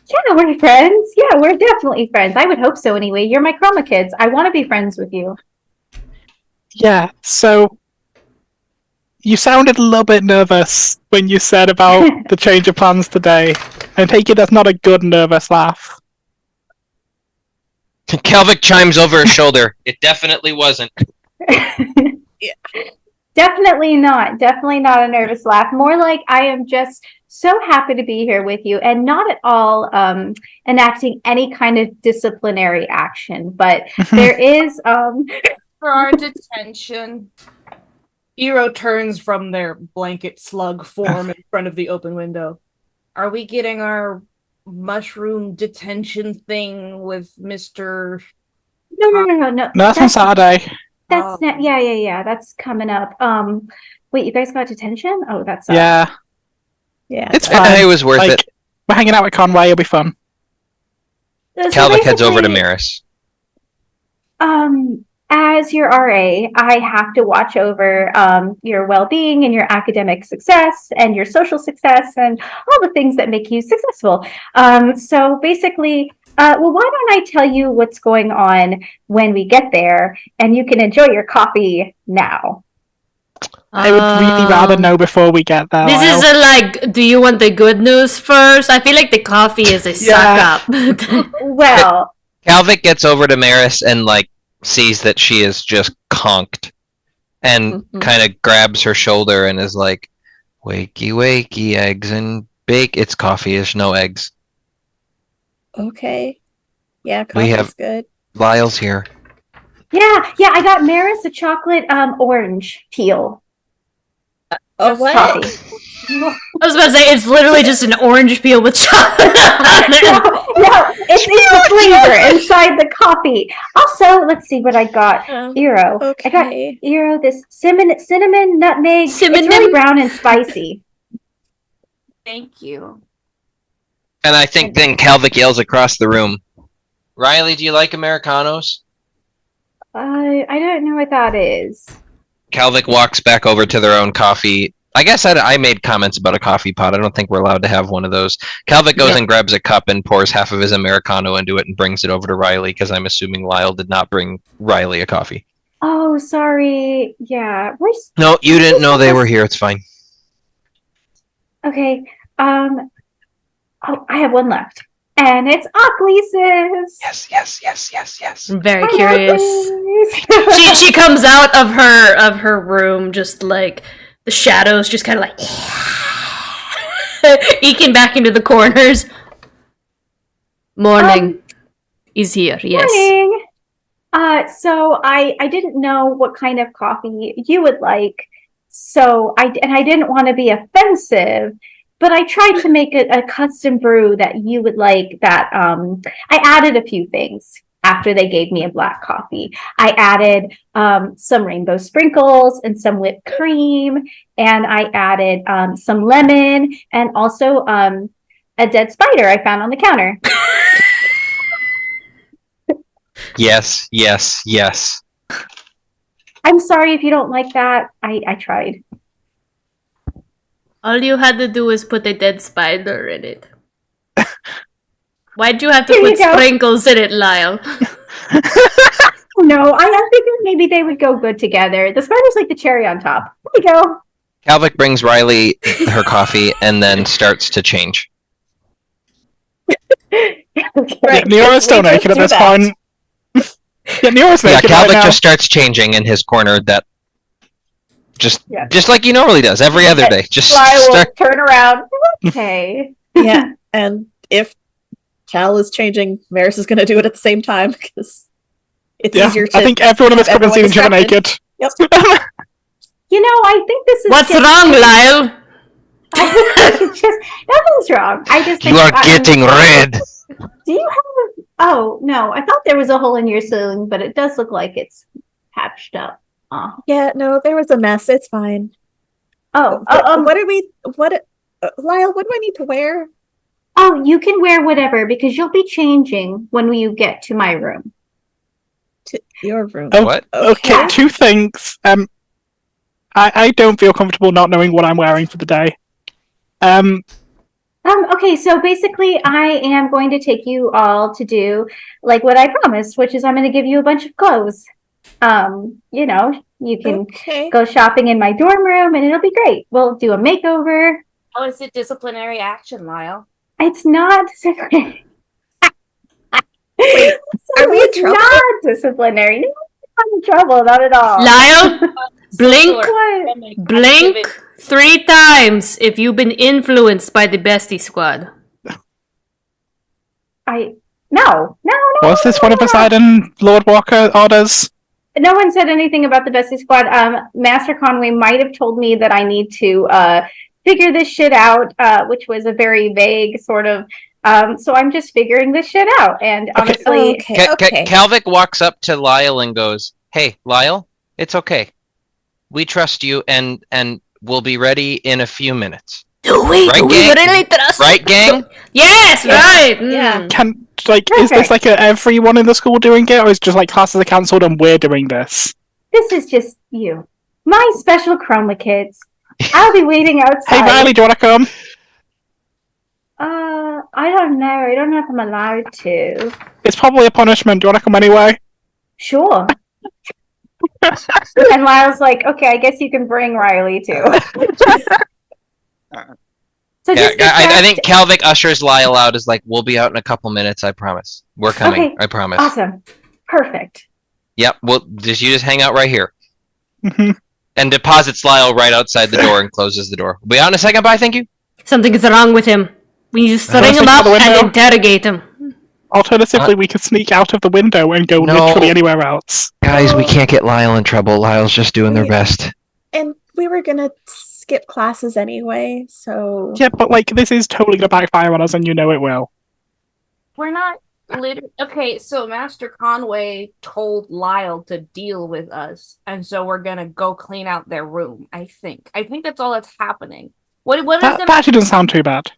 Speaker 1: Yeah, we're friends. Yeah, we're definitely friends. I would hope so anyway. You're my Chroma kids. I want to be friends with you.
Speaker 3: Yeah, so you sounded a little bit nervous when you said about the change of plans today. I take it that's not a good nervous laugh.
Speaker 2: Kalvik chimes over his shoulder. It definitely wasn't.
Speaker 1: Definitely not. Definitely not a nervous laugh. More like I am just so happy to be here with you and not at all enacting any kind of disciplinary action. But there is
Speaker 5: For our detention. Eero turns from their blanket slug form in front of the open window. Are we getting our mushroom detention thing with Mr.
Speaker 1: no.
Speaker 3: No, that's on Saturday.
Speaker 1: That's not, yeah. That's coming up. Wait, you guys got detention? Oh, that's
Speaker 3: Yeah,
Speaker 4: Yeah.
Speaker 3: it's fine.
Speaker 2: It was worth
Speaker 3: Like,
Speaker 2: it.
Speaker 3: we're hanging out with Conway, it'll be fun.
Speaker 1: So
Speaker 2: Kalvik heads over to
Speaker 1: basically,
Speaker 2: Maris.
Speaker 1: As your RA, I have to watch over your well-being and your academic success and your social success and all the things that make you successful. So basically, well, why don't I tell you what's going on when we get there, and you can enjoy your coffee now.
Speaker 3: I would really rather know before we get there.
Speaker 6: This
Speaker 3: Lyle.
Speaker 6: is like, do you want the good news first? I feel like the coffee is a suck up.
Speaker 1: Well,
Speaker 2: Kalvik gets over to Maris and sees that she is just conked, and kind of grabs her shoulder and is like, "Wakey, wakey, eggs and Bake. It's coffee. There's no eggs.
Speaker 4: Okay. Yeah,
Speaker 2: We
Speaker 4: coffee's
Speaker 2: have-
Speaker 4: good.
Speaker 2: Lyle's here.
Speaker 1: Yeah, I got Maris a chocolate orange peel.
Speaker 4: Oh, what?
Speaker 1: Coffee.
Speaker 6: I was about to say it's literally just an orange peel with chocolate on it.
Speaker 1: No, it's the flavor inside the coffee. Also, let's see what I got. Eero. I got
Speaker 4: Okay.
Speaker 1: Eero, this cinnamon, nutmeg. It's really
Speaker 6: Cinnamon?
Speaker 1: brown and spicy.
Speaker 7: Thank you.
Speaker 2: And I think then Calvic yells across the room, Riley, do you like Americanos?
Speaker 1: I don't know what that is.
Speaker 2: Calvic walks back over to their own coffee. I guess I made comments about a coffee pot. I don't think we're allowed to have one of those. Calvic goes and grabs a cup and pours half of his Americano into it and brings it over to Riley, because I'm assuming Lyle did not bring Riley a coffee.
Speaker 1: Oh, sorry. Yeah.
Speaker 2: No, you didn't know they were here. It's fine.
Speaker 1: Okay. Oh, I have one left. And it's Ocklease's.
Speaker 2: Yes.
Speaker 6: I'm very
Speaker 1: Hi,
Speaker 6: curious.
Speaker 1: Ocklease.
Speaker 6: She comes out of her room just like the shadows just kind of like eking back into the corners. Morning is here. Yes.
Speaker 1: Morning. So I didn't know what kind of coffee you would like. So I didn't want to be offensive, but I tried to make a custom brew that you would like. That I added a few things after they gave me a black coffee. I added some rainbow sprinkles and some whipped cream, and I added some lemon and also a dead spider I found on the counter.
Speaker 2: Yes.
Speaker 1: I'm sorry if you don't like that. I tried.
Speaker 6: All you had to do was put a dead spider in it. Why'd you have to
Speaker 1: Here you
Speaker 6: put
Speaker 1: go.
Speaker 6: sprinkles in it, Lyle?
Speaker 1: No, I figured maybe they would go good together. The spider's like the cherry on top. There you go.
Speaker 2: Calvic brings Riley her coffee and then starts to change.
Speaker 1: Okay.
Speaker 3: Yeah, Neora's still
Speaker 4: we just
Speaker 3: naked at
Speaker 4: do
Speaker 3: this
Speaker 4: that.
Speaker 3: point. Yeah, Neora's
Speaker 2: Yeah,
Speaker 3: naked right
Speaker 2: Calvic
Speaker 3: now.
Speaker 2: just starts changing in his corner. That just
Speaker 1: Yeah.
Speaker 2: like he normally does every other day. Just
Speaker 1: Fly will
Speaker 2: start.
Speaker 1: turn around. Okay.
Speaker 4: Yeah, and if Cal is changing, Maris is going to do it at the same time because it's
Speaker 3: Yeah,
Speaker 4: easier to.
Speaker 3: I think everyone in this
Speaker 4: have
Speaker 3: couple seen each other
Speaker 4: everyone
Speaker 3: naked.
Speaker 4: Yep.
Speaker 1: You know, I think this is
Speaker 6: What's
Speaker 1: just-
Speaker 6: wrong, Lyle?
Speaker 1: I think it's just nothing's wrong. I just
Speaker 2: You
Speaker 1: think
Speaker 2: are getting red.
Speaker 1: Do you have oh no, I thought there was a hole in your ceiling, but it does look like it's patched up.
Speaker 4: Yeah, no, there was a mess. It's fine.
Speaker 1: Oh,
Speaker 4: What are we? What, Lyle? What do I need to wear?
Speaker 1: oh, you can wear whatever because you'll be changing when you get to my room.
Speaker 4: To your room.
Speaker 3: Oh,
Speaker 2: What?
Speaker 3: Okay, two things. I don't feel comfortable not knowing what I'm wearing for the day.
Speaker 1: Okay, so basically I am going to take you all to do like what I promised, which is I'm going to give you a bunch of clothes. You know, you can
Speaker 4: Okay.
Speaker 1: go shopping in my dorm room and it'll be great. We'll do a makeover.
Speaker 7: How is it disciplinary action, Lyle?
Speaker 1: It's not disciplinary.
Speaker 4: Wait, are we in
Speaker 1: It's
Speaker 4: trouble?
Speaker 1: not disciplinary. No, I'm not in trouble, not at all.
Speaker 6: Lyle, blink,
Speaker 1: What?
Speaker 6: blink 3 times if you've been influenced by the Bestie Squad.
Speaker 1: No.
Speaker 3: Was this one of Poseidon Lord Walker orders?
Speaker 1: No one said anything about the Bestie Squad. Master Conway might have told me that I need to figure this shit out, which was a very vague sort of. So I'm just figuring this shit out, and honestly,
Speaker 4: Okay.
Speaker 2: Calvic walks up to Lyle and goes, "Hey, Lyle, it's okay. We trust you, and we'll be ready in a few minutes.
Speaker 8: Do we?
Speaker 2: Right,
Speaker 8: Do we
Speaker 2: gang?
Speaker 8: really trust?
Speaker 2: Right, gang?"
Speaker 6: Yes, right.
Speaker 4: Yeah.
Speaker 3: Can is this
Speaker 1: Perfect.
Speaker 3: like everyone in the school doing it, or is it just like classes are cancelled and we're doing this?
Speaker 1: this is just you, my special chroma kids. I'll be waiting outside.
Speaker 3: Hey Riley, do you want to come?
Speaker 1: I don't know. I don't know if I'm allowed to.
Speaker 3: It's probably a punishment. Do you want to come anyway?
Speaker 1: Sure. And Lyle's like, okay, I guess you can bring Riley too. So
Speaker 2: Yeah,
Speaker 1: just get
Speaker 2: I think
Speaker 1: dressed.
Speaker 2: Calvic ushers Lyle out as like, "We'll be out in a couple minutes. I promise. We're coming.
Speaker 1: Okay.
Speaker 2: I promise."
Speaker 1: Awesome. Perfect.
Speaker 2: Yep. Well, just hang out right here.
Speaker 3: Mhm.
Speaker 2: And deposits Lyle right outside the door and closes the door. We'll be out in a second. Bye. Thank you.
Speaker 6: Something's wrong with him. We need to string
Speaker 3: Wanna
Speaker 6: him
Speaker 3: sneak out
Speaker 6: up
Speaker 3: the
Speaker 6: and
Speaker 3: window?
Speaker 6: interrogate him.
Speaker 3: Alternatively, we could sneak out of the window and go
Speaker 2: No.
Speaker 3: literally anywhere else.
Speaker 2: Guys, we can't get Lyle in trouble. Lyle's just doing their
Speaker 4: We-
Speaker 2: best.
Speaker 4: And we were gonna skip classes anyway, so
Speaker 3: Yeah, but like this is totally gonna backfire on us, and you know it will.
Speaker 7: We're not literally okay. So Master Conway told Lyle to deal with us, and so we're gonna go clean out their room. I think that's all that's happening. What is
Speaker 3: That
Speaker 7: gonna?
Speaker 3: actually doesn't sound too bad.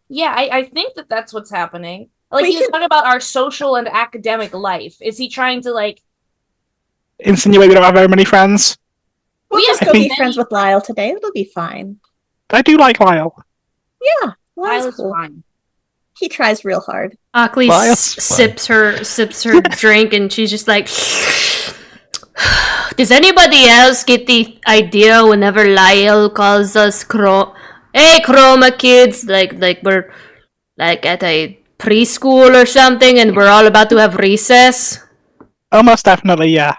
Speaker 7: Yeah, I think that's what's happening. Like
Speaker 4: We
Speaker 7: he was
Speaker 4: can-
Speaker 7: talking about our social and academic life. Is he trying to like?
Speaker 3: Insinuate we don't have very many friends.
Speaker 4: we'll
Speaker 7: Yeah,
Speaker 4: just
Speaker 3: I
Speaker 4: go be
Speaker 3: think-
Speaker 4: friends with Lyle today. It'll be fine.
Speaker 3: I do like Lyle.
Speaker 4: Yeah,
Speaker 7: Lyle
Speaker 4: Lyle's
Speaker 7: is
Speaker 4: cool.
Speaker 7: fine.
Speaker 4: He tries real hard.
Speaker 6: Ockley
Speaker 3: Lyle's
Speaker 6: sips her drink, and she's just like, does anybody else get the idea whenever Lyle calls us hey Chroma kids, like we're like at a preschool or something, and we're all about to have recess?
Speaker 3: Almost definitely, yeah.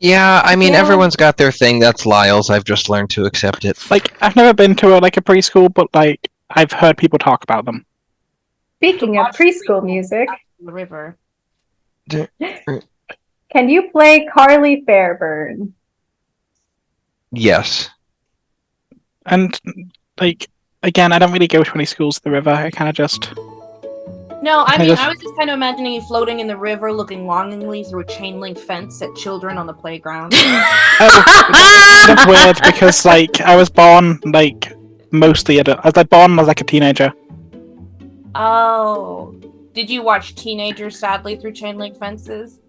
Speaker 2: Yeah, I mean,
Speaker 4: Yeah.
Speaker 2: everyone's got their thing. That's Lyle's. I've just learned to accept it.
Speaker 3: Like I've never been to a preschool, but like I've heard people talk about them.
Speaker 1: Speaking of preschool music,
Speaker 7: The river.
Speaker 1: can you play Carly Fairburn?
Speaker 2: Yes.
Speaker 3: And like again, I don't really go to any schools at the river. I kind of just
Speaker 7: No, I
Speaker 3: I
Speaker 7: mean,
Speaker 3: just-
Speaker 7: I was just kind of imagining you floating in the river, looking longingly through a chain link fence at children on the playground.
Speaker 3: that's weird because like I was born like mostly I was born as like a teenager.
Speaker 7: Oh, did you watch teenagers sadly through chain link fences?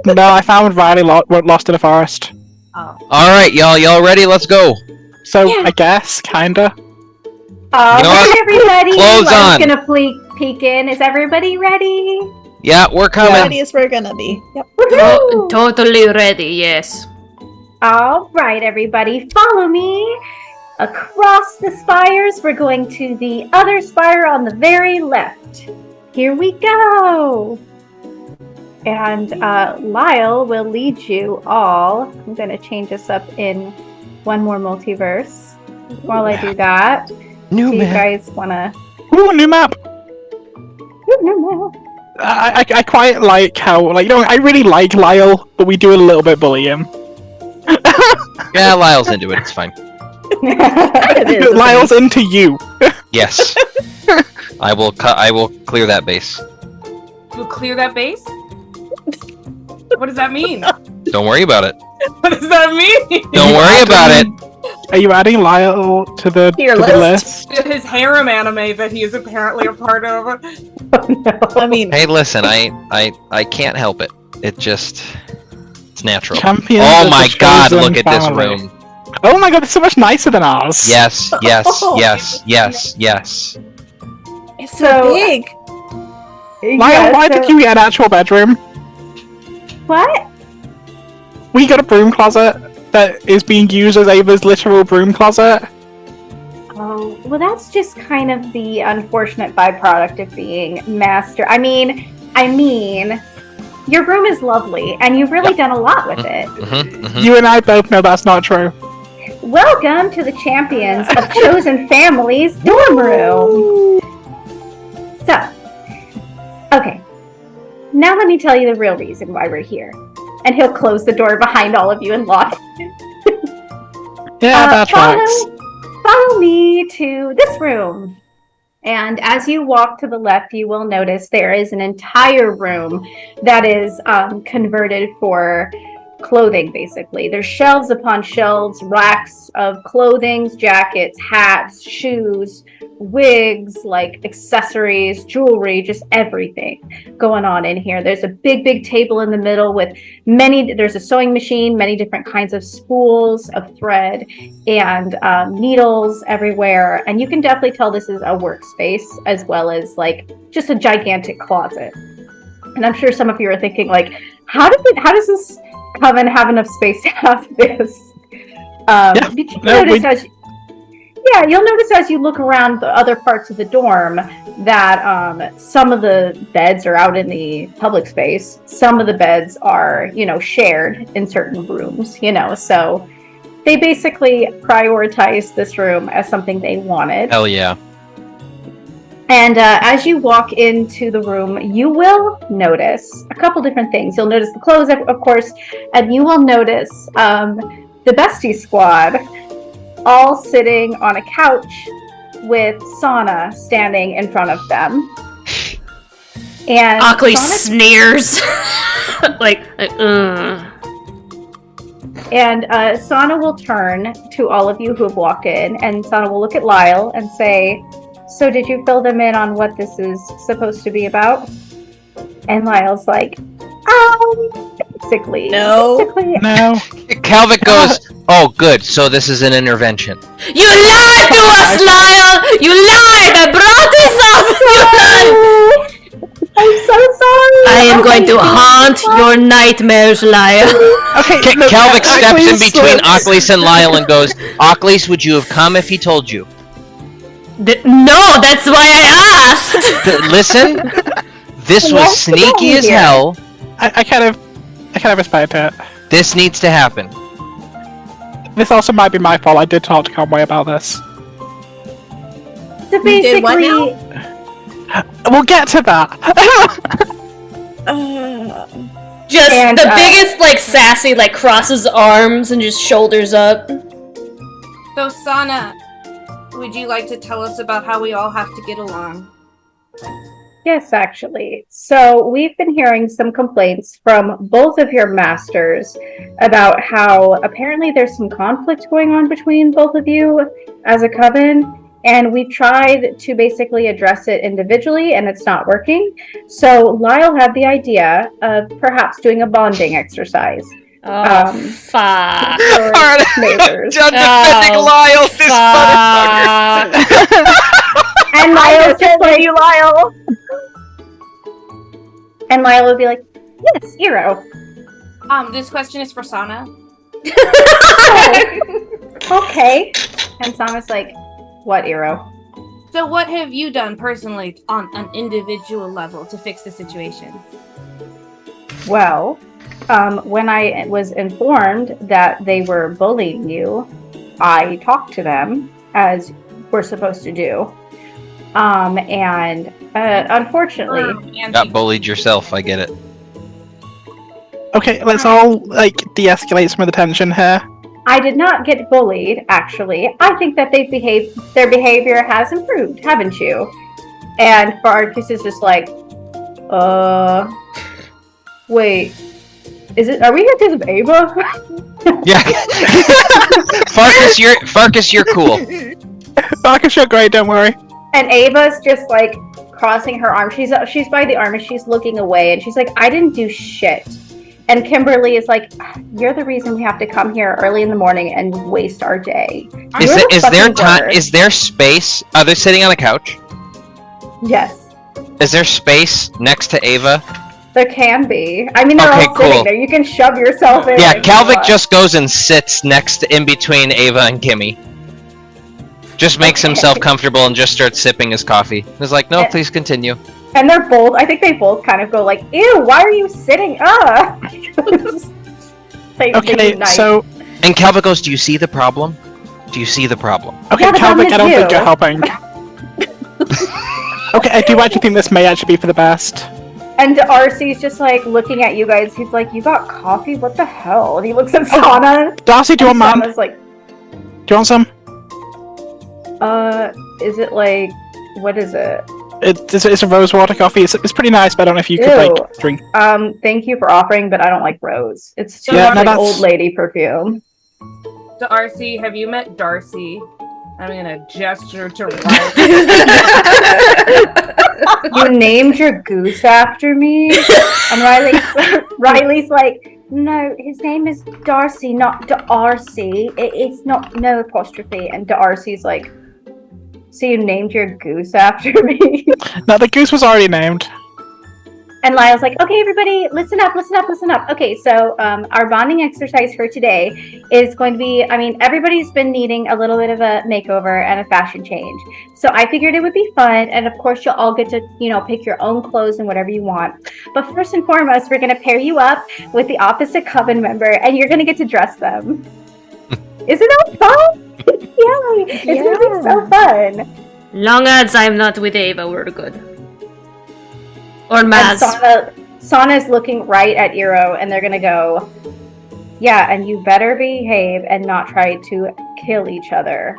Speaker 3: No, I found Riley lost in a forest.
Speaker 7: Oh,
Speaker 2: All right, y'all. Y'all ready? Let's go.
Speaker 3: So
Speaker 4: Yeah.
Speaker 3: I guess kinda.
Speaker 2: You know what?
Speaker 1: Right, everybody.
Speaker 2: Clothes
Speaker 1: Lyle's
Speaker 2: on.
Speaker 1: gonna peek in. Is everybody ready?
Speaker 2: Yeah, we're coming.
Speaker 4: Ready as we're gonna be. Yep.
Speaker 1: Woohoo!
Speaker 6: Totally ready, yes.
Speaker 1: All right, everybody, follow me. Across the spires, we're going to the other spire on the very left. Here we go. And Lyle will lead you all. I'm going to change this up in one more multiverse. While I do that,
Speaker 2: New
Speaker 1: do you
Speaker 2: man.
Speaker 1: guys want to...
Speaker 3: Ooh, new map. I quite like how I really like Lyle, but we do a little bit bully him.
Speaker 2: Yeah, Lyle's into it. It's fine.
Speaker 4: It is, isn't
Speaker 3: Lyle's into you.
Speaker 2: Yes. I will clear that base.
Speaker 5: You'll clear that base? What does that mean?
Speaker 2: Don't worry about it.
Speaker 5: What does that mean?
Speaker 2: Don't worry about it.
Speaker 3: Are you adding Lyle to the,
Speaker 4: Your
Speaker 3: to the
Speaker 4: list.
Speaker 3: list?
Speaker 5: His harem anime that he is apparently a part of.
Speaker 4: I mean,
Speaker 2: Hey, listen. I can't help it. It's natural.
Speaker 3: Champions
Speaker 2: Oh
Speaker 3: of
Speaker 2: my
Speaker 3: the
Speaker 2: God!
Speaker 3: chosen
Speaker 2: Look at this
Speaker 3: family.
Speaker 2: room.
Speaker 3: Oh my god, it's so much nicer than ours.
Speaker 2: Yes. Yes.
Speaker 4: Oh.
Speaker 2: Yes. Yes. Yes.
Speaker 4: it's
Speaker 1: So-
Speaker 4: so big.
Speaker 3: Lyle, why did you get an actual bedroom?
Speaker 1: What?
Speaker 3: We got a broom closet that is being used as Ava's literal broom closet.
Speaker 1: Oh, well, that's just kind of the unfortunate byproduct of being master. I mean, your room is lovely, and you've really done a lot with it.
Speaker 3: You and I both know that's not true.
Speaker 1: Welcome to the Champions of Chosen Families dorm room. So, okay. Now let me tell you the real reason why we're here. And he'll close the door behind all of you and lock.
Speaker 3: Yeah, that tracks.
Speaker 1: Follow me to this room. And as you walk to the left, you will notice there is an entire room that is converted for clothing, basically. There's shelves upon shelves, racks of clothing, jackets, hats, shoes, wigs, like accessories, jewelry, just everything going on in here. There's a big table in the middle with there's a sewing machine, many different kinds of spools of thread, and needles everywhere. And you can definitely tell this is a workspace as well as like just a gigantic closet. And I'm sure some of you are thinking like, how does this come and have enough space to have this? You'll notice as you look around the other parts of the dorm that some of the beds are out in the public space. Some of the beds are, shared in certain rooms, so they basically prioritized this room as something they wanted.
Speaker 2: Hell yeah.
Speaker 1: And as you walk into the room, you will notice a couple different things. You'll notice the clothes, of course, and you will notice the Bestie Squad all sitting on a couch with Sana standing in front of them. And
Speaker 6: Ockley sneers.
Speaker 1: And Sana will turn to all of you who have walked in, and Sana will look at Lyle and say, "So did you fill them in on what this is supposed to be about?" And Lyle's like, basically.
Speaker 4: No.
Speaker 3: No.
Speaker 2: Calvic goes, "Oh, good. So this is an intervention."
Speaker 6: You lied to us, Lyle! You lied! I brought this up! You lied!
Speaker 1: I'm so sorry.
Speaker 6: I am going to haunt your nightmares, Lyle.
Speaker 3: Okay,
Speaker 2: Calvic steps in
Speaker 3: Oakley's
Speaker 2: between
Speaker 3: slips.
Speaker 2: Oakley and Lyle and goes, "Oakley, would you have come if he told you?"
Speaker 6: No, that's why I asked!
Speaker 2: Listen, this was sneaky as hell.
Speaker 3: I kind of respect it.
Speaker 2: This needs to happen.
Speaker 3: This also might be my fault. I did talk to Conway about this.
Speaker 1: So
Speaker 4: You did what
Speaker 1: basically,
Speaker 3: We'll get to that.
Speaker 6: Just
Speaker 1: And,
Speaker 6: the biggest, sassy, crosses arms and just shoulders up.
Speaker 7: So, Sana, would you like to tell us about how we all have to get along?
Speaker 1: yes, actually. So we've been hearing some complaints from both of your masters about how apparently there's some conflict going on between both of you as a coven. And we've tried to basically address it individually, and it's not working. So Lyle had the idea of perhaps doing a bonding exercise.
Speaker 6: Oh, fuck.
Speaker 1: For neighbors.
Speaker 2: Done defending Lyle, this motherfucker.
Speaker 1: And Lyle's just like, you, Lyle. And Lyle would be like, yes, hero.
Speaker 7: This question is for Sana.
Speaker 1: Okay. And Sana's like, what, hero?
Speaker 7: So, what have you done personally on an individual level to fix the situation?
Speaker 1: Well, when I was informed that they were bullying you, I talked to them as we're supposed to do. And unfortunately,
Speaker 2: Got bullied yourself, I get it.
Speaker 3: Okay, let's all de-escalate some of the tension here.
Speaker 1: I did not get bullied, actually. I think that their behavior has improved, haven't you? And Farkas is just like, wait, are we here because of Ava?
Speaker 2: Yeah. Farkas, you're cool.
Speaker 3: Farkas, you're great, don't worry.
Speaker 1: And Ava's just like crossing her arms. She's by the arm and she's looking away and she's like, I didn't do shit. And Kimberly is like, you're the reason we have to come here early in the morning and waste our day.
Speaker 2: Is there time? Is there space? Are they sitting on a couch?
Speaker 1: Yes,
Speaker 2: Is there space next to Ava?
Speaker 1: there can be. I mean, they're
Speaker 2: Okay,
Speaker 1: all sitting
Speaker 2: cool.
Speaker 1: there. You can shove yourself in.
Speaker 2: Yeah,
Speaker 1: if you
Speaker 2: Calvic
Speaker 1: want.
Speaker 2: just goes and sits in between Ava and Kimmy. Just makes himself comfortable and just starts sipping his coffee. He's like, no, please continue.
Speaker 1: And they're both, I think they both kind of go like, ew, why are you sitting up?
Speaker 3: Okay, so...
Speaker 2: And Calvic goes, do you see the problem? Do you see the problem?
Speaker 3: Okay,
Speaker 1: Yeah, the problem
Speaker 3: Calvic, I don't
Speaker 1: is
Speaker 3: think
Speaker 1: you.
Speaker 3: you're helping. Okay, I do actually think this may actually be for the best.
Speaker 1: And Arcee's just like looking at you guys. He's like, you got coffee? What the hell? And he looks at Sana.
Speaker 3: Darcy, do you want mine?
Speaker 1: Sana's like,
Speaker 3: Do you want some?
Speaker 1: is it like, what is it?
Speaker 3: It's a rose water coffee. It's pretty nice, but I don't know if you could
Speaker 1: Ew.
Speaker 3: drink.
Speaker 1: Thank you for offering, but I don't like rose. It's too
Speaker 3: Yeah,
Speaker 1: much
Speaker 3: no,
Speaker 1: like
Speaker 3: that's-
Speaker 1: old lady perfume.
Speaker 5: So, RC, have you met Darcy? I'm gonna gesture to Riley.
Speaker 1: You named your goose after me? And Riley's like, no, his name is Darcy, not Darcy. It's not no apostrophe. And Darcy's like, so you named your goose after me?
Speaker 3: No, the goose was already named.
Speaker 1: And Lyle's like, okay, everybody, listen up. Okay, so our bonding exercise for today is going to be, everybody's been needing a little bit of a makeover and a fashion change. So I figured it would be fun. And of course, you'll all get to, pick your own clothes and whatever you want. But first and foremost, we're going to pair you up with the opposite coven member and you're going to get to dress them. Isn't that fun? Yay! It's going to be so fun.
Speaker 6: Long as I'm not with Ava, we're good. Or
Speaker 1: And
Speaker 6: Maz.
Speaker 1: Sana's looking right at Eero, and they're gonna go, yeah, and you better behave and not try to kill each other.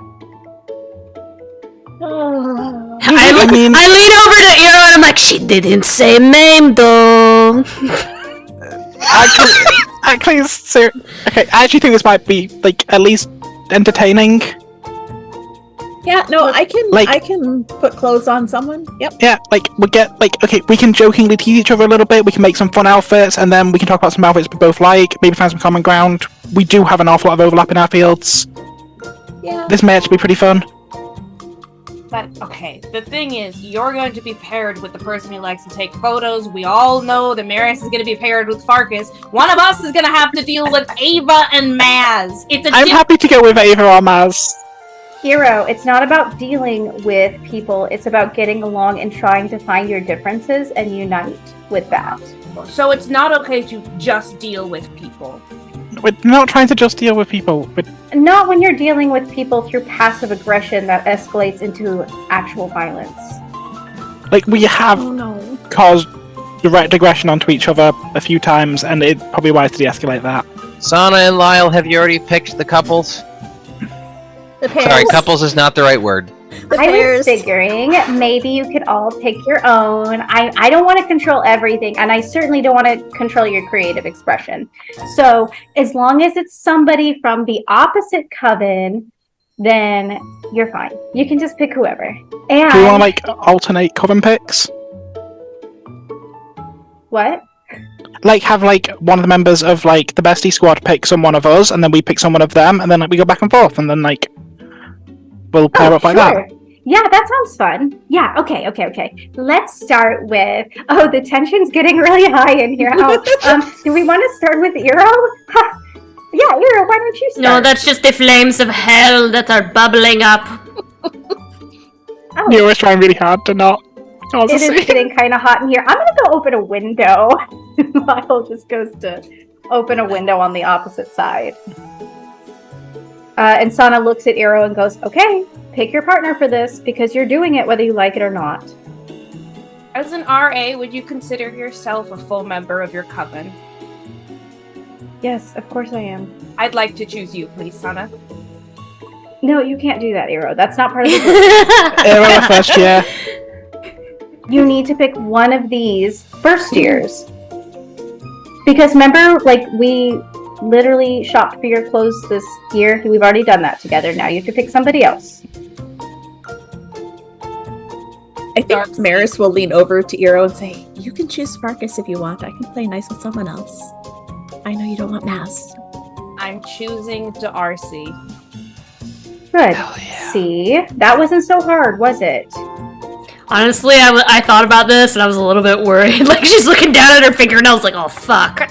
Speaker 6: I lean over to Eero and I'm like, she didn't say name though.
Speaker 3: Actually, okay, I actually think this might be like at least entertaining.
Speaker 4: Yeah, no, I
Speaker 3: Like-
Speaker 4: can put clothes on someone. Yep.
Speaker 3: Yeah, like we get like okay, we can jokingly tease each other a little bit. We can make some fun outfits, and then we can talk about some outfits we both like. Maybe find some common ground. We do have an awful lot of overlap in our fields.
Speaker 4: Yeah.
Speaker 3: This may actually be pretty fun.
Speaker 7: But okay, the thing is, you're going to be paired with the person who likes to take photos. We all know that Marius is going to be paired with Farkas. One of us is going to have to deal with Ava and Maz.
Speaker 3: I'm happy to go with Ava or Maz.
Speaker 1: Eero, it's not about dealing with people, it's about getting along and trying to find your differences and unite with that.
Speaker 7: So it's not okay to just deal with people.
Speaker 3: We're not trying to just deal with people.
Speaker 1: Not when you're dealing with people through passive aggression that escalates into actual violence.
Speaker 3: Like we have caused direct aggression onto each other a few times, and it's probably wise to de-escalate that.
Speaker 2: Sana and Lyle, have you already picked the couples?
Speaker 4: The pairs.
Speaker 2: Sorry, couples is not the right word.
Speaker 4: The
Speaker 1: I was
Speaker 4: pairs.
Speaker 1: figuring maybe you could all pick your own. I don't want to control everything, and I certainly don't want to control your creative expression. So as long as it's somebody from the opposite coven, then you're fine. You can just pick whoever. And
Speaker 3: Do we want to like alternate coven picks?
Speaker 1: what?
Speaker 3: Like have like one of the members of like the bestie squad pick someone of us, and then we pick someone of them, and then like we go back and forth, and then like we'll pair up like that.
Speaker 1: Yeah, that sounds fun. Yeah, okay. Let's start with... Oh, the tension's getting really high in here. Do we want to start with Eero? Yeah, Eero, why don't you start?
Speaker 6: No, that's just the flames of hell that are bubbling up.
Speaker 1: Oh,
Speaker 3: You're always trying really hard to not.
Speaker 1: it is getting kind of hot in here. I'm going to go open a window. Lyle just goes to open a window on the opposite side. And Sana looks at Eero and goes, okay, pick your partner for this because you're doing it whether you like it or not.
Speaker 7: As an RA, would you consider yourself a full member of your coven?
Speaker 1: Yes, of course I am.
Speaker 7: I'd like to choose you, please, Sana.
Speaker 1: No, you can't do that, Eero. That's not part of the deal.
Speaker 3: Ava first year.
Speaker 1: You need to pick one of these first years. Because remember, like, we literally shopped for your clothes this year. We've already done that together. Now you have to pick somebody else.
Speaker 4: I think Maris will lean over to Eero and say, you can choose Farkas if you want. I can play nice with someone else. I know you don't want Maz.
Speaker 7: I'm choosing Darcy.
Speaker 1: Good.
Speaker 2: Hell yeah.
Speaker 1: See? That wasn't so hard, was it?
Speaker 6: Honestly, I thought about this and I was a little bit worried. Like, she's looking down at her fingernails like, oh, fuck.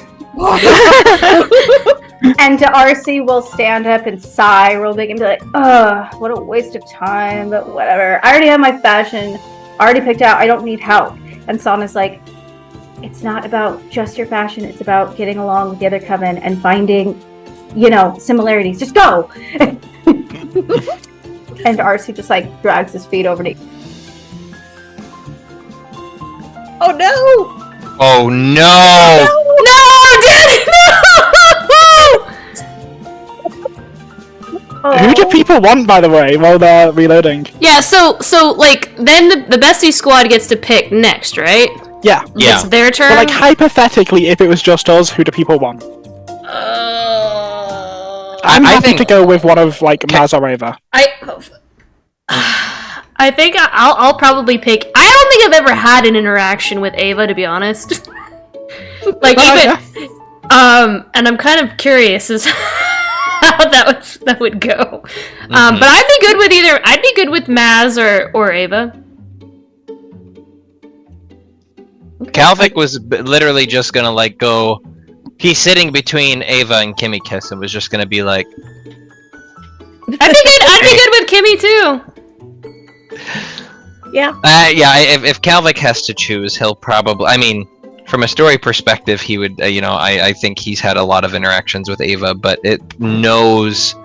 Speaker 1: And Darcy will stand up and sigh real big and be like, ugh, what a waste of time, but whatever. I already have my fashion already picked out. I don't need help. And Sana's like, it's not about just your fashion. It's about getting along with the other coven and finding, similarities. Just go! And Darcy just, drags his feet over to...
Speaker 4: Oh no!
Speaker 2: Oh no!
Speaker 3: Who do people want, by the way, while they're reloading?
Speaker 6: Yeah, so then the bestie squad gets to pick next, right?
Speaker 3: Yeah.
Speaker 6: It's their turn.
Speaker 3: But hypothetically, if it was just us, who do people want? I'm
Speaker 2: I
Speaker 3: happy
Speaker 2: think-
Speaker 3: to go with one of Maz or Ava.
Speaker 6: I think I'll probably pick. I don't think I've ever had an interaction with Ava, to be honest. And I'm kind of curious as how that would go. But I'd be good with either. I'd be good with Maz or Ava.
Speaker 2: Kalvik was literally just gonna go. He's sitting between Ava and Kimmy Kiss and was just gonna be like.
Speaker 6: I'd be good with Kimmy too.
Speaker 4: Yeah.
Speaker 2: If Kalvik has to choose, he'll probably. I mean, from a story perspective, he would. I think he's had a lot of interactions with Ava, but it knows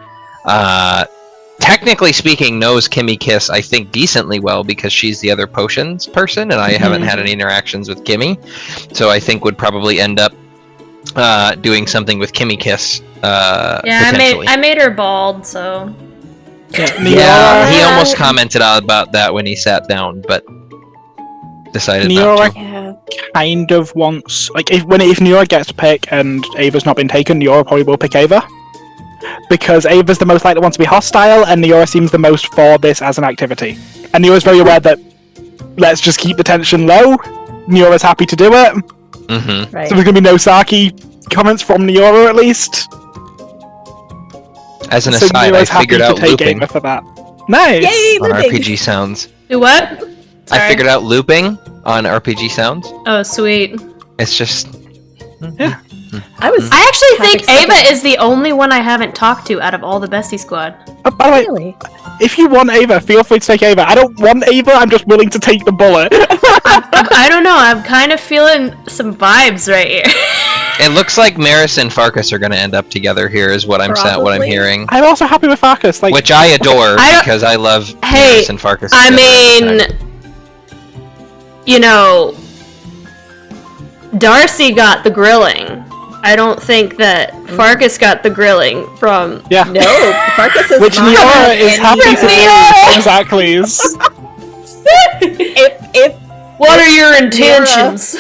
Speaker 2: technically speaking, knows Kimmy Kiss, I think, decently well because she's the other potions person, and I haven't had any interactions with Kimmy. So I think would probably end up doing something with Kimmy Kiss.
Speaker 6: I made her bald, so.
Speaker 2: Yeah, he almost commented about that when he sat down, but decided not to.
Speaker 3: Kind of wants, like, if Neora gets to pick and Ava's not been taken, Neora probably will pick Ava. Because Ava's the most likely one to be hostile, and Neora seems the most for this as an activity. And Neora's very aware that let's just keep the tension low. Neora's happy to do it.
Speaker 2: Mm-hmm.
Speaker 4: Right.
Speaker 3: So there's going to be no Saki comments from Neora, at least.
Speaker 2: As an
Speaker 3: So
Speaker 2: aside,
Speaker 3: Neora's
Speaker 2: I figured
Speaker 3: happy
Speaker 2: out
Speaker 3: to take
Speaker 2: looping
Speaker 3: Ava for that. Nice!
Speaker 4: Yay,
Speaker 2: on
Speaker 4: looping.
Speaker 2: RPG Sounds.
Speaker 6: Do what?
Speaker 2: I
Speaker 6: Sorry.
Speaker 2: figured out looping on RPG Sounds.
Speaker 6: Oh, sweet.
Speaker 2: It's just...
Speaker 6: I actually think
Speaker 4: excited.
Speaker 6: Ava is the only one I haven't talked to out of all the Bestie Squad.
Speaker 3: Oh, by the way,
Speaker 4: Really?
Speaker 3: if you want Ava, feel free to take Ava. I don't want Ava, I'm just willing to take the bullet.
Speaker 6: I don't know, I'm kind of feeling some vibes right here.
Speaker 2: It looks like Maris and Farkas are going to end up together here, is what I'm
Speaker 4: Probably.
Speaker 2: hearing.
Speaker 3: I'm also happy with Farkas. Like,
Speaker 2: Which I adore
Speaker 6: I don't-
Speaker 2: because I love
Speaker 6: Hey,
Speaker 2: Maris and Farkas.
Speaker 6: I
Speaker 2: together all the
Speaker 6: mean,
Speaker 2: time.
Speaker 6: you know, Darcy got the grilling. I don't think that Farkas got the grilling from...
Speaker 3: yeah.
Speaker 4: No, Farkas is
Speaker 3: Which
Speaker 4: not
Speaker 3: Neora
Speaker 4: in
Speaker 3: is happy to
Speaker 6: Neora!
Speaker 3: do. Exactly.
Speaker 4: If
Speaker 6: What are your intentions?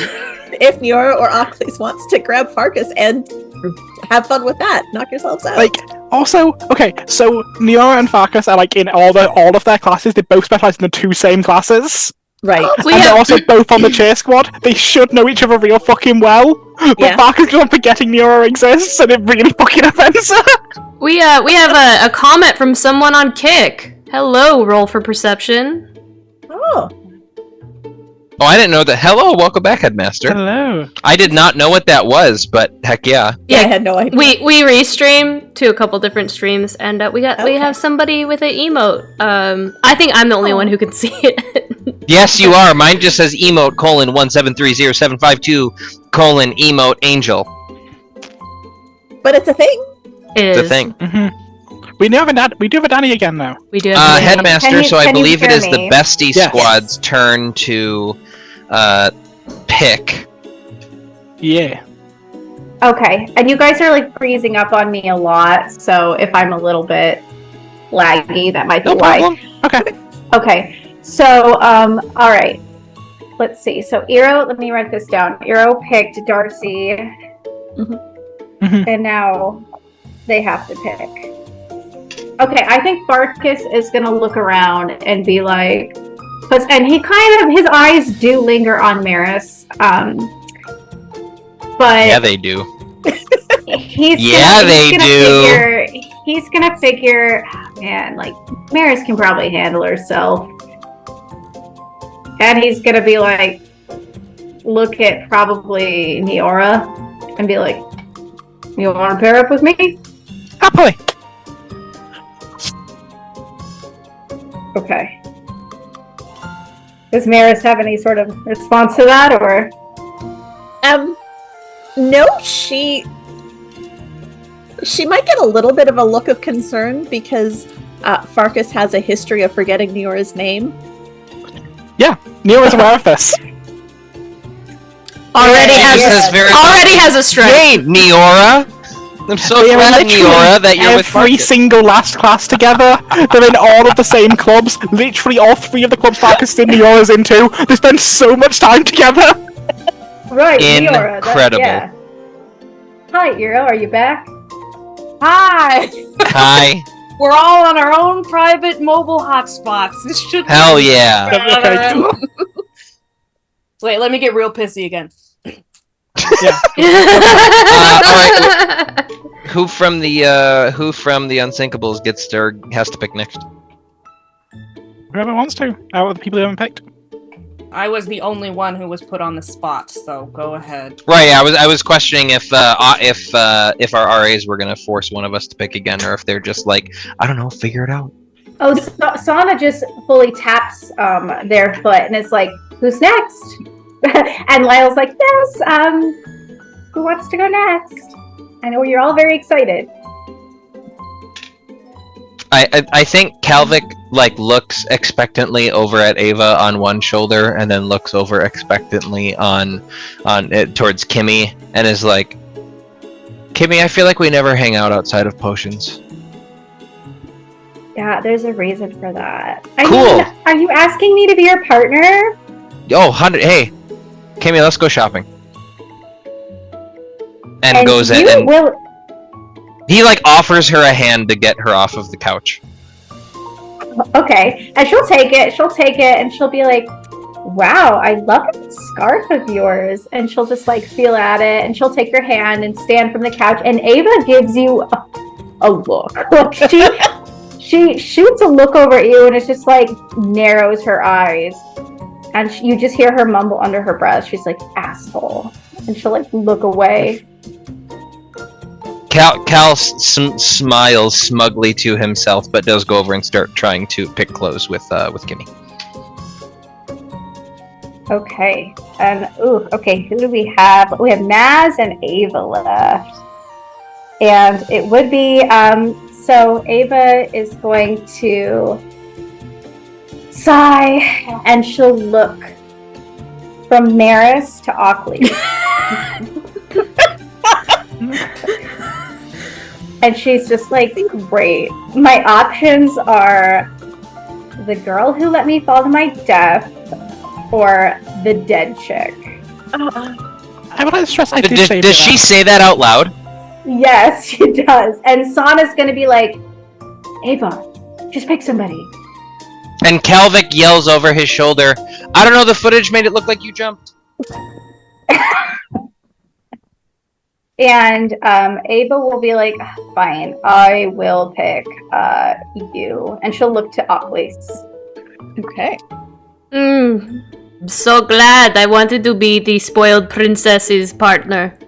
Speaker 4: if Neora or Occles wants to grab Farkas and have fun with that, knock yourselves out.
Speaker 3: Like, also, okay, so Neora and Farkas are like in all of their classes. They both specialize in the two same classes.
Speaker 4: right.
Speaker 6: We
Speaker 3: And they're
Speaker 6: have,
Speaker 3: also both on the cheer squad. They should know each other real fucking well. But
Speaker 4: Yeah.
Speaker 3: Farkas keeps on forgetting Neora exists, and it really fucking offends her.
Speaker 6: we have a comment from someone on Kick. Hello, roll for perception.
Speaker 4: Oh,
Speaker 2: Oh, I didn't know that. Hello, welcome back, Headmaster.
Speaker 3: Hello.
Speaker 2: I did not know what that was, but heck yeah.
Speaker 4: yeah, I had no idea.
Speaker 6: We restream to a couple different streams, and we have somebody with an emote. I think I'm the only one who can see it.
Speaker 2: Yes, you are. Mine just says emote : 1730752 : emote angel.
Speaker 4: But it's a thing.
Speaker 6: It
Speaker 2: It's
Speaker 6: is.
Speaker 2: a thing.
Speaker 3: We do have a Danny again, though.
Speaker 6: We do. Have to
Speaker 2: Headmaster,
Speaker 1: Can you-
Speaker 2: so I
Speaker 1: can you
Speaker 2: believe it
Speaker 1: hear
Speaker 2: is the
Speaker 1: me?
Speaker 2: bestie
Speaker 3: Yes.
Speaker 2: squad's turn to pick.
Speaker 3: Yeah.
Speaker 1: Okay, and you guys are like freezing up on me a lot, so if I'm a little bit laggy, that might be
Speaker 2: No
Speaker 1: why.
Speaker 2: problem.
Speaker 1: Okay, so all right. Let's see. So Eero, let me write this down. Eero picked Darcy,
Speaker 3: Mhm.
Speaker 1: and now they have to pick. Okay, I think Farkas is gonna look around and be like, and he kind of, his eyes do linger on Maris, but
Speaker 2: Yeah, they do.
Speaker 1: he's
Speaker 2: Yeah, they do.
Speaker 1: He's gonna figure, man, like Maris can probably handle herself, and he's gonna be like, look at probably Neora and be like, "You want to pair up with me?"
Speaker 3: Happily.
Speaker 1: Okay. Does Maris have any sort of response to that, or?
Speaker 4: No, she might get a little bit of a look of concern because Farkas has a history of forgetting Neora's name.
Speaker 3: Neora's aware of this.
Speaker 6: Already
Speaker 2: He says very
Speaker 6: has a strike.
Speaker 2: Yay, Neora! I'm so
Speaker 3: They are
Speaker 2: glad,
Speaker 3: literally
Speaker 2: Neora, that you're with
Speaker 3: every
Speaker 2: Farkas.
Speaker 3: single last class together. They're in all of the same clubs. Literally all three of the clubs Farkas and Neora's into. They spend so much time together.
Speaker 1: Right, Neora.
Speaker 2: Incredible.
Speaker 1: Yeah. Hi, Eero. Are you back?
Speaker 5: Hi!
Speaker 2: Hi.
Speaker 5: We're all on our own private mobile hotspots. This should
Speaker 2: Hell yeah.
Speaker 5: Wait, let me get real pissy again.
Speaker 2: Alright, who from the Unsinkables has to pick next?
Speaker 3: Whoever wants to, out of the people who haven't picked.
Speaker 5: I was the only one who was put on the spot, so go ahead.
Speaker 2: Right, I was questioning if our RAs were gonna force one of us to pick again, or if they're just like, I don't know, figure it out.
Speaker 1: Oh, Sana just fully taps their foot and it's like, "Who's next?" And Lyle's like, "Yes. Who wants to go next?" I know you're all very excited.
Speaker 2: I think Calvic like looks expectantly over at Ava on one shoulder and then looks over expectantly on it towards Kimmy and is like, Kimmy, I feel like we never hang out outside of potions.
Speaker 1: Yeah, there's a reason for that.
Speaker 2: Cool.
Speaker 1: Are you asking me to be your partner?
Speaker 2: Oh, 100. Hey, Kimmy, let's go shopping. And goes in and he like offers her a hand to get her off of the couch.
Speaker 1: Okay, and she'll take it. And she'll be like, "Wow, I love that scarf of yours." And she'll just like feel at it, and she'll take your hand and stand from the couch. And Ava gives you a look. Like she shoots a look over at you, and it's just like narrows her eyes, and you just hear her mumble under her breath. She's like, "Asshole," and she'll like look away.
Speaker 2: Cal smiles smugly to himself, but does go over and start trying to pick clothes with Kimmy.
Speaker 1: Okay, and okay. Who do we have? We have Naz and Ava left, and it would be So Ava is going to sigh, and she'll look from Maris to Ockley. And she's just like, great. My options are the girl who let me fall to my death or the dead chick.
Speaker 3: I want to stress
Speaker 2: Does she say that out loud?
Speaker 1: Yes, she does. And Sana's going to be like, Ava, just pick somebody.
Speaker 2: And Calvic yells over his shoulder, I don't know, the footage made it look like you jumped.
Speaker 1: And Ava will be like, fine, I will pick you. And she'll look to Ockley.
Speaker 4: Okay.
Speaker 6: I'm so glad. I wanted to be the spoiled princess's partner.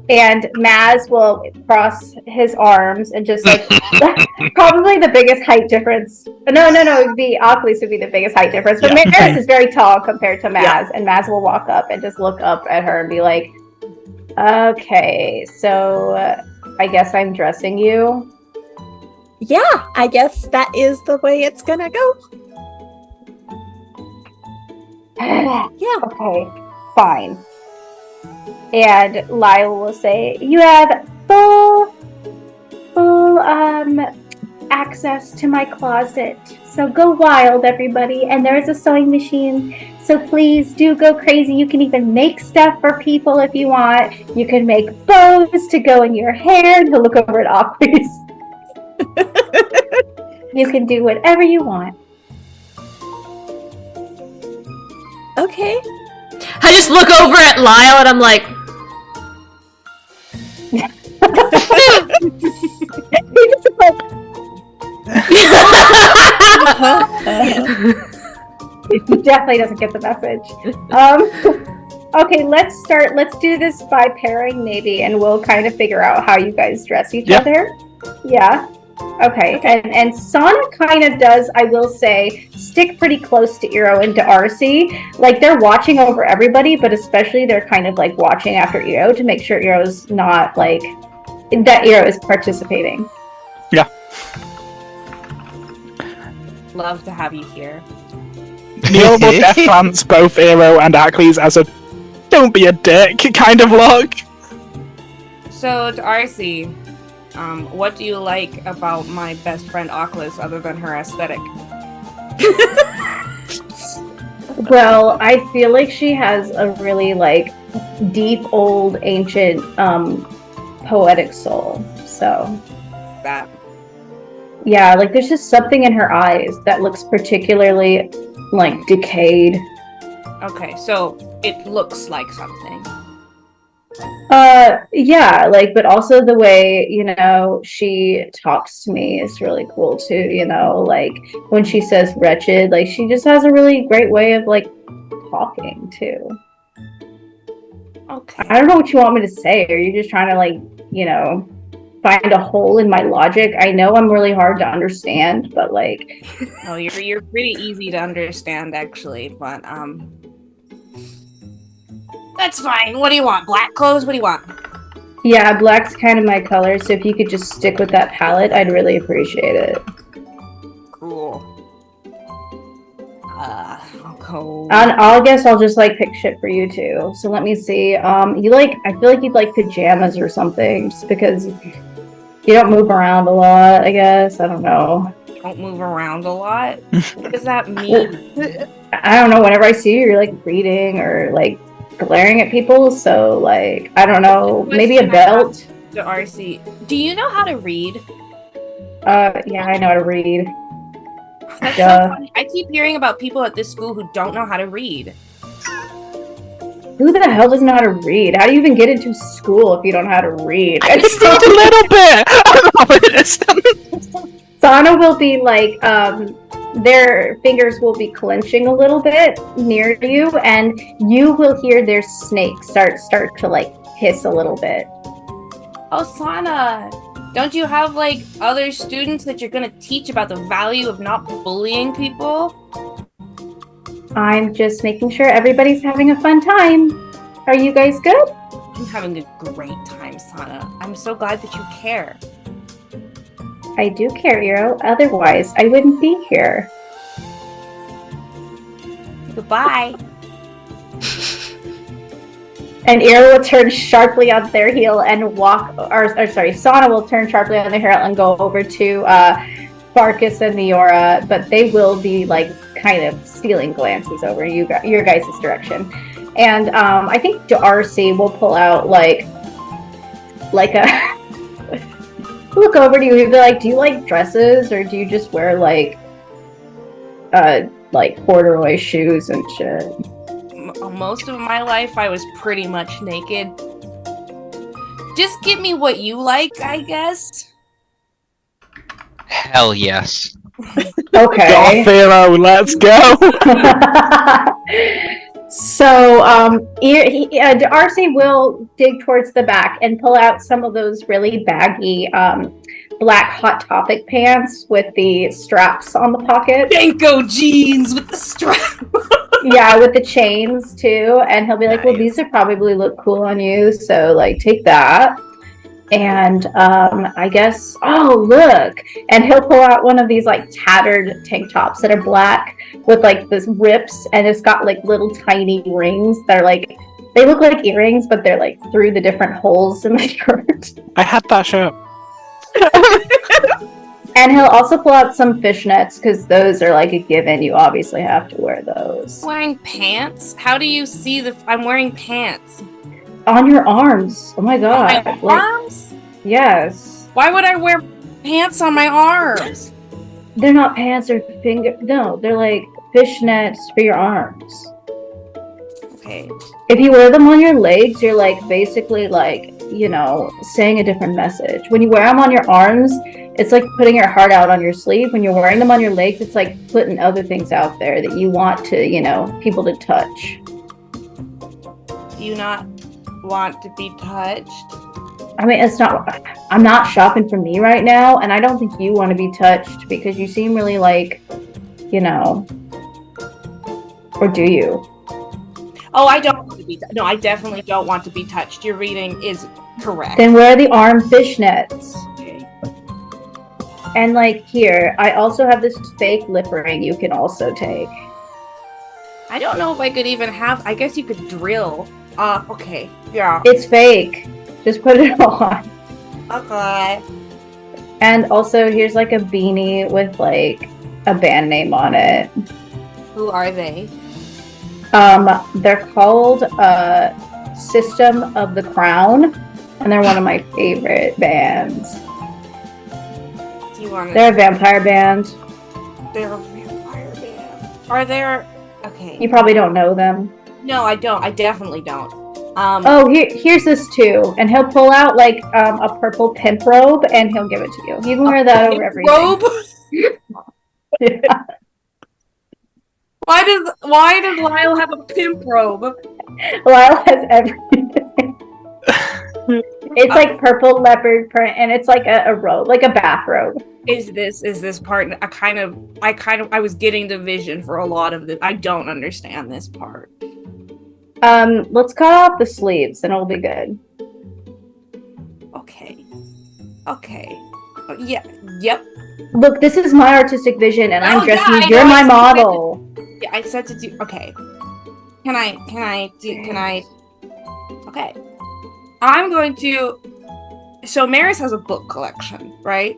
Speaker 1: And Maz will cross his arms and just like, probably the biggest height difference. No, it would be Ockley would be the biggest height difference. But Maris is very tall compared to Maz. Yeah. And Maz will walk up and just look up at her and be like, okay, so I guess I'm dressing you.
Speaker 4: Yeah, I guess that is the way it's gonna go.
Speaker 1: Yeah. Okay, fine. And Lyle will say, you have full access to my closet. So go wild, everybody. And there's a sewing machine. So please do go crazy. You can even make stuff for people if you want. You can make bows to go in your hair. To look over at Ockley's. You can do whatever you want.
Speaker 4: Okay.
Speaker 6: I just look over at Lyle and I'm like,
Speaker 1: He definitely doesn't get the message. Okay, let's do this by pairing maybe, and we'll kind of figure out how you guys dress each other. Yeah. Okay. And Sana kind of does, I will say, stick pretty close to Eero and to Arcee. Like, they're watching over everybody, but especially they're kind of like watching after Eero to make sure Eero's not like, that Eero is participating.
Speaker 3: Yeah.
Speaker 5: Love to have you here.
Speaker 3: Neil will death glance both Eero and Ackley's as a don't be a dick kind of look.
Speaker 5: So to Arcee, what do you like about my best friend Ockley other than her aesthetic?
Speaker 1: Well, I feel like she has a really like deep, old, ancient, poetic soul. So
Speaker 5: That.
Speaker 1: Yeah, like there's just something in her eyes that looks particularly like decayed.
Speaker 5: Okay, so it looks like something.
Speaker 1: Yeah, like, but also the way, you know, she talks to me is really cool too, you know, like when she says wretched, like she just has a really great way of like talking too.
Speaker 5: Okay.
Speaker 1: I don't know what you want me to say. Are you just trying to like, you know, find a hole in my logic? I know I'm really hard to understand, but like,
Speaker 5: Oh, you're pretty easy to understand actually, but that's fine. What do you want? Black clothes? What do you want?
Speaker 1: Yeah, black's kind of my color, so if you could just stick with that palette, I'd really appreciate it.
Speaker 7: Cool. I'll go.
Speaker 1: And I'll guess I'll just like pick shit for you too. So let me see. You like? I feel like you'd like pajamas or something, just because you don't move around a lot. I guess I don't know.
Speaker 7: Don't move around a lot. What does that mean?
Speaker 1: I don't know. Whenever I see you, you're like reading or like glaring at people. So like I don't know. Maybe a belt.
Speaker 7: The RC. Do you know how to read?
Speaker 1: Yeah, I know how to read.
Speaker 7: That's so funny. I keep hearing about people at this school who don't know how to read.
Speaker 1: Who the hell doesn't know how to read? How do you even get into school if you don't know how to read?
Speaker 3: I just need a little bit. I don't know.
Speaker 1: Sana will be like, their fingers will be clenching a little bit near you, and you will hear their snake start to like hiss a little bit.
Speaker 7: Oh, Sana, don't you have like other students that you're gonna teach about the value of not bullying people?
Speaker 1: I'm just making sure everybody's having a fun time. Are you guys good?
Speaker 7: I'm having a great time, Sana. I'm so glad that you care.
Speaker 1: I do care, Eero. Otherwise, I wouldn't be here.
Speaker 7: Goodbye.
Speaker 1: And Eero will turn sharply on their heel and walk, or sorry, Sana will turn sharply on their heel and go over to Farkas and Neora, but they will be like kind of stealing glances over your guys' direction. And I think Darcy will pull out like a look over to you and be like, do you like dresses or do you just wear like corduroy shoes and shit?
Speaker 7: Most of my life I was pretty much naked. Just give me what you like, I guess.
Speaker 2: Hell yes.
Speaker 1: Okay.
Speaker 3: Pharaoh, let's go.
Speaker 1: So, Darcy will dig towards the back and pull out some of those really baggy black Hot Topic pants with the straps on the pocket.
Speaker 7: Danko jeans with the strap.
Speaker 1: Yeah, with the chains too. And he'll be like, well, these would probably look cool on you, so like take that. And I guess, oh, look. And he'll pull out one of these like tattered tank tops that are black with like this rips, and it's got like little tiny rings that are like, they look like earrings, but they're like through the different holes in the shirt.
Speaker 3: I had that shirt.
Speaker 1: And he'll also pull out some fishnets, because those are like a given. You obviously have to wear those.
Speaker 7: Wearing pants? How do you see I'm wearing pants?
Speaker 1: On your arms. Oh my god.
Speaker 7: My arms?
Speaker 1: Yes.
Speaker 7: Why would I wear pants on my arms?
Speaker 1: They're not pants or no, they're like fishnets for your arms.
Speaker 7: Okay.
Speaker 1: If you wear them on your legs, you're like basically like, you know, saying a different message. When you wear them on your arms, it's like putting your heart out on your sleeve. When you're wearing them on your legs, it's like putting other things out there that you want to, you know, people to touch.
Speaker 7: Do you not want to be touched?
Speaker 1: I mean, I'm not shopping for me right now, and I don't think you want to be touched because you seem really like, you know, or do you?
Speaker 7: Oh, I don't want to be no, I definitely don't want to be touched. Your reading is correct.
Speaker 1: Then wear the arm fishnets.
Speaker 7: Okay.
Speaker 1: And like here, I also have this fake lip ring you can also take.
Speaker 7: I don't know if I could even have, I guess you could drill. Okay. Yeah.
Speaker 1: It's fake. Just put it on.
Speaker 7: Okay.
Speaker 1: And also here's like a beanie with like a band name on it.
Speaker 7: Who are they?
Speaker 1: They're called System of the Crown, and they're one of my favorite bands.
Speaker 7: Do you want
Speaker 1: They're a vampire band.
Speaker 7: They're a vampire band. Are there? Okay.
Speaker 1: You probably don't know them.
Speaker 7: No, I don't. I definitely don't.
Speaker 1: Oh, here's this too, and he'll pull out like a purple pimp robe, and he'll give it to you. You can wear that over everything.
Speaker 7: Robe.
Speaker 1: Yeah.
Speaker 7: Why does Lyle have a pimp robe?
Speaker 1: Lyle has everything. It's like purple leopard print, and it's like a robe, like a bathrobe.
Speaker 7: Is this part? I was getting the vision for a lot of this. I don't understand this part.
Speaker 1: Let's cut off the sleeves, and it'll be good.
Speaker 7: Okay. Yeah. Yep.
Speaker 1: Look, this is my artistic vision, and I'm
Speaker 7: Oh,
Speaker 1: dressing
Speaker 7: yeah,
Speaker 1: you.
Speaker 7: I
Speaker 1: You're
Speaker 7: know,
Speaker 1: my
Speaker 7: I see
Speaker 1: model.
Speaker 7: Yeah, I said to do. Okay. Can I? Okay. I'm going to. So Maris has a book collection, right?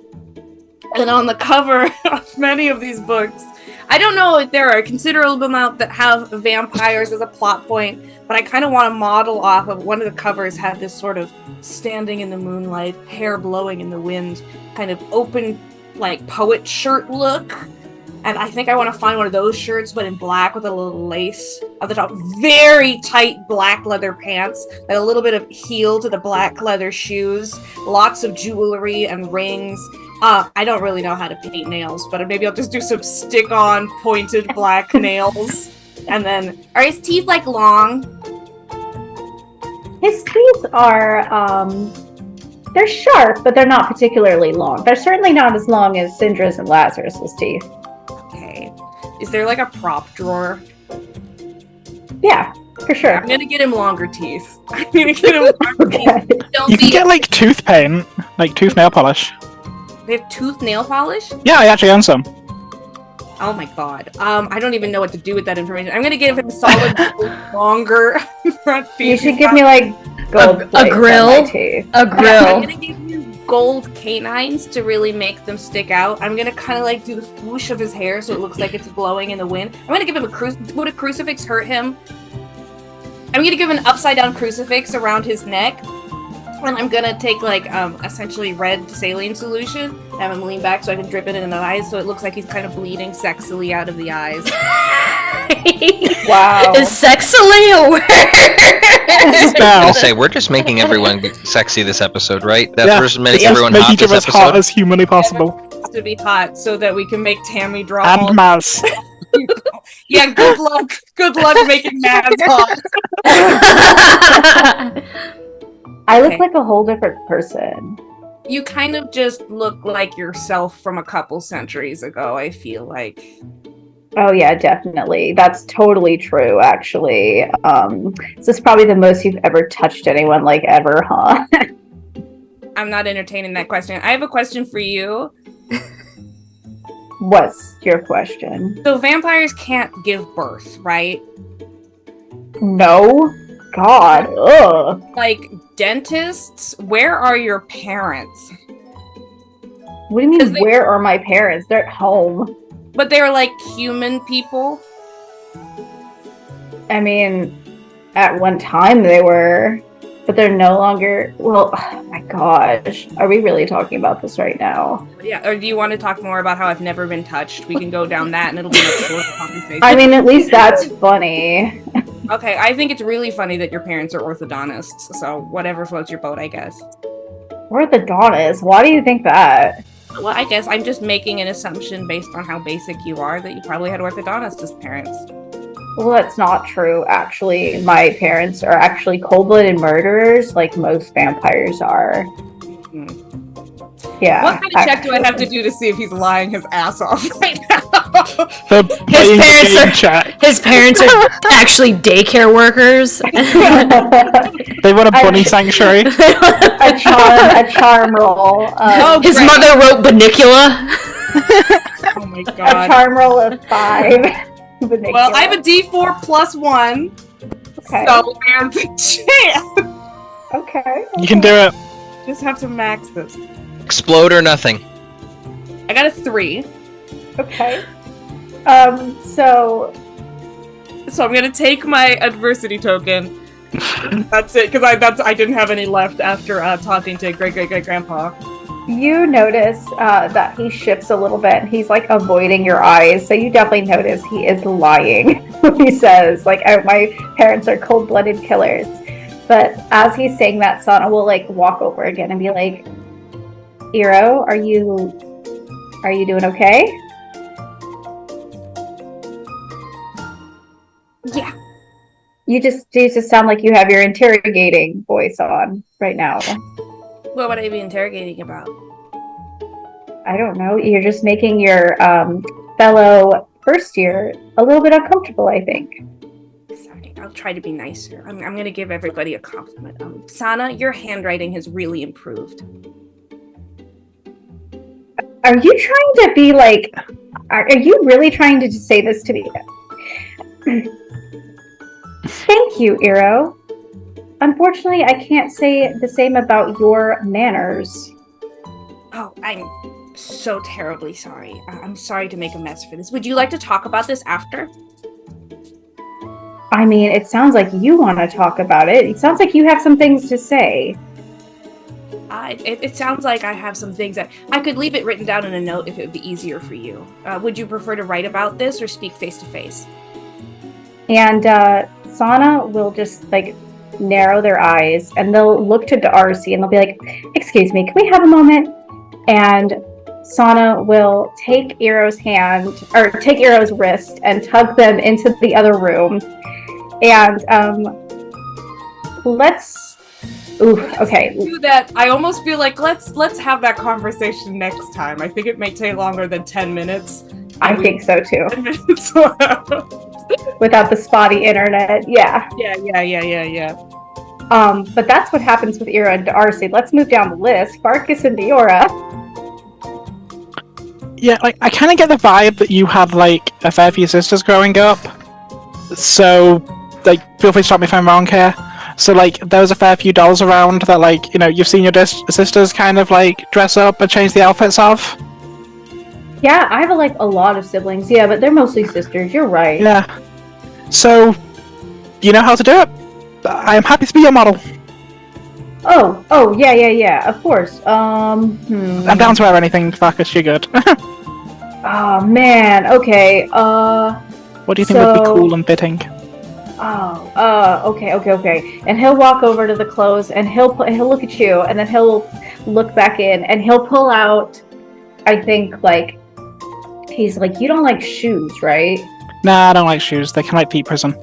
Speaker 7: And on the cover of many of these books, I don't know if there are a considerable amount that have vampires as a plot point, but I kind of want to model off of one of the covers had this sort of standing in the moonlight, hair blowing in the wind, kind of open, like, poet shirt look. And I think I want to find one of those shirts, but in black with a little lace at the top. Very tight black leather pants, like a little bit of heel to the black leather shoes, lots of jewelry and rings. I don't really know how to paint nails, but maybe I'll just do some stick-on pointed black nails. And then, are his teeth like long?
Speaker 1: His teeth are, they're sharp, but they're not particularly long. They're certainly not as long as Syndra's and Lazarus's teeth.
Speaker 7: Okay. Is there like a prop drawer?
Speaker 1: Yeah, for sure.
Speaker 7: I'm gonna get him longer teeth. I'm gonna get him longer
Speaker 1: Okay.
Speaker 7: teeth. Don't
Speaker 3: You can
Speaker 7: be-
Speaker 3: get like tooth paint, like tooth nail polish.
Speaker 7: They have tooth nail polish?
Speaker 3: Yeah, I actually own some.
Speaker 7: Oh my god. I don't even know what to do with that information. I'm gonna give him solid longer front teeth.
Speaker 1: You should give me like gold
Speaker 6: A
Speaker 1: plates on
Speaker 6: grill?
Speaker 1: my teeth.
Speaker 6: A
Speaker 7: I'm
Speaker 6: grill.
Speaker 7: gonna give him gold canines to really make them stick out. I'm gonna kind of like do the whoosh of his hair so it looks like it's blowing in the wind. I'm gonna give him would a crucifix hurt him? I'm gonna give him an upside down crucifix around his neck. And I'm gonna take like essentially red saline solution, have him lean back so I can drip it in the eyes so it looks like he's kind of bleeding sexily out of the eyes.
Speaker 1: Wow.
Speaker 6: Is sexily a word?
Speaker 2: I'll say we're just making everyone sexy this episode, right? That's
Speaker 3: Yeah.
Speaker 2: we're just making
Speaker 3: Yes,
Speaker 2: everyone
Speaker 3: make
Speaker 2: hot
Speaker 3: each
Speaker 2: this
Speaker 3: of us hot
Speaker 2: episode.
Speaker 3: as humanly possible.
Speaker 7: It's to be hot so that we can make Tammy draw.
Speaker 3: And Maz.
Speaker 7: Yeah, good luck. Good luck making Mads hot.
Speaker 1: I look
Speaker 7: Okay.
Speaker 1: like a whole different person.
Speaker 7: You kind of just look like yourself from a couple centuries ago, I feel like.
Speaker 1: Oh yeah, definitely. That's totally true, actually. This is probably the most you've ever touched anyone, like ever, huh?
Speaker 7: I'm not entertaining that question. I have a question for you.
Speaker 1: What's your question?
Speaker 7: So vampires can't give birth, right?
Speaker 1: No? God, ugh.
Speaker 7: Like dentists, where are your parents?
Speaker 1: What do you
Speaker 7: 'Cause
Speaker 1: mean,
Speaker 7: they-
Speaker 1: where are my parents? They're at home.
Speaker 7: But they're like human people.
Speaker 1: I mean, at one time they were, but they're no longer. Well, oh my gosh. Are we really talking about this right now?
Speaker 7: Yeah, or do you want to talk more about how I've never been touched? We can go down that and it'll be a shorter conversation.
Speaker 1: I mean, at least that's funny.
Speaker 7: Okay, I think it's really funny that your parents are orthodontists, so whatever floats your boat, I guess.
Speaker 1: Orthodontist? Why do you think that?
Speaker 7: Well, I guess I'm just making an assumption based on how basic you are that you probably had orthodontists as parents.
Speaker 1: Well, that's not true, actually. My parents are actually cold-blooded murderers, like most vampires are. Yeah.
Speaker 7: What kind of check do I have to do to see if he's lying his ass off right now?
Speaker 3: The playing
Speaker 6: parents
Speaker 3: game
Speaker 6: are-
Speaker 3: chat.
Speaker 6: His parents are actually daycare workers.
Speaker 3: They want a bunny sanctuary.
Speaker 1: a charm roll.
Speaker 7: Oh,
Speaker 6: His
Speaker 7: great.
Speaker 6: mother wrote Banicula.
Speaker 7: Oh my
Speaker 1: A
Speaker 7: god.
Speaker 1: charm roll of 5.
Speaker 7: Well, I have a D4 plus 1,
Speaker 1: Okay.
Speaker 7: so there's a chance.
Speaker 1: Okay.
Speaker 3: You can do it.
Speaker 7: Just have to max this.
Speaker 2: Explode or nothing.
Speaker 7: I got a 3,
Speaker 1: Okay. So
Speaker 7: so I'm gonna take my adversity token. That's it, because I didn't have any left after talking to great-great-great-grandpa.
Speaker 1: you notice that he shifts a little bit. He's like avoiding your eyes, so you definitely notice he is lying when he says, like, oh, my parents are cold-blooded killers. But as he's saying that, Sana will like walk over again and be like, Iro, are you doing okay?
Speaker 7: Yeah.
Speaker 1: You just sound like you have your interrogating voice on right now.
Speaker 7: What would I be interrogating about?
Speaker 1: I don't know. You're just making your fellow first year a little bit uncomfortable, I think.
Speaker 7: Sorry. I'll try to be nicer. I'm gonna give everybody a compliment. Sana, your handwriting has really improved.
Speaker 1: Are you trying to be like? Are you really trying to say this to me? Thank you, Iro. Unfortunately, I can't say the same about your manners.
Speaker 7: Oh, I'm so terribly sorry. I'm sorry to make a mess for this. Would you like to talk about this after?
Speaker 1: I mean, it sounds like you want to talk about it. It sounds like you have some things to say.
Speaker 7: It sounds like I have some things that I could leave it written down in a note if it would be easier for you. Would you prefer to write about this or speak face to face?
Speaker 1: And Sana will just like narrow their eyes and they'll look to Darcy and they'll be like, "Excuse me, can we have a moment?" And Sana will take Iro's hand or take Iro's wrist and tug them into the other room. And okay.
Speaker 5: Do that. I almost feel like let's have that conversation next time. I think it may take longer than 10 minutes.
Speaker 1: I think so too.
Speaker 5: 10 minutes.
Speaker 1: Without the spotty internet, yeah.
Speaker 5: Yeah.
Speaker 1: But that's what happens with Ira and Darcy. Let's move down the list. Farkas and Diora.
Speaker 3: Yeah, like I kind of get the vibe that you have like a fair few sisters growing up. So, like, feel free to stop me if I'm wrong here. So, like, there was a fair few dolls around that, like, you know, you've seen your sisters kind of like dress up and change the outfits of.
Speaker 1: Yeah, I have a lot of siblings. Yeah, but they're mostly sisters. You're right.
Speaker 3: Yeah. So, you know how to do it. I am happy to be your model.
Speaker 1: Oh, yeah. Of course.
Speaker 3: I'm down to wear anything, Farkas. You're good.
Speaker 1: Oh man. Okay.
Speaker 3: What do you think would be cool and fitting?
Speaker 1: Okay. And he'll walk over to the clothes and he'll look at you and then he'll look back in and he'll pull out. I think like he's like, "You don't like shoes, right?"
Speaker 3: Nah, I don't like shoes. They can like feet prison.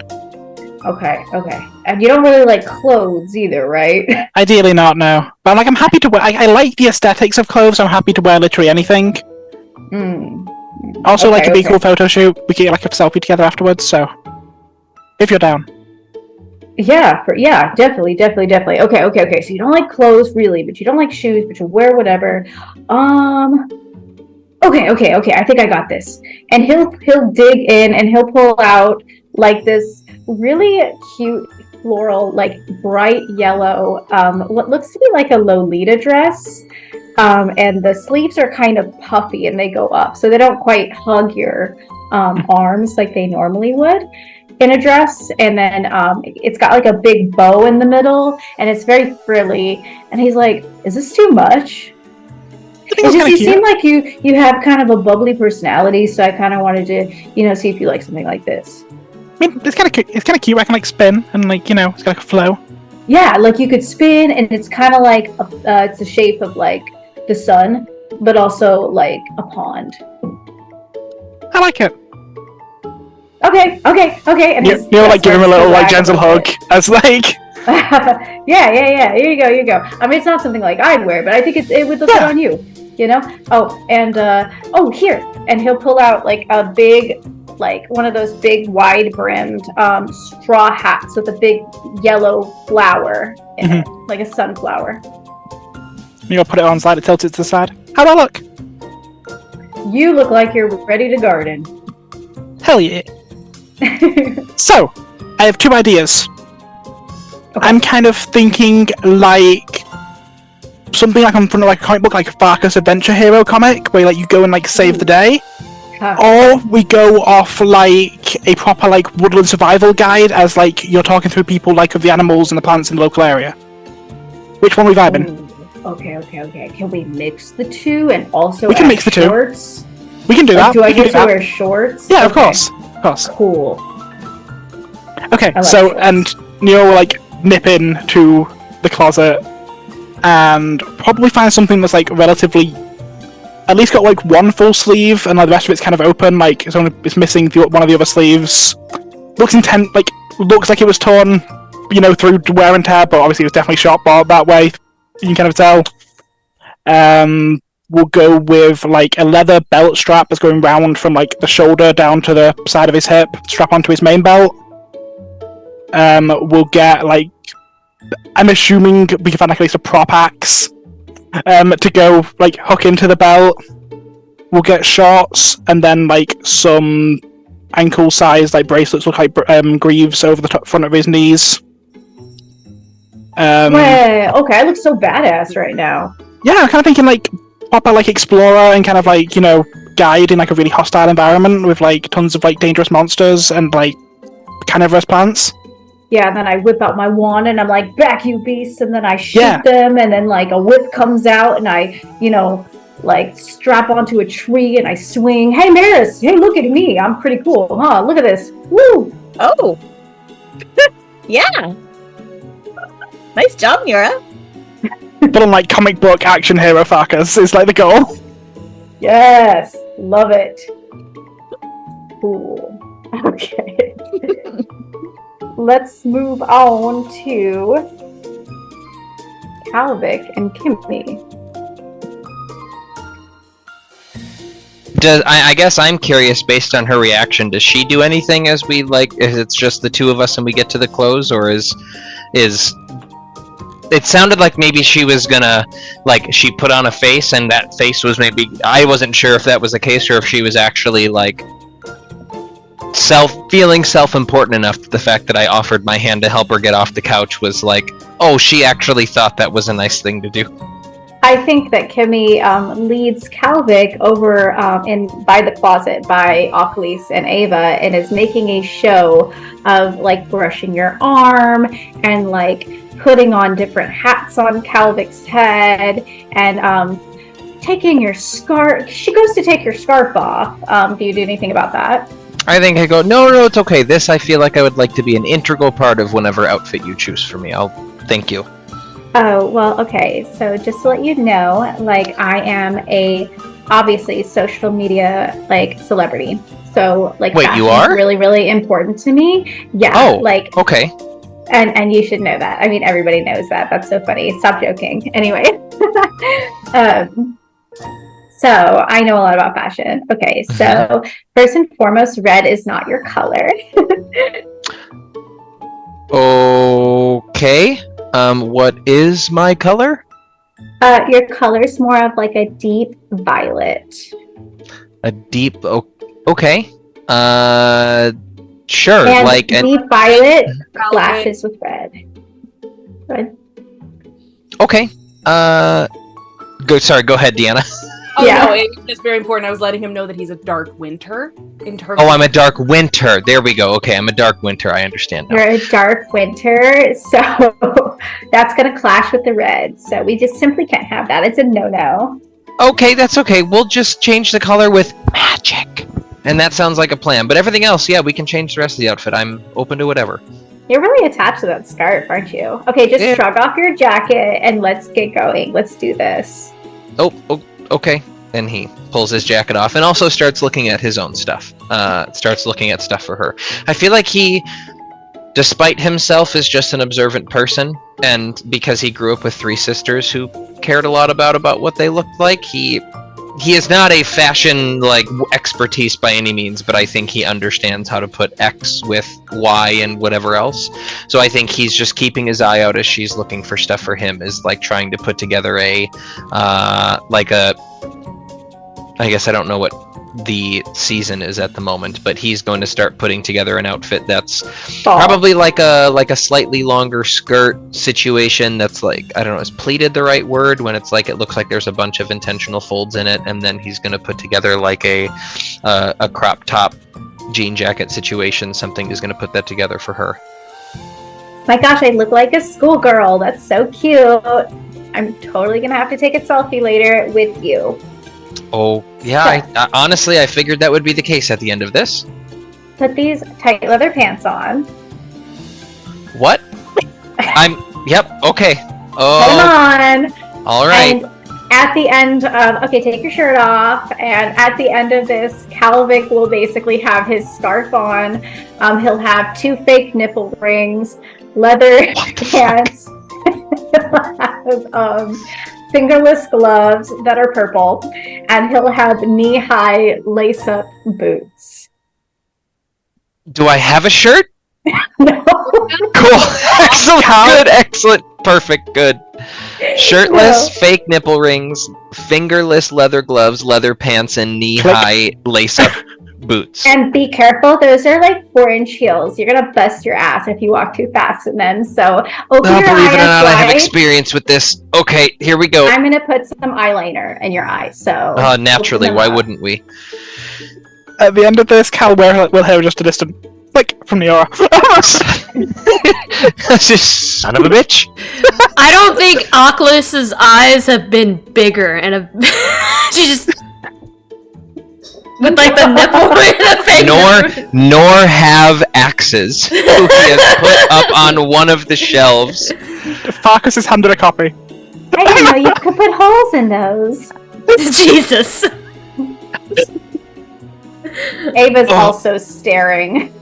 Speaker 1: Okay. And you don't really like clothes either, right?
Speaker 3: Ideally not, no. But like, I'm happy to wear. I like the aesthetics of clothes. I'm happy to wear literally anything. Also, like, it'd be a cool photo shoot. We could get like a selfie together afterwards. So, if you're down.
Speaker 1: Yeah, definitely. Okay. So you don't like clothes really, but you don't like shoes, but you wear whatever. Okay. I think I got this. And he'll dig in and he'll pull out like this really cute floral, like bright yellow, what looks to be like a Lolita dress. And the sleeves are kind of puffy and they go up, so they don't quite hug your arms like they normally would in a dress. And then it's got like a big bow in the middle and it's very frilly. And he's like, "Is this too much?" You seem like you have kind of a bubbly personality, so I kind of wanted to, see if you like something like this.
Speaker 3: I mean, it's kind of cute. I can like spin and like, it's got like a flow.
Speaker 1: Yeah, like you could spin, and it's kind of like it's the shape of like the sun, but also like a pond.
Speaker 3: I like it.
Speaker 1: Okay. And
Speaker 3: you're like giving him a little like gentle hug as like.
Speaker 1: Yeah. Here you go. I mean, it's not something like I'd wear, but I think it would look good on you. Oh, and here, and he'll pull out like a big, like one of those big wide brimmed straw hats with a big yellow flower in it, like a sunflower.
Speaker 3: You'll put it on, slide it, tilt it to the side. How'd I look?
Speaker 1: You look like you're ready to garden.
Speaker 3: Hell yeah. So, I have two ideas. Okay. I'm kind of thinking like something like I'm from like a comic book, like a Farkas Adventure Hero comic, where like you go and like save the day. Or we go off like a proper like woodland survival guide, as like you're talking through people like of the animals and the plants in the local area. Which one are we vibing?
Speaker 1: Okay. Can we mix the two and also
Speaker 3: we can mix the
Speaker 1: shorts?
Speaker 3: Two. We can do that.
Speaker 1: Do I get to wear shorts?
Speaker 3: Yeah, okay. Of course.
Speaker 1: Cool.
Speaker 3: Okay, so shorts. And Neo will like nip in to the closet and probably find something that's like relatively, at least got like one full sleeve and like the rest of it's kind of open, like it's missing one of the other sleeves. Looks like it was torn, through wear and tear, but obviously it was definitely shot that way. You can kind of tell. We'll go with like a leather belt strap that's going round from like the shoulder down to the side of his hip, strap onto his main belt. we'll get like, I'm assuming we can find like at least a prop axe to go like hook into the belt. We'll get shorts and then like some ankle size like bracelets look like greaves over the front of his knees.
Speaker 1: Wait, okay, I look so badass right now.
Speaker 3: Yeah, I'm kind of thinking like proper like explorer and kind of like, you know, guide in like a really hostile environment with like tons of like dangerous monsters and like carnivorous plants.
Speaker 1: Yeah, and then I whip out my wand and I'm like, back you beasts, and then I shoot
Speaker 3: Yeah.
Speaker 1: them, and then like a whip comes out and I, you know, like strap onto a tree and I swing. Hey Maris, hey, look at me. I'm pretty cool, huh? Look at this. Woo!
Speaker 4: Oh. Yeah. Nice job, Nira.
Speaker 3: But on like comic book action hero Farkas is like the goal.
Speaker 1: Yes, love it. Cool. Okay. Let's move on to Calvic and Kimmy.
Speaker 2: I guess I'm curious based on her reaction. Does she do anything as we like? If it's just the two of us and we get to the close, or is it sounded like maybe she was gonna like she put on a face and that face was maybe I wasn't sure if that was the case or if she was actually like feeling self-important enough that the fact that I offered my hand to help her get off the couch was like, oh, she actually thought that was a nice thing to do.
Speaker 1: I think that Kimmy leads Calvic over by the closet by Achilles and Ava and is making a show of like brushing your arm and like putting on different hats on Calvic's head and taking your scarf. She goes to take your scarf off. Do you do anything about that?
Speaker 2: I think I go, no, it's okay. This I feel like I would like to be an integral part of whenever outfit you choose for me. Thank you.
Speaker 1: Oh, well, okay. So just to let you know, like I am obviously social media like celebrity. So like
Speaker 2: wait, you are?
Speaker 1: Really, really important to me. Yeah.
Speaker 2: Oh,
Speaker 1: like
Speaker 2: okay.
Speaker 1: And you should know that. I mean, everybody knows that. That's so funny. Stop joking. Anyway. So I know a lot about fashion. Okay, so first and foremost, red is not your color.
Speaker 2: Okay. What is my color?
Speaker 1: Your color is more of like a deep violet.
Speaker 2: A deep. Okay. Sure.
Speaker 1: And
Speaker 2: like
Speaker 1: deep violet flashes with red. Good.
Speaker 2: Okay. Go ahead, Deanna.
Speaker 5: Oh
Speaker 1: Yeah.
Speaker 5: no, it's just very important. I was letting him know that he's a dark winter in terms
Speaker 2: Oh, I'm a dark winter. There we go. Okay, I'm a dark winter. I understand now.
Speaker 1: You're a dark winter, so that's gonna clash with the red. So we just simply can't have that. It's a no-no.
Speaker 2: Okay, that's okay. We'll just change the color with magic. And that sounds like a plan. But everything else, yeah, we can change the rest of the outfit. I'm open to whatever.
Speaker 1: You're really attached to that scarf, aren't you? Okay, just shrug off your jacket and let's get going. Let's do this.
Speaker 2: Oh, okay. And he pulls his jacket off and also starts looking at his own stuff. Starts looking at stuff for her. I feel like he, despite himself, is just an observant person. And because he grew up with three sisters who cared a lot about what they looked like, he is not a fashion like expertise by any means, but I think he understands how to put X with Y and whatever else. So I think he's just keeping his eye out as she's looking for stuff for him, is like trying to put together I guess I don't know what the season is at the moment, but he's going to start putting together an outfit that's probably like a slightly longer skirt situation that's like, I don't know, is pleated the right word when it's like it looks like there's a bunch of intentional folds in it, and then he's going to put together like a crop top jean jacket situation. Something is going to put that together for her.
Speaker 1: My gosh, I look like a schoolgirl. That's so cute. I'm totally gonna have to take a selfie later with you.
Speaker 2: Oh, yeah, I honestly, I figured that would be the case at the end of this.
Speaker 1: Put these tight leather pants on.
Speaker 2: What? Yep, okay. Oh.
Speaker 1: Put them on.
Speaker 2: All right.
Speaker 1: And at the end of, take your shirt off. And at the end of this, Calvic will basically have his scarf on. He'll have 2 fake nipple rings, leather pants. He'll have, fingerless gloves that are purple, and he'll have knee-high lace-up boots.
Speaker 2: Do I have a shirt?
Speaker 1: No.
Speaker 2: Cool. Excellent. Good. Excellent. Perfect. Good. Shirtless, fake nipple rings, fingerless leather gloves, leather pants, and knee-high lace-up boots.
Speaker 1: And be careful, those are like 4-inch heels. You're gonna bust your ass if you walk too fast in them. So open your
Speaker 2: Believe it or not, I have
Speaker 1: eyes wide.
Speaker 2: experience with this. Okay, here we go.
Speaker 1: I'm gonna put some eyeliner in your eye. So
Speaker 2: Naturally,
Speaker 1: open them
Speaker 2: why
Speaker 1: up.
Speaker 2: wouldn't we?
Speaker 3: At the end of this, Cal will hear just a distant click from Neora.
Speaker 2: Son of a bitch.
Speaker 6: I don't think Oculus's eyes have been bigger, and she just with like the nipple in the face.
Speaker 2: Nor have axes, who he has put up on one of the shelves.
Speaker 3: Farkas has handed a copy.
Speaker 1: I didn't know you could put holes in those.
Speaker 6: Jesus.
Speaker 1: Ava's also staring.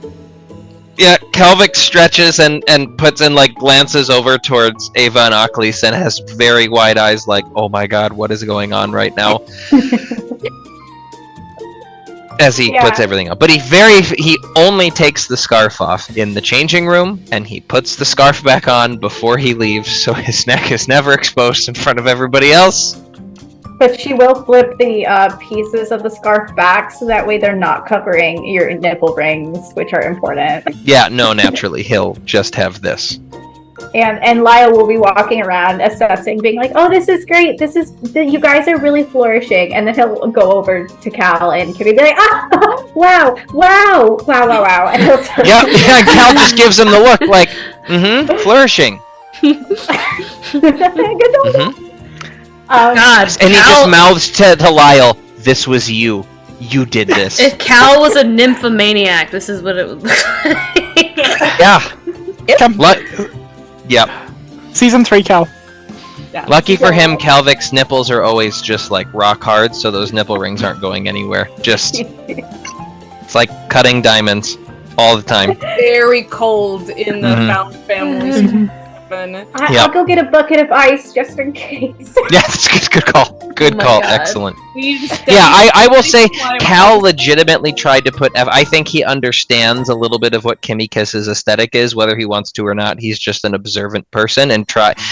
Speaker 2: Yeah, Kelvik stretches and puts in, like, glances over towards Ava and Oculus and has very wide eyes like, oh my god, what is going on right now? As he puts everything up. But he only takes the scarf off in the changing room, and he puts the scarf back on before he leaves, so his neck is never exposed in front of everybody else.
Speaker 1: But she will flip the pieces of the scarf back so that way they're not covering your nipple rings, which are important.
Speaker 2: Yeah, no, naturally, he'll just have this.
Speaker 1: And Lyle will be walking around assessing, being like, "Oh, this is great. You guys are really flourishing." And then he'll go over to Cal and Kitty be like, "Ah, wow, wow, wow, wow, wow." And he'll turn.
Speaker 2: Yeah, Cal just gives him the look, like, flourishing.
Speaker 1: Good job.
Speaker 6: God,
Speaker 2: And he just mouths to Lyle, "This was you. You did this."
Speaker 6: If Cal was a nymphomaniac, this is what it would look like.
Speaker 2: Yeah. Yep.
Speaker 3: Season 3, Cal.
Speaker 5: Yeah.
Speaker 2: Lucky for him, Calvik's nipples are always just like rock hard, so those nipple rings aren't going anywhere. Just it's like cutting diamonds all the time.
Speaker 5: Very cold in the Found family.
Speaker 1: I'll go get a bucket of ice just in case.
Speaker 2: Yeah, that's good call. Good call.
Speaker 6: God.
Speaker 2: Excellent. Yeah, I will say Cal legitimately tried to put. I think he understands a little bit of what Kimmy Kiss's aesthetic is, whether he wants to or not. He's just an observant person, and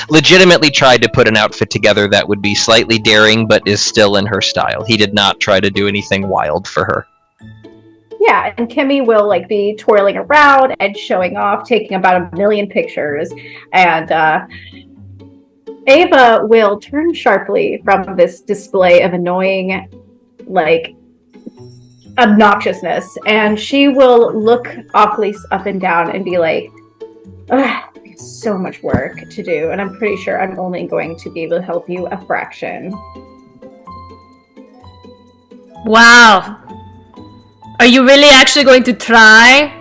Speaker 2: legitimately tried to put an outfit together that would be slightly daring, but is still in her style. He did not try to do anything wild for her.
Speaker 1: Yeah, and Kimmy will like be twirling around and showing off, taking about 1 million pictures, and Ava will turn sharply from this display of annoying, like, obnoxiousness, and she will look Oculus up and down and be like, "Ugh, so much work to do, and I'm pretty sure I'm only going to be able to help you a fraction."
Speaker 6: Wow. Are you really actually going to try?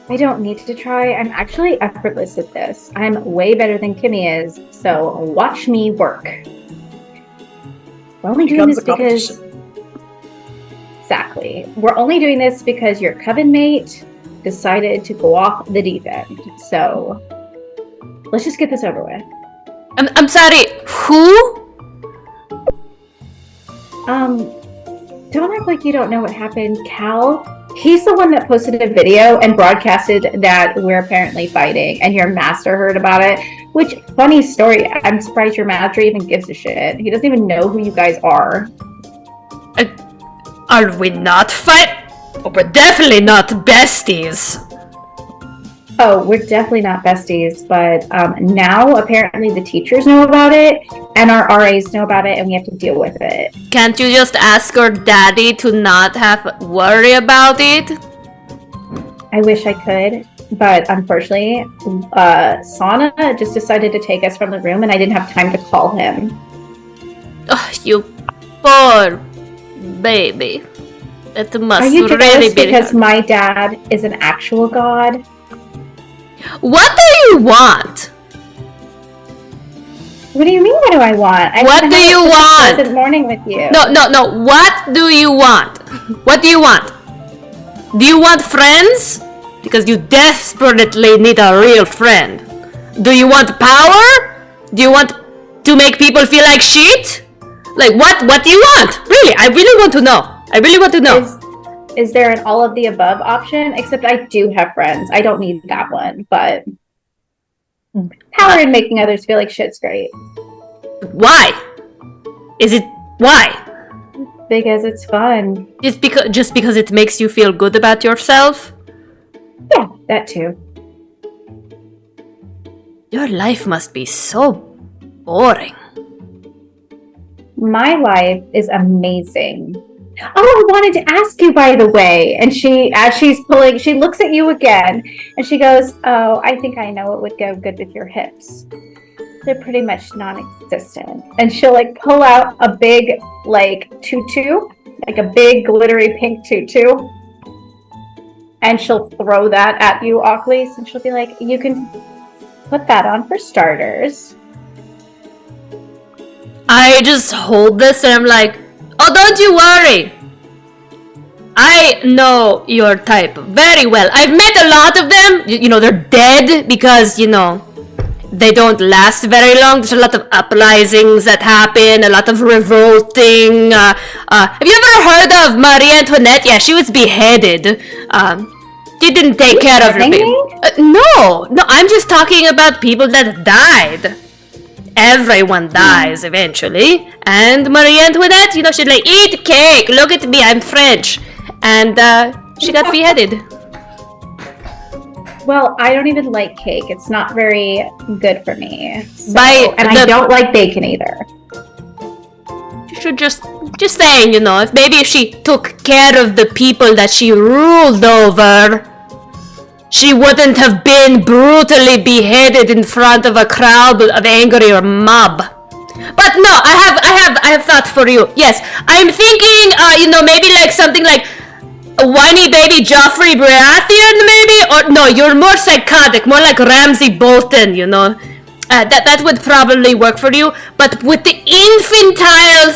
Speaker 1: I don't need to try. I'm actually effortless at this. I'm way better than Kimmy is, so watch me work. We're only doing this because... Exactly. We're only doing this because your coven mate decided to go off the deep end. So, let's just get this over with.
Speaker 6: I'm sorry, who?
Speaker 1: Don't act like you don't know what happened, Cal. He's the one that posted a video and broadcasted that we're apparently fighting, and your master heard about it. Which, funny story, I'm surprised your master even gives a shit. He doesn't even know who you guys are.
Speaker 6: Are we not fight? Oh, we're definitely not besties.
Speaker 1: Oh, we're definitely not besties, but now apparently the teachers know about it, and our RAs know about it, and we have to deal with it.
Speaker 6: Can't you just ask your daddy to not have worry about it?
Speaker 1: I wish I could, but unfortunately, Sana just decided to take us from the room, and I didn't have time to call him.
Speaker 6: Oh, you poor baby. That must
Speaker 1: Are you
Speaker 6: really
Speaker 1: jealous
Speaker 6: be
Speaker 1: because
Speaker 6: hard.
Speaker 1: my dad is an actual god?
Speaker 6: What do you want?
Speaker 1: What do you mean, what do I want?
Speaker 6: What do you want?
Speaker 1: Pleasant morning with you.
Speaker 6: No. What do you want? What do you want? Do you want friends? Because you desperately need a real friend. Do you want power? Do you want to make people feel like shit? Like what do you want? Really, I really want to know. I really want to know.
Speaker 1: is there an all of the above option? Except I do have friends. I don't need that one, but power in making others feel like shit's great.
Speaker 6: Why? Why?
Speaker 1: Because it's fun.
Speaker 6: Just because it makes you feel good about yourself?
Speaker 1: Yeah, that too.
Speaker 6: Your life must be so boring.
Speaker 1: My life is amazing. Oh, I wanted to ask you, by the way. And as she's pulling, she looks at you again and she goes, oh, I think I know what would go good with your hips. They're pretty much non-existent. And she'll like pull out a big like tutu, like a big glittery pink tutu. And she'll throw that at you, Occlese, and she'll be like, you can put that on for starters.
Speaker 6: I just hold this and I'm like, oh, don't you worry. I know your type very well. I've met a lot of them. You know, they're dead because, you know, they don't last very long. There's a lot of uprisings that happen, a lot of revolting. Have you ever heard of Marie Antoinette? Yeah, she was beheaded. She didn't take care of her people. No, I'm just talking about people that died. Everyone dies eventually. And Marie Antoinette, you know, she'd like, eat cake, look at me, I'm French. And she got beheaded.
Speaker 1: Well, I don't even like cake. It's not very good for me. So,
Speaker 6: I
Speaker 1: don't like bacon either.
Speaker 6: You should just saying, you know, if she took care of the people that she ruled over, she wouldn't have been brutally beheaded in front of a crowd of angry or mob. But no, I have thought for you. Yes, I'm thinking, you know, maybe like something like a whiny baby Joffrey Baratheon, maybe? Or no, you're more psychotic, more like Ramsay Bolton, you know. That would probably work for you. But with the infantile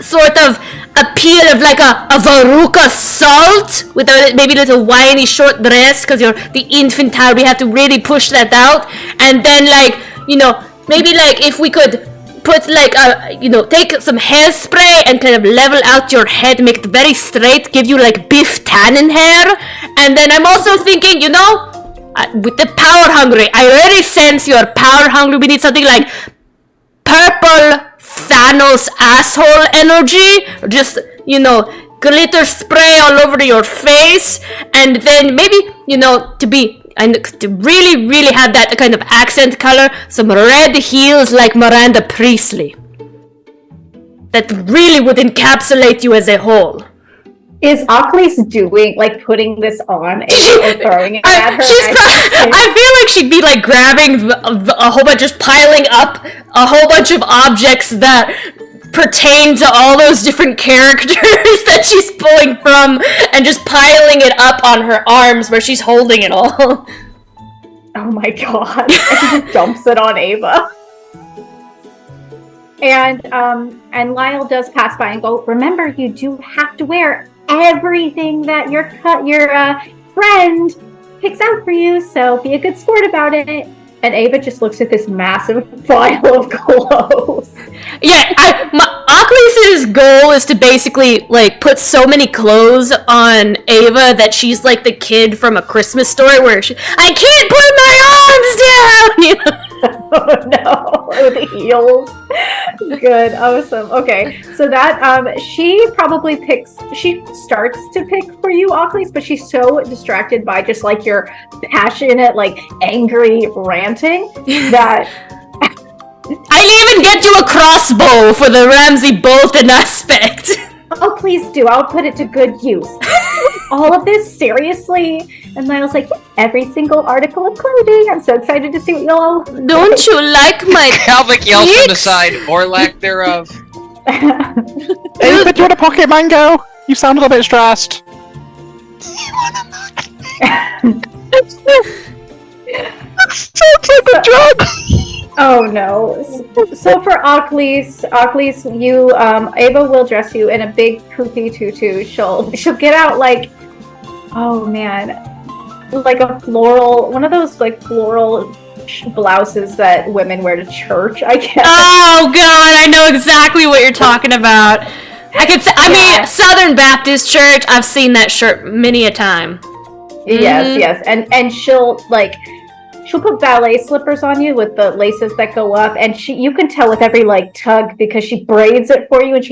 Speaker 6: sort of appeal of like a Veruca Salt with a maybe little whiny short dress because you're the infantile, we have to really push that out. And then like, you know, maybe like if we could put like you know, take some hairspray and kind of level out your head, make it very straight, give you like Biff Tannen hair. And then I'm also thinking, you know, with the power hungry, I already sense you're power hungry. We need something like purple Thanos asshole energy, just, you know, glitter spray all over your face, and then maybe, you know, to really, really have that kind of accent color, some red heels like Miranda Priestley. That really would encapsulate you as a whole.
Speaker 1: Is Occlese doing, like, putting this on and throwing it at her?
Speaker 6: I feel like she'd be, like, grabbing a whole bunch, just piling up a whole bunch of objects that pertain to all those different characters that she's pulling from and just piling it up on her arms where she's holding it all.
Speaker 1: Oh my god. And she just dumps it on Ava. And Lyle does pass by and go, remember, you do have to wear everything that your friend picks out for you, so be a good sport about it. And Ava just looks at this massive pile of clothes.
Speaker 6: Yeah, Occlese's goal is to basically, like, put so many clothes on Ava that she's like the kid from A Christmas Story where I can't put my arms down! You know?
Speaker 1: Oh no, with the heels. Good, awesome. Okay, so that, she starts to pick for you, Occlese, but she's so distracted by just like your passionate, like angry ranting that...
Speaker 6: I'll even get you a crossbow for the Ramsay Bolton aspect.
Speaker 1: Oh, please do. I'll put it to good use. All of this, seriously? And Lyle's like, every single article of clothing. I'm so excited to see what y'all...
Speaker 6: Don't you like my
Speaker 2: Calvic yells from the side, or lack thereof.
Speaker 3: Ava, do you want a pocket mango? You sound a little bit stressed.
Speaker 2: So take a drug!
Speaker 1: Oh no. So for Occlese, you, Ava will dress you in a big poofy tutu. She'll get out like, oh man, like a floral, one of those like floral blouses that women wear to church, I guess.
Speaker 6: Oh god, I know exactly what you're talking about. I could say, I mean, Southern Baptist Church, I've seen that shirt many a time.
Speaker 1: Yes. And she'll put ballet slippers on you with the laces that go up, and you can tell with every like tug because she braids it for you, and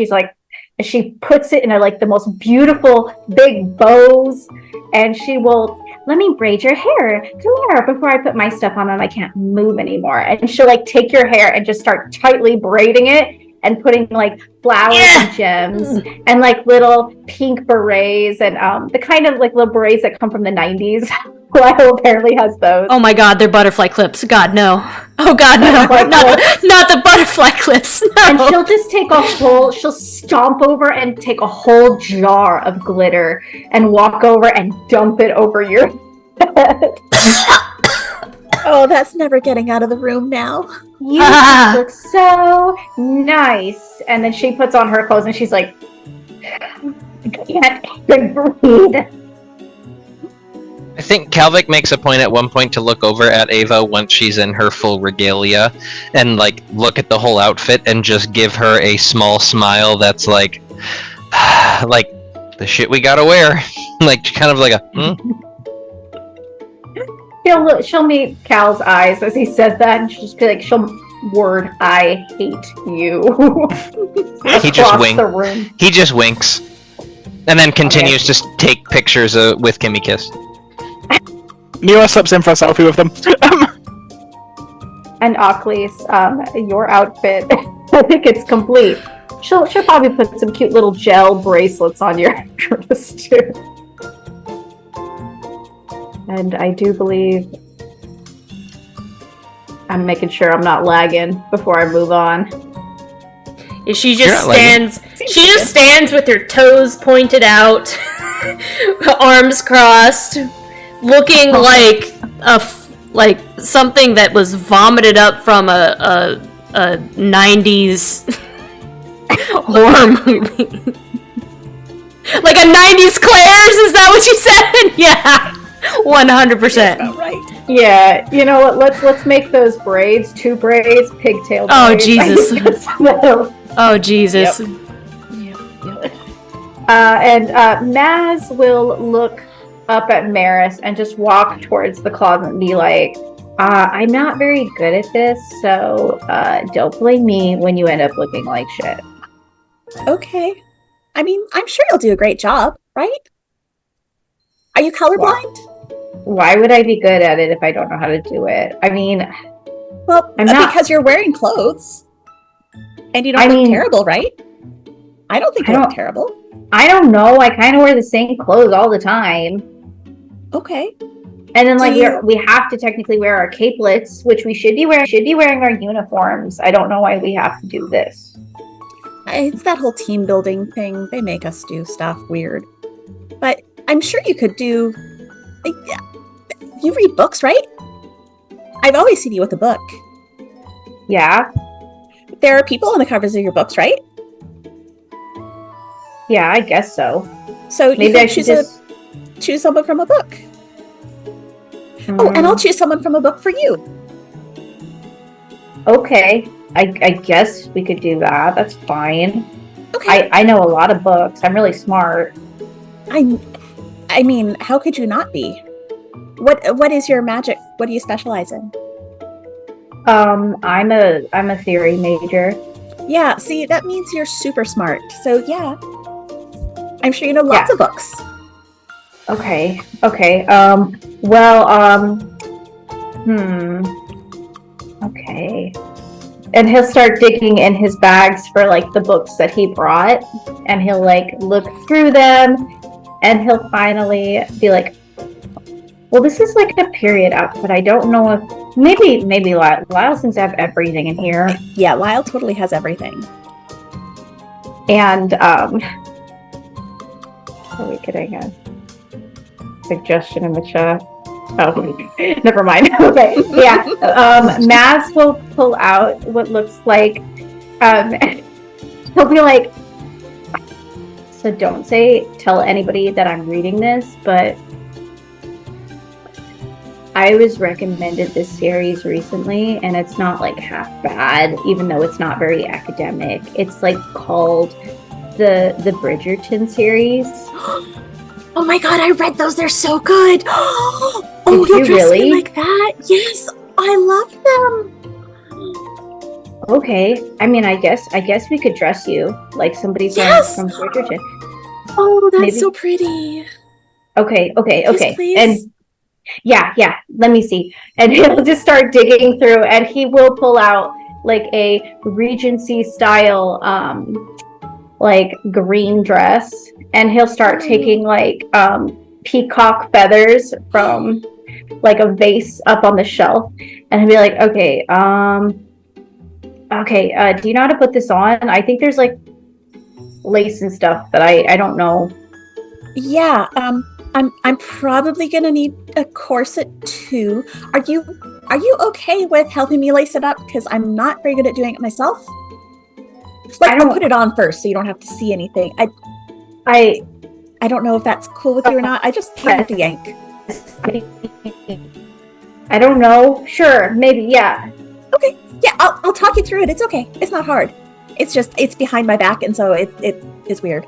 Speaker 1: she puts it in the most beautiful big bows, and she will let me braid your hair. Come here before I put my stuff on and I can't move anymore. And she'll take your hair and just start tightly braiding it and putting flowers and gems and little pink berets and the kind of little berets that come from the 90s. Lyle apparently has those.
Speaker 6: Oh my god, they're butterfly clips. God, no. Oh god, no. Not the butterfly clips. No.
Speaker 1: And she'll just she'll stomp over and take a whole jar of glitter and walk over and dump it over your head.
Speaker 4: Oh, that's never getting out of the room now.
Speaker 1: You look so nice. And then she puts on her clothes and she's like, I can't even breathe.
Speaker 2: I think Calvic makes a point at one point to look over at Ava once she's in her full regalia and look at the whole outfit and just give her a small smile that's like the shit we gotta wear. Kind of like a
Speaker 1: She'll meet Cal's eyes as he says that, and she'll just be like, word, I hate you.
Speaker 2: He just winks. And then continues to take pictures with Kimmy Kiss.
Speaker 3: Neo slips in for a selfie with them.
Speaker 1: And Ockley's, your outfit, I think it's complete. She'll probably put some cute little gel bracelets on your wrist too. And I do believe I'm making sure I'm not lagging before I move on.
Speaker 6: She just stands with her toes pointed out, arms crossed, looking like something that was vomited up from a 90s horror movie. Like a 90s Claire's, is that what you said? Yeah. 100%.
Speaker 4: About right.
Speaker 1: Yeah, you know what? Let's make those braids 2 braids, pigtail braids.
Speaker 6: Oh Jesus! Oh Jesus!
Speaker 1: Yep. And Maz will look up at Maris and just walk towards the closet and be like, "I'm not very good at this, so don't blame me when you end up looking like shit."
Speaker 4: Okay. I mean, I'm sure you'll do a great job, right? Are you colorblind?
Speaker 1: Why would I be good at it if I don't know how to do it? I mean,
Speaker 4: well,
Speaker 1: I'm not,
Speaker 4: because you're wearing clothes. And you don't look terrible, right? I don't think you look terrible.
Speaker 1: I don't know. I kind of wear the same clothes all the time.
Speaker 4: Okay.
Speaker 1: And then we have to technically wear our capelets, which we should be wearing our uniforms. I don't know why we have to do this.
Speaker 4: It's that whole team building thing. They make us do stuff weird. But I'm sure you could do... You read books, right? I've always seen you with a book.
Speaker 1: Yeah.
Speaker 4: There are people on the covers of your books, right?
Speaker 1: Yeah, I guess so.
Speaker 4: So maybe I should choose someone from a book. Oh, and I'll choose someone from a book for you.
Speaker 1: Okay. I guess we could do that. That's fine.
Speaker 4: Okay.
Speaker 1: I know a lot of books. I'm really smart.
Speaker 4: I mean, how could you not be? What is your magic? What do you specialize in?
Speaker 1: I'm a theory major.
Speaker 4: Yeah, see, that means you're super smart. So yeah. I'm sure you know lots of books.
Speaker 1: Okay. Okay. And he'll start digging in his bags for the books that he brought, and he'll look through them, and he'll finally be like, well, this is a period outfit. I don't know if maybe Lyle seems to have everything in here.
Speaker 4: Yeah, Lyle totally has everything.
Speaker 1: And are we getting a suggestion in the chat? Oh, never mind. Okay, yeah. Maz will pull out what looks like. He'll be like, so don't tell anybody that I'm reading this, but I was recommended this series recently, and it's not half bad, even though it's not very academic. It's called the Bridgerton series.
Speaker 4: Oh my god, I read those. They're so good. Oh,
Speaker 1: Did
Speaker 4: you'll
Speaker 1: you
Speaker 4: dress
Speaker 1: really?
Speaker 4: me like that? Yes, I love them.
Speaker 1: Okay, I mean, I guess we could dress you like somebody
Speaker 4: Yes!
Speaker 1: from Bridgerton.
Speaker 4: Oh, that's
Speaker 1: Maybe.
Speaker 4: so pretty.
Speaker 1: Okay,
Speaker 4: Yes, please.
Speaker 1: and yeah, let me see. And he'll just start digging through, and he will pull out like a Regency style, like green dress, and he'll start taking like peacock feathers from like a vase up on the shelf, and he'll be like, okay, do you know how to put this on? I think there's like lace and stuff, but I don't know.
Speaker 4: Yeah, I'm probably gonna need a corset too. Are you okay with helping me lace it up? Because I'm not very good at doing it myself. Like, I'll put it on first so you don't have to see anything. I don't know if that's cool with you or not. I just have to yank.
Speaker 1: I don't know. Sure, maybe, yeah.
Speaker 4: Okay, yeah, I'll talk you through it. It's okay. It's not hard. It's just it's behind my back, and so it is weird.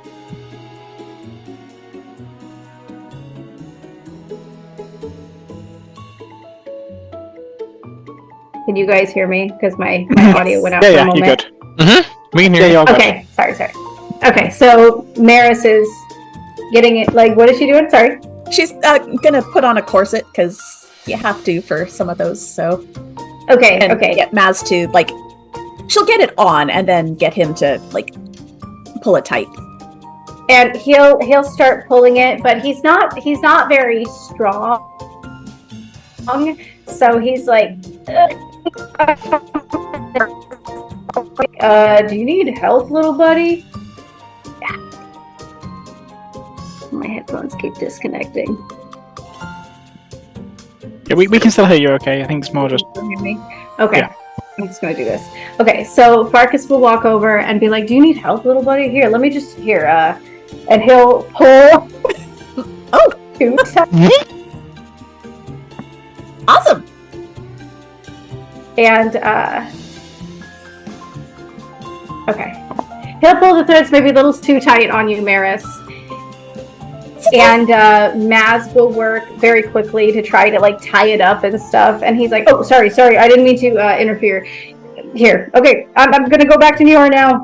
Speaker 1: Can you guys hear me? Because my audio went out for a
Speaker 3: Yeah,
Speaker 1: moment.
Speaker 3: you're good.
Speaker 2: We can hear
Speaker 3: Yeah,
Speaker 2: you.
Speaker 3: you're good.
Speaker 1: Okay, sorry. Okay, so Maris is getting it. Like, what is she doing? Sorry.
Speaker 4: She's gonna put on a corset because you have to for some of those. So
Speaker 1: Okay.
Speaker 4: get Maz to like, she'll get it on and then get him to like pull it tight.
Speaker 1: And he'll start pulling it, but he's not very strong. So he's like, do you need help, little buddy? Yeah. My headphones keep disconnecting.
Speaker 3: Yeah, we can still hear you okay. I think it's more just...
Speaker 1: Can you hear me? Okay.
Speaker 3: Yeah.
Speaker 1: I'm just gonna do this. Okay, so Farkas will walk over and be like, do you need help, little buddy? Here, let me just and he'll pull two
Speaker 4: Awesome.
Speaker 1: and okay. He'll pull the threads maybe a little too tight on you, Maris. And Maz will work very quickly to try to like tie it up and stuff. And he's like, "Oh, sorry, I didn't mean to interfere." Here, okay, I'm gonna go back to New York now.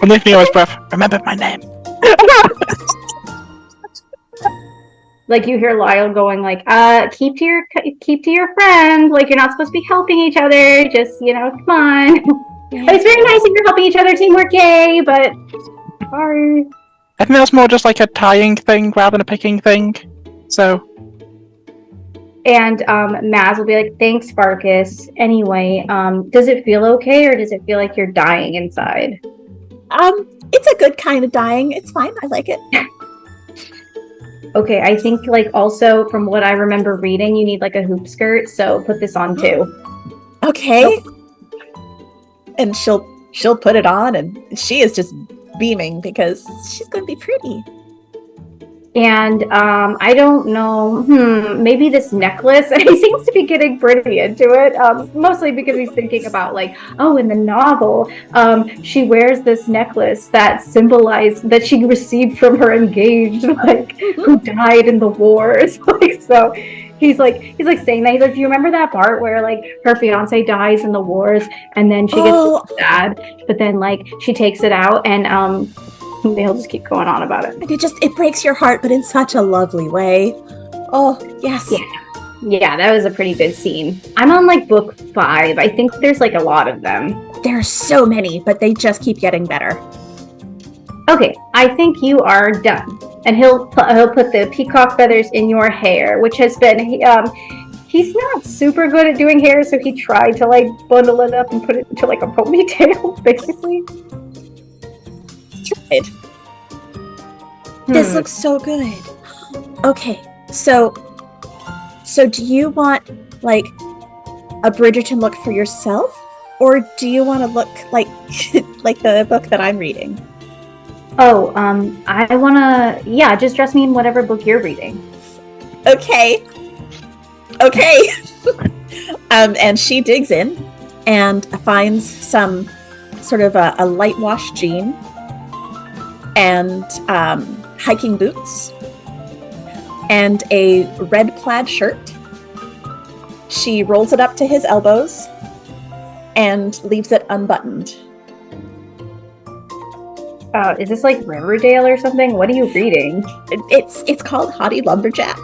Speaker 3: Underneath Neo's breath, remember my name.
Speaker 1: Like you hear Lyle going like, keep to your friend. Like you're not supposed to be helping each other. Just come on." But it's very nice if you're helping each other, teamwork, yay! But sorry.
Speaker 3: I think that's more just like a tying thing rather than a picking thing. So.
Speaker 1: And Maz will be like, "Thanks, Farkas. Anyway, does it feel okay, or does it feel like you're dying inside?"
Speaker 4: It's a good kind of dying. It's fine. I like it.
Speaker 1: Okay, I think like also from what I remember reading, you need like a hoop skirt, so put this on too.
Speaker 4: Okay. And she'll put it on, and she is just beaming because she's going to be pretty.
Speaker 1: And I don't know, maybe this necklace. And he seems to be getting pretty into it, mostly because he's thinking about like, oh, in the novel, she wears this necklace that symbolized that she received from her engaged, like, who died in the wars. Like, so he's like saying that. He's like, do you remember that part where like her fiance dies in the wars, and then she gets sad, but then like she takes it out, and they'll just keep going on about it.
Speaker 4: And it breaks your heart, but in such a lovely way. Oh, yes.
Speaker 1: Yeah, that was a pretty good scene. I'm on like book 5. I think there's like a lot of them.
Speaker 4: There are so many, but they just keep getting better.
Speaker 1: Okay, I think you are done. And he'll put the peacock feathers in your hair, which has been he's not super good at doing hair, so he tried to like bundle it up and put it into like a ponytail, basically.
Speaker 4: Tried. This looks so good. Okay, so do you want like a Bridgerton look for yourself, or do you want to look like like the book that I'm reading?
Speaker 1: Oh, I wanna, just dress me in whatever book you're reading.
Speaker 4: Okay. And she digs in and finds some sort of a light wash jean and hiking boots and a red plaid shirt. She rolls it up to his elbows and leaves it unbuttoned.
Speaker 1: Is this like Riverdale or something? What are you reading?
Speaker 4: It's called Haughty Lumberjack,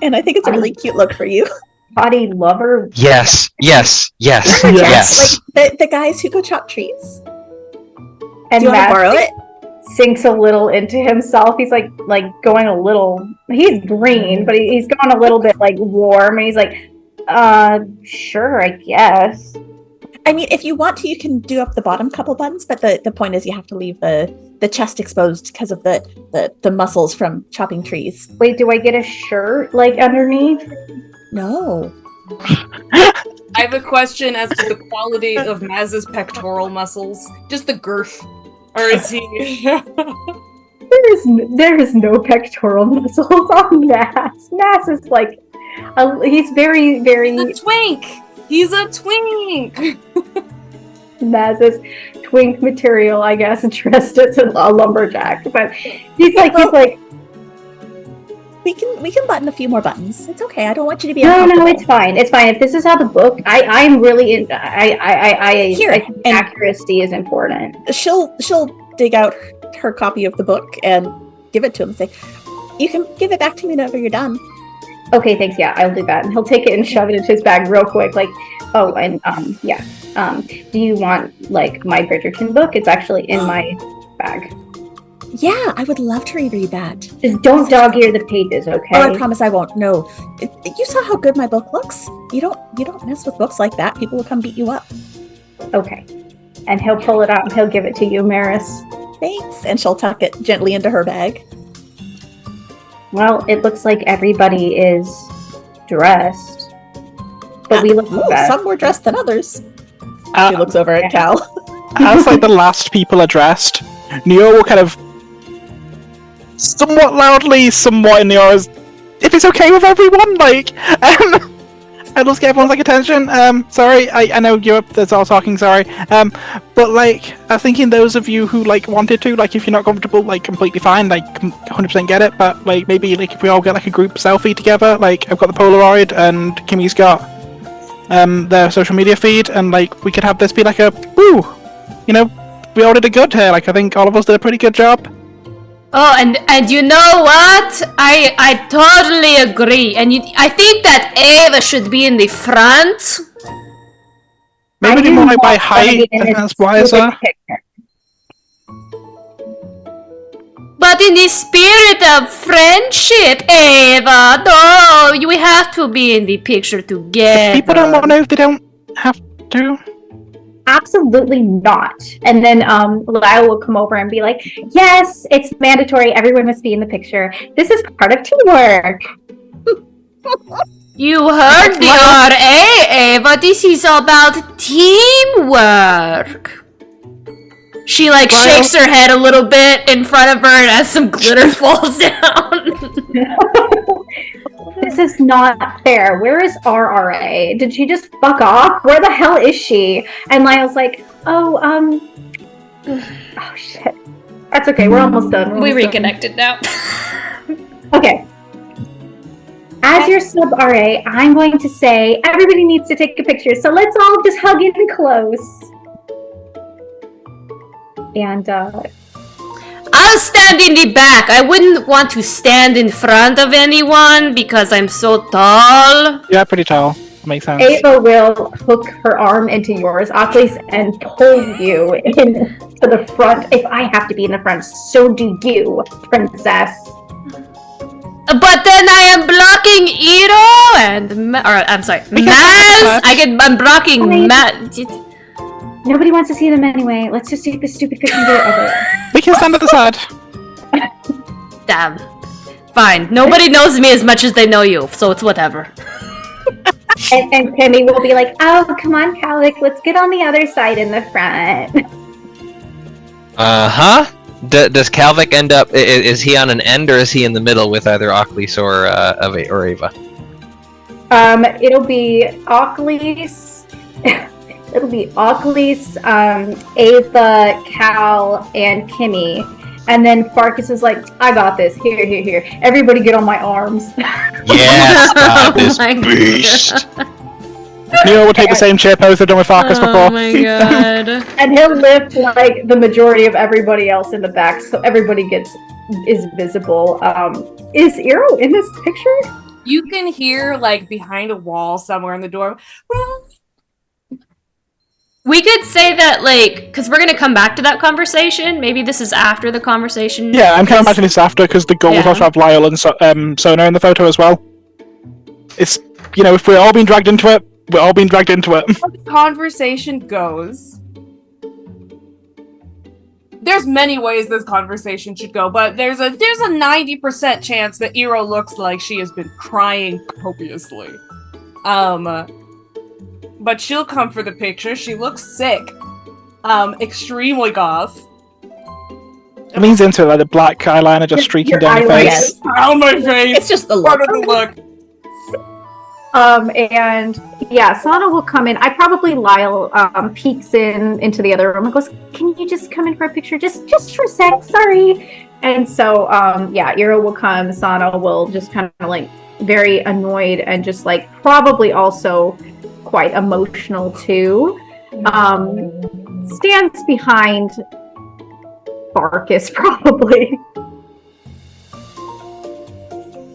Speaker 4: and I think it's a really cute look for you.
Speaker 1: Haughty lover?
Speaker 2: Yes.
Speaker 4: Lumberjacks, like the guys who go chop trees.
Speaker 1: And
Speaker 4: Do you want
Speaker 1: Matt
Speaker 4: to borrow it?
Speaker 1: sinks a little into himself. He's like going a little, he's green, but he's going a little bit like warm, and he's like, sure, I guess.
Speaker 4: I mean, if you want to, you can do up the bottom couple buttons, but the point is you have to leave the chest exposed because of the muscles from chopping trees.
Speaker 1: Wait, do I get a shirt like underneath?
Speaker 4: No.
Speaker 5: I have a question as to the quality of Maz's pectoral muscles. Just the girth. Or is he...
Speaker 1: There is no pectoral muscles on Mass. Mass is like, he's very, very...
Speaker 5: He's a twink! He's a twink!
Speaker 1: Maz's twink material, I guess, dressed as a lumberjack. But he's like...
Speaker 4: We can button a few more buttons. It's okay. I don't want you to be
Speaker 1: No,
Speaker 4: uncomfortable.
Speaker 1: it's fine. It's fine. If this is how the book, I'm really in. I
Speaker 4: Here,
Speaker 1: think
Speaker 4: and-
Speaker 1: accuracy is important.
Speaker 4: She'll dig out her copy of the book and give it to him and say, "You can give it back to me whenever you're done."
Speaker 1: Okay, thanks. Yeah, I'll do that. And he'll take it and shove it into his bag real quick. Like, oh, and yeah. Do you want like my Bridgerton book? It's actually in my bag.
Speaker 4: Yeah, I would love to reread that.
Speaker 1: Just don't dog-ear the pages, okay?
Speaker 4: Oh, I promise I won't. No, you saw how good my book looks. You don't mess with books like that. People will come beat you up.
Speaker 1: Okay. And he'll pull it out and he'll give it to you, Maris.
Speaker 4: Thanks. And she'll tuck it gently into her bag.
Speaker 1: Well, it looks like everybody is dressed. But we look the best.
Speaker 4: Some more dressed than others. She looks over at Cal.
Speaker 3: As like the last people are dressed, Neo will kind of somewhat loudly, somewhat in the aura, if it's okay with everyone, like, I'd love to get everyone's like attention. Sorry, I know you're up. That's all talking. Sorry. But like, I'm thinking those of you who like wanted to, like, if you're not comfortable, like, completely fine, like, 100% get it. But like, maybe like if we all get like a group selfie together, like, I've got the Polaroid and Kimmy's got their social media feed, and like, we could have this be like a woo. You know, we all did a good here. Like, I think all of us did a pretty good job.
Speaker 6: Oh, and you know what? I totally agree. And I think that Ava should be in the front.
Speaker 3: Maybe do more like by height, I think that's wiser.
Speaker 6: But in the spirit of friendship, Ava, no, we have to be in the picture together.
Speaker 3: If people don't want to, they don't have to.
Speaker 1: Absolutely not. And then Lau will come over and be like, yes, it's mandatory. Everyone must be in the picture. This is part of teamwork.
Speaker 6: You heard the RA, Ava. This is about teamwork. She like shakes her head a little bit in front of her and as some glitter falls down.
Speaker 1: This is not fair. Where is RRA? Did she just fuck off? Where the hell is she? And Lyle's like, oh shit. That's okay. We're almost done.
Speaker 6: We reconnected now.
Speaker 1: Okay. As your sub RA, I'm going to say everybody needs to take a picture. So let's all just hug in close. And
Speaker 6: I'll stand in the back. I wouldn't want to stand in front of anyone because I'm so tall.
Speaker 3: Yeah, pretty tall. Makes sense.
Speaker 1: Ava will hook her arm into yours, Oculus, and pull you in to the front. If I have to be in the front, so do you, princess.
Speaker 6: But then I am blocking Iro and I'm sorry, Maz. I'm blocking Maz.
Speaker 1: Nobody wants to see them anyway. Let's just take this stupid picture over.
Speaker 3: We can stand at the side.
Speaker 6: Damn. Fine. Nobody knows me as much as they know you, so it's whatever.
Speaker 1: And Kimmy will be like, oh, come on, Calic, let's get on the other side in the front.
Speaker 2: Does Calvic end up? Is he on an end, or is he in the middle with either Oculus or Ava?
Speaker 1: It'll be Oculus. it'll be Oculus, Ava, Cal, and Kimmy. And then Farkas is like, I got this. Here. Everybody get on my arms.
Speaker 2: Yes, God, this
Speaker 6: my
Speaker 2: beast.
Speaker 3: Neo will take the same chair pose they've done with Farkas
Speaker 6: Oh
Speaker 3: before.
Speaker 6: my god.
Speaker 1: And he'll lift like the majority of everybody else in the back, so everybody is visible. Is Eero in this picture?
Speaker 5: You can hear like behind a wall somewhere in the door.
Speaker 6: We could say that, like, because we're going to come back to that conversation. Maybe this is after the conversation.
Speaker 3: Yeah, I'm kind of imagining this after, because the goal was
Speaker 6: Yeah.
Speaker 3: also have Lyle and Sona in the photo as well. It's, if we're all being dragged into it, we're all being dragged into it.
Speaker 5: How the conversation goes. There's many ways this conversation should go, but there's a 90% chance that Eero looks like she has been crying copiously. But she'll come for the picture. She looks sick. Extremely goth.
Speaker 3: It leans into it, like the black eyeliner just streaking down your face.
Speaker 5: On my face.
Speaker 4: It's just the
Speaker 5: Part
Speaker 4: look.
Speaker 5: of the look.
Speaker 1: And yeah, Sana will come in. I probably Lyle peeks into the other room and goes, "Can you just come in for a picture? Just for a sec, sorry." And so yeah, Eero will come. Sana will just kind of like very annoyed and just like probably also quite emotional too. Stands behind Farkas probably.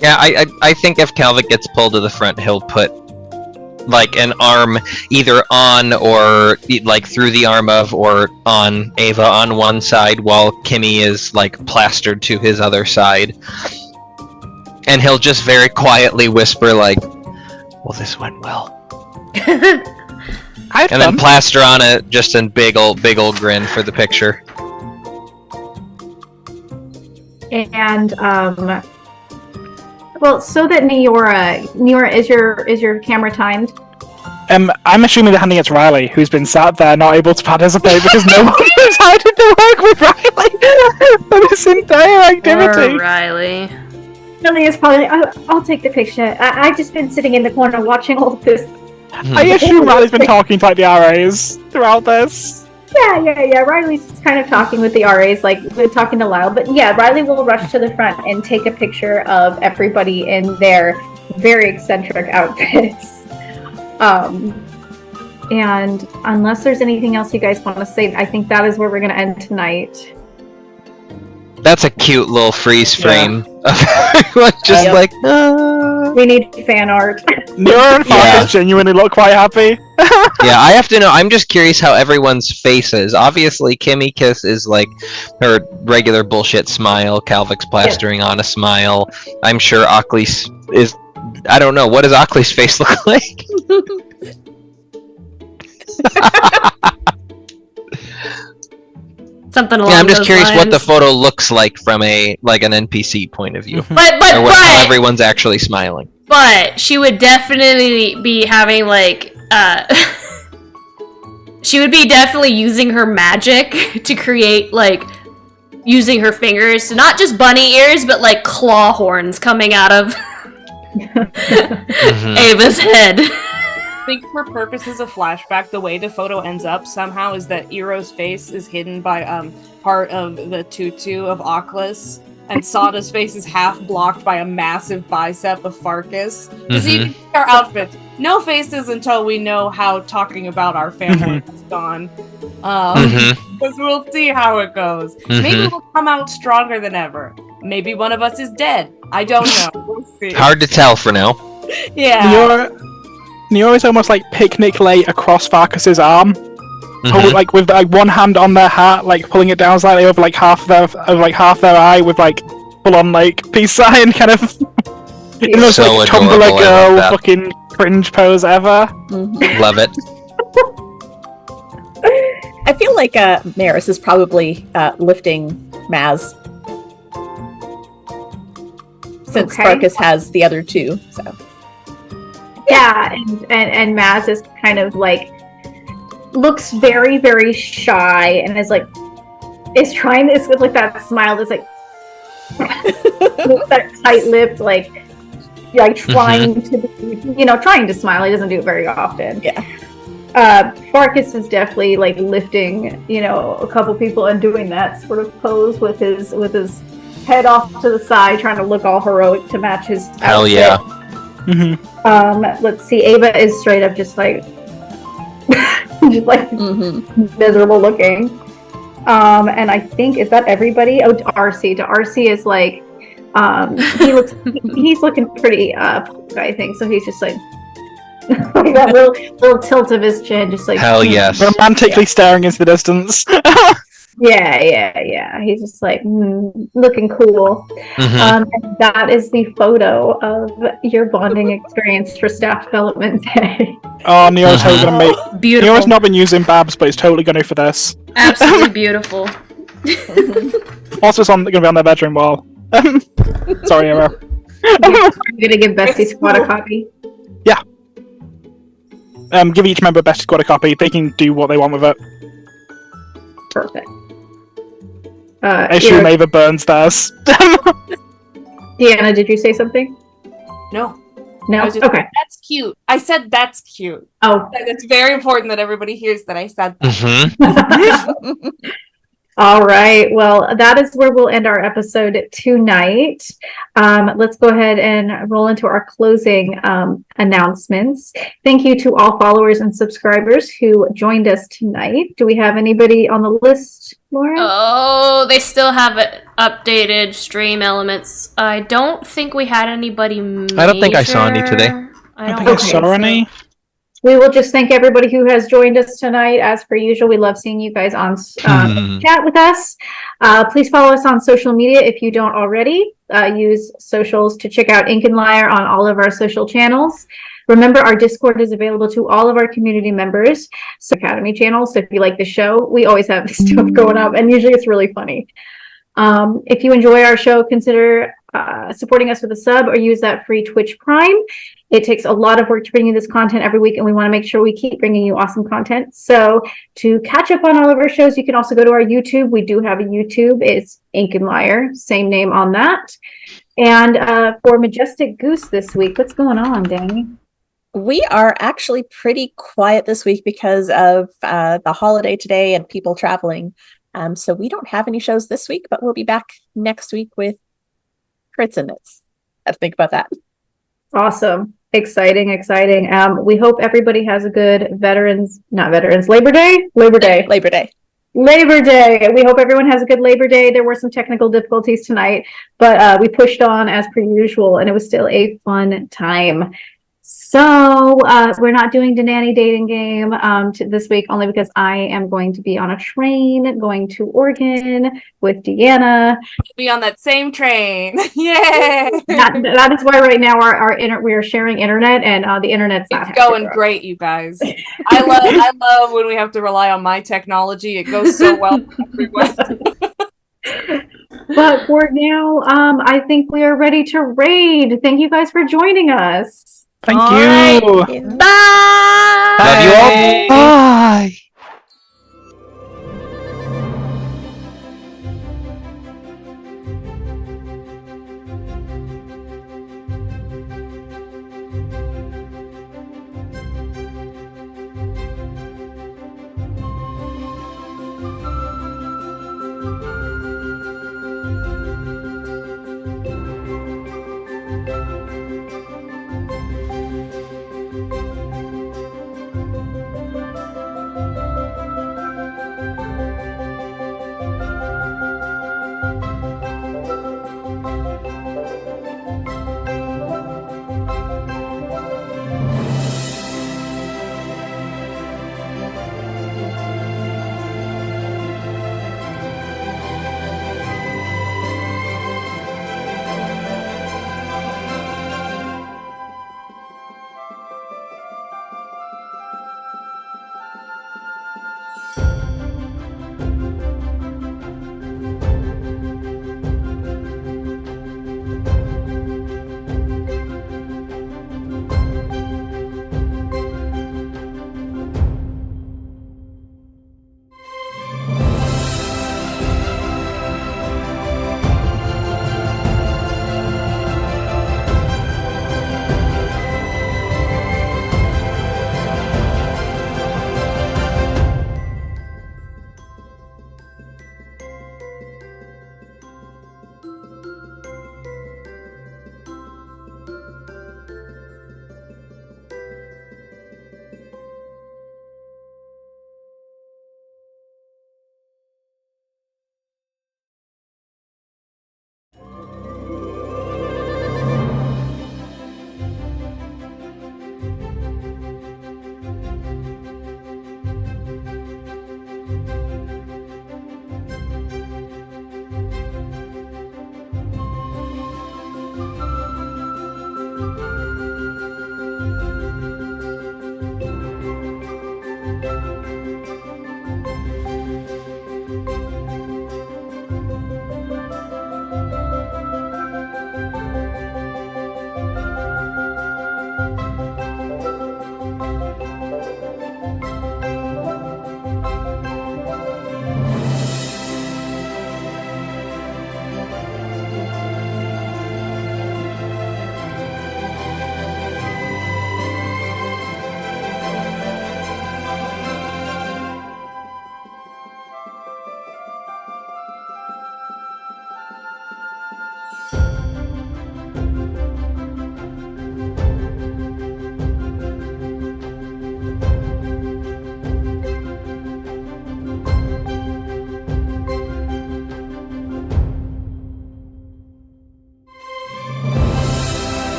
Speaker 2: Yeah, I think if Calvin gets pulled to the front, he'll put like an arm either on or like through the arm of or on Ava on one side while Kimmy is like plastered to his other side. And he'll just very quietly whisper like, "Well, this went well." And then plaster on it just a big old grin for the picture.
Speaker 1: And well, so that Neora, is your camera timed?
Speaker 3: I'm assuming they're handing it to Riley, who's been sat there not able to participate because no one decided to work with Riley for this entire activity.
Speaker 6: Poor Riley.
Speaker 1: Riley is probably. I'll take the picture. I've just been sitting in the corner watching all of this.
Speaker 3: I assume Riley's been talking to like the RAs throughout this.
Speaker 1: Yeah. Riley's kind of talking with the RAs, like we're talking to Lyle. But yeah, Riley will rush to the front and take a picture of everybody in their very eccentric outfits. And unless there's anything else you guys want to say, I think that is where we're going to end tonight.
Speaker 2: That's a cute little freeze frame of everyone just like,
Speaker 1: We need fan art.
Speaker 3: Neora and Farkas genuinely look quite happy.
Speaker 2: Yeah, I have to know. I'm just curious how everyone's faces. Obviously, Kimmy Kiss is like her regular bullshit smile. Calvix plastering on a smile. I'm sure Oakley's is. I don't know. What does Oakley's face look like?
Speaker 6: Something along
Speaker 2: Yeah, I'm just
Speaker 6: those
Speaker 2: curious what the
Speaker 6: lines.
Speaker 2: photo looks like from an NPC point of view,
Speaker 6: But
Speaker 2: or how everyone's actually smiling.
Speaker 6: But she would definitely be having like she would be definitely using her magic to create like using her fingers, so not just bunny ears, but like claw horns coming out of Ava's head.
Speaker 5: I think for purposes of flashback, the way the photo ends up somehow is that Eero's face is hidden by part of the tutu of Oculus, and Sada's face is half blocked by a massive bicep of Farkas. See our outfits, no faces until we know how talking about our family has gone. Because we'll see how it goes. Maybe we'll come out stronger than ever. Maybe one of us is dead. I don't know. We'll see.
Speaker 2: Hard to tell for now.
Speaker 5: Yeah.
Speaker 3: Neora is almost like picnic lay across Farkas's arm, like with like one hand on their hat, like pulling it down slightly over like half their eye, with like full on like peace sign, kind of. You know,
Speaker 2: So
Speaker 3: like
Speaker 2: adorable,
Speaker 3: Tumblr
Speaker 2: I love
Speaker 3: girl,
Speaker 2: that.
Speaker 3: fucking cringe pose ever.
Speaker 2: Love it.
Speaker 4: I feel like Maris is probably lifting Maz. Since
Speaker 1: Okay.
Speaker 4: Farkas has the other two, so.
Speaker 1: Yeah, and Maz is kind of like looks very, very shy and is like trying this with like that smile that's like that tight-lipped, like trying to be, trying to smile. He doesn't do it very often.
Speaker 4: Yeah.
Speaker 1: Farkas is definitely like lifting, a couple people and doing that sort of pose with his head off to the side, trying to look all heroic to match his outfit.
Speaker 2: Hell yeah.
Speaker 1: Let's see. Ava is straight up just like, miserable looking. And I think, is that everybody? Oh, Darcy. Darcy is like, he's looking pretty I think. So he's just like, like that little tilt of his chin, just like,
Speaker 2: Hell yes.
Speaker 3: Romantically staring into the distance.
Speaker 1: Yeah. He's just like looking cool. And that is the photo of your bonding experience for Staff Development Day.
Speaker 3: Oh, Neo's totally gonna make.
Speaker 6: Beautiful.
Speaker 3: Neo's not been using Babs, but he's totally gonna for this.
Speaker 6: Absolutely beautiful.
Speaker 3: Also, it's gonna be on their bedroom wall. Sorry, Nero.
Speaker 1: I'm gonna give Bestie Squad a copy.
Speaker 3: Yeah. Give each member a Bestie Squad a copy. They can do what they want with it.
Speaker 1: Perfect.
Speaker 3: I assume Ava burns theirs.
Speaker 1: Deanna, did you say something?
Speaker 5: No.
Speaker 1: No? Okay.
Speaker 5: That's cute. I said that's cute.
Speaker 1: Oh.
Speaker 5: It's very important that everybody hears that I said that.
Speaker 1: All right. Well, that is where we'll end our episode tonight. Let's go ahead and roll into our closing announcements. Thank you to all followers and subscribers who joined us tonight. Do we have anybody on the list, Laura?
Speaker 6: Oh, they still haven't updated stream elements. I don't think we had anybody major.
Speaker 2: I don't think I saw any today.
Speaker 3: I don't think I saw any.
Speaker 1: We will just thank everybody who has joined us tonight. As per usual, we love seeing you guys on chat with us. Please follow us on social media if you don't already. Use socials to check out Ink and Lyre on all of our social channels. Remember, our Discord is available to all of our community members. So Academy channel. So if you like the show, we always have stuff going up, and usually it's really funny. If you enjoy our show, consider supporting us with a sub or use that free Twitch Prime. It takes a lot of work to bring you this content every week, and we want to make sure we keep bringing you awesome content. So to catch up on all of our shows, you can also go to our YouTube. We do have a YouTube. It's Ink and Lyre, same name on that. And for Majestic Goose this week, what's going on, Danny?
Speaker 4: We are actually pretty quiet this week because of the holiday today and people traveling. So we don't have any shows this week, but we'll be back next week with Crits and Knits. Have to think about that.
Speaker 1: Awesome. Exciting. We hope everybody has a good Labor Day. We hope everyone has a good Labor Day. There were some technical difficulties tonight, but we pushed on as per usual, and it was still a fun time. So we're not doing the nanny dating game this week, only because I am going to be on a train going to Oregon with Deanna.
Speaker 5: We'll be on that same train. Yay!
Speaker 1: That is why right now we are sharing internet, and the internet's not
Speaker 5: going great, you guys. I love when we have to rely on my technology. It goes so well with everyone.
Speaker 1: But for now, I think we are ready to raid. Thank you guys for joining us.
Speaker 3: Thank you.
Speaker 6: Bye.
Speaker 2: Love you all. Bye.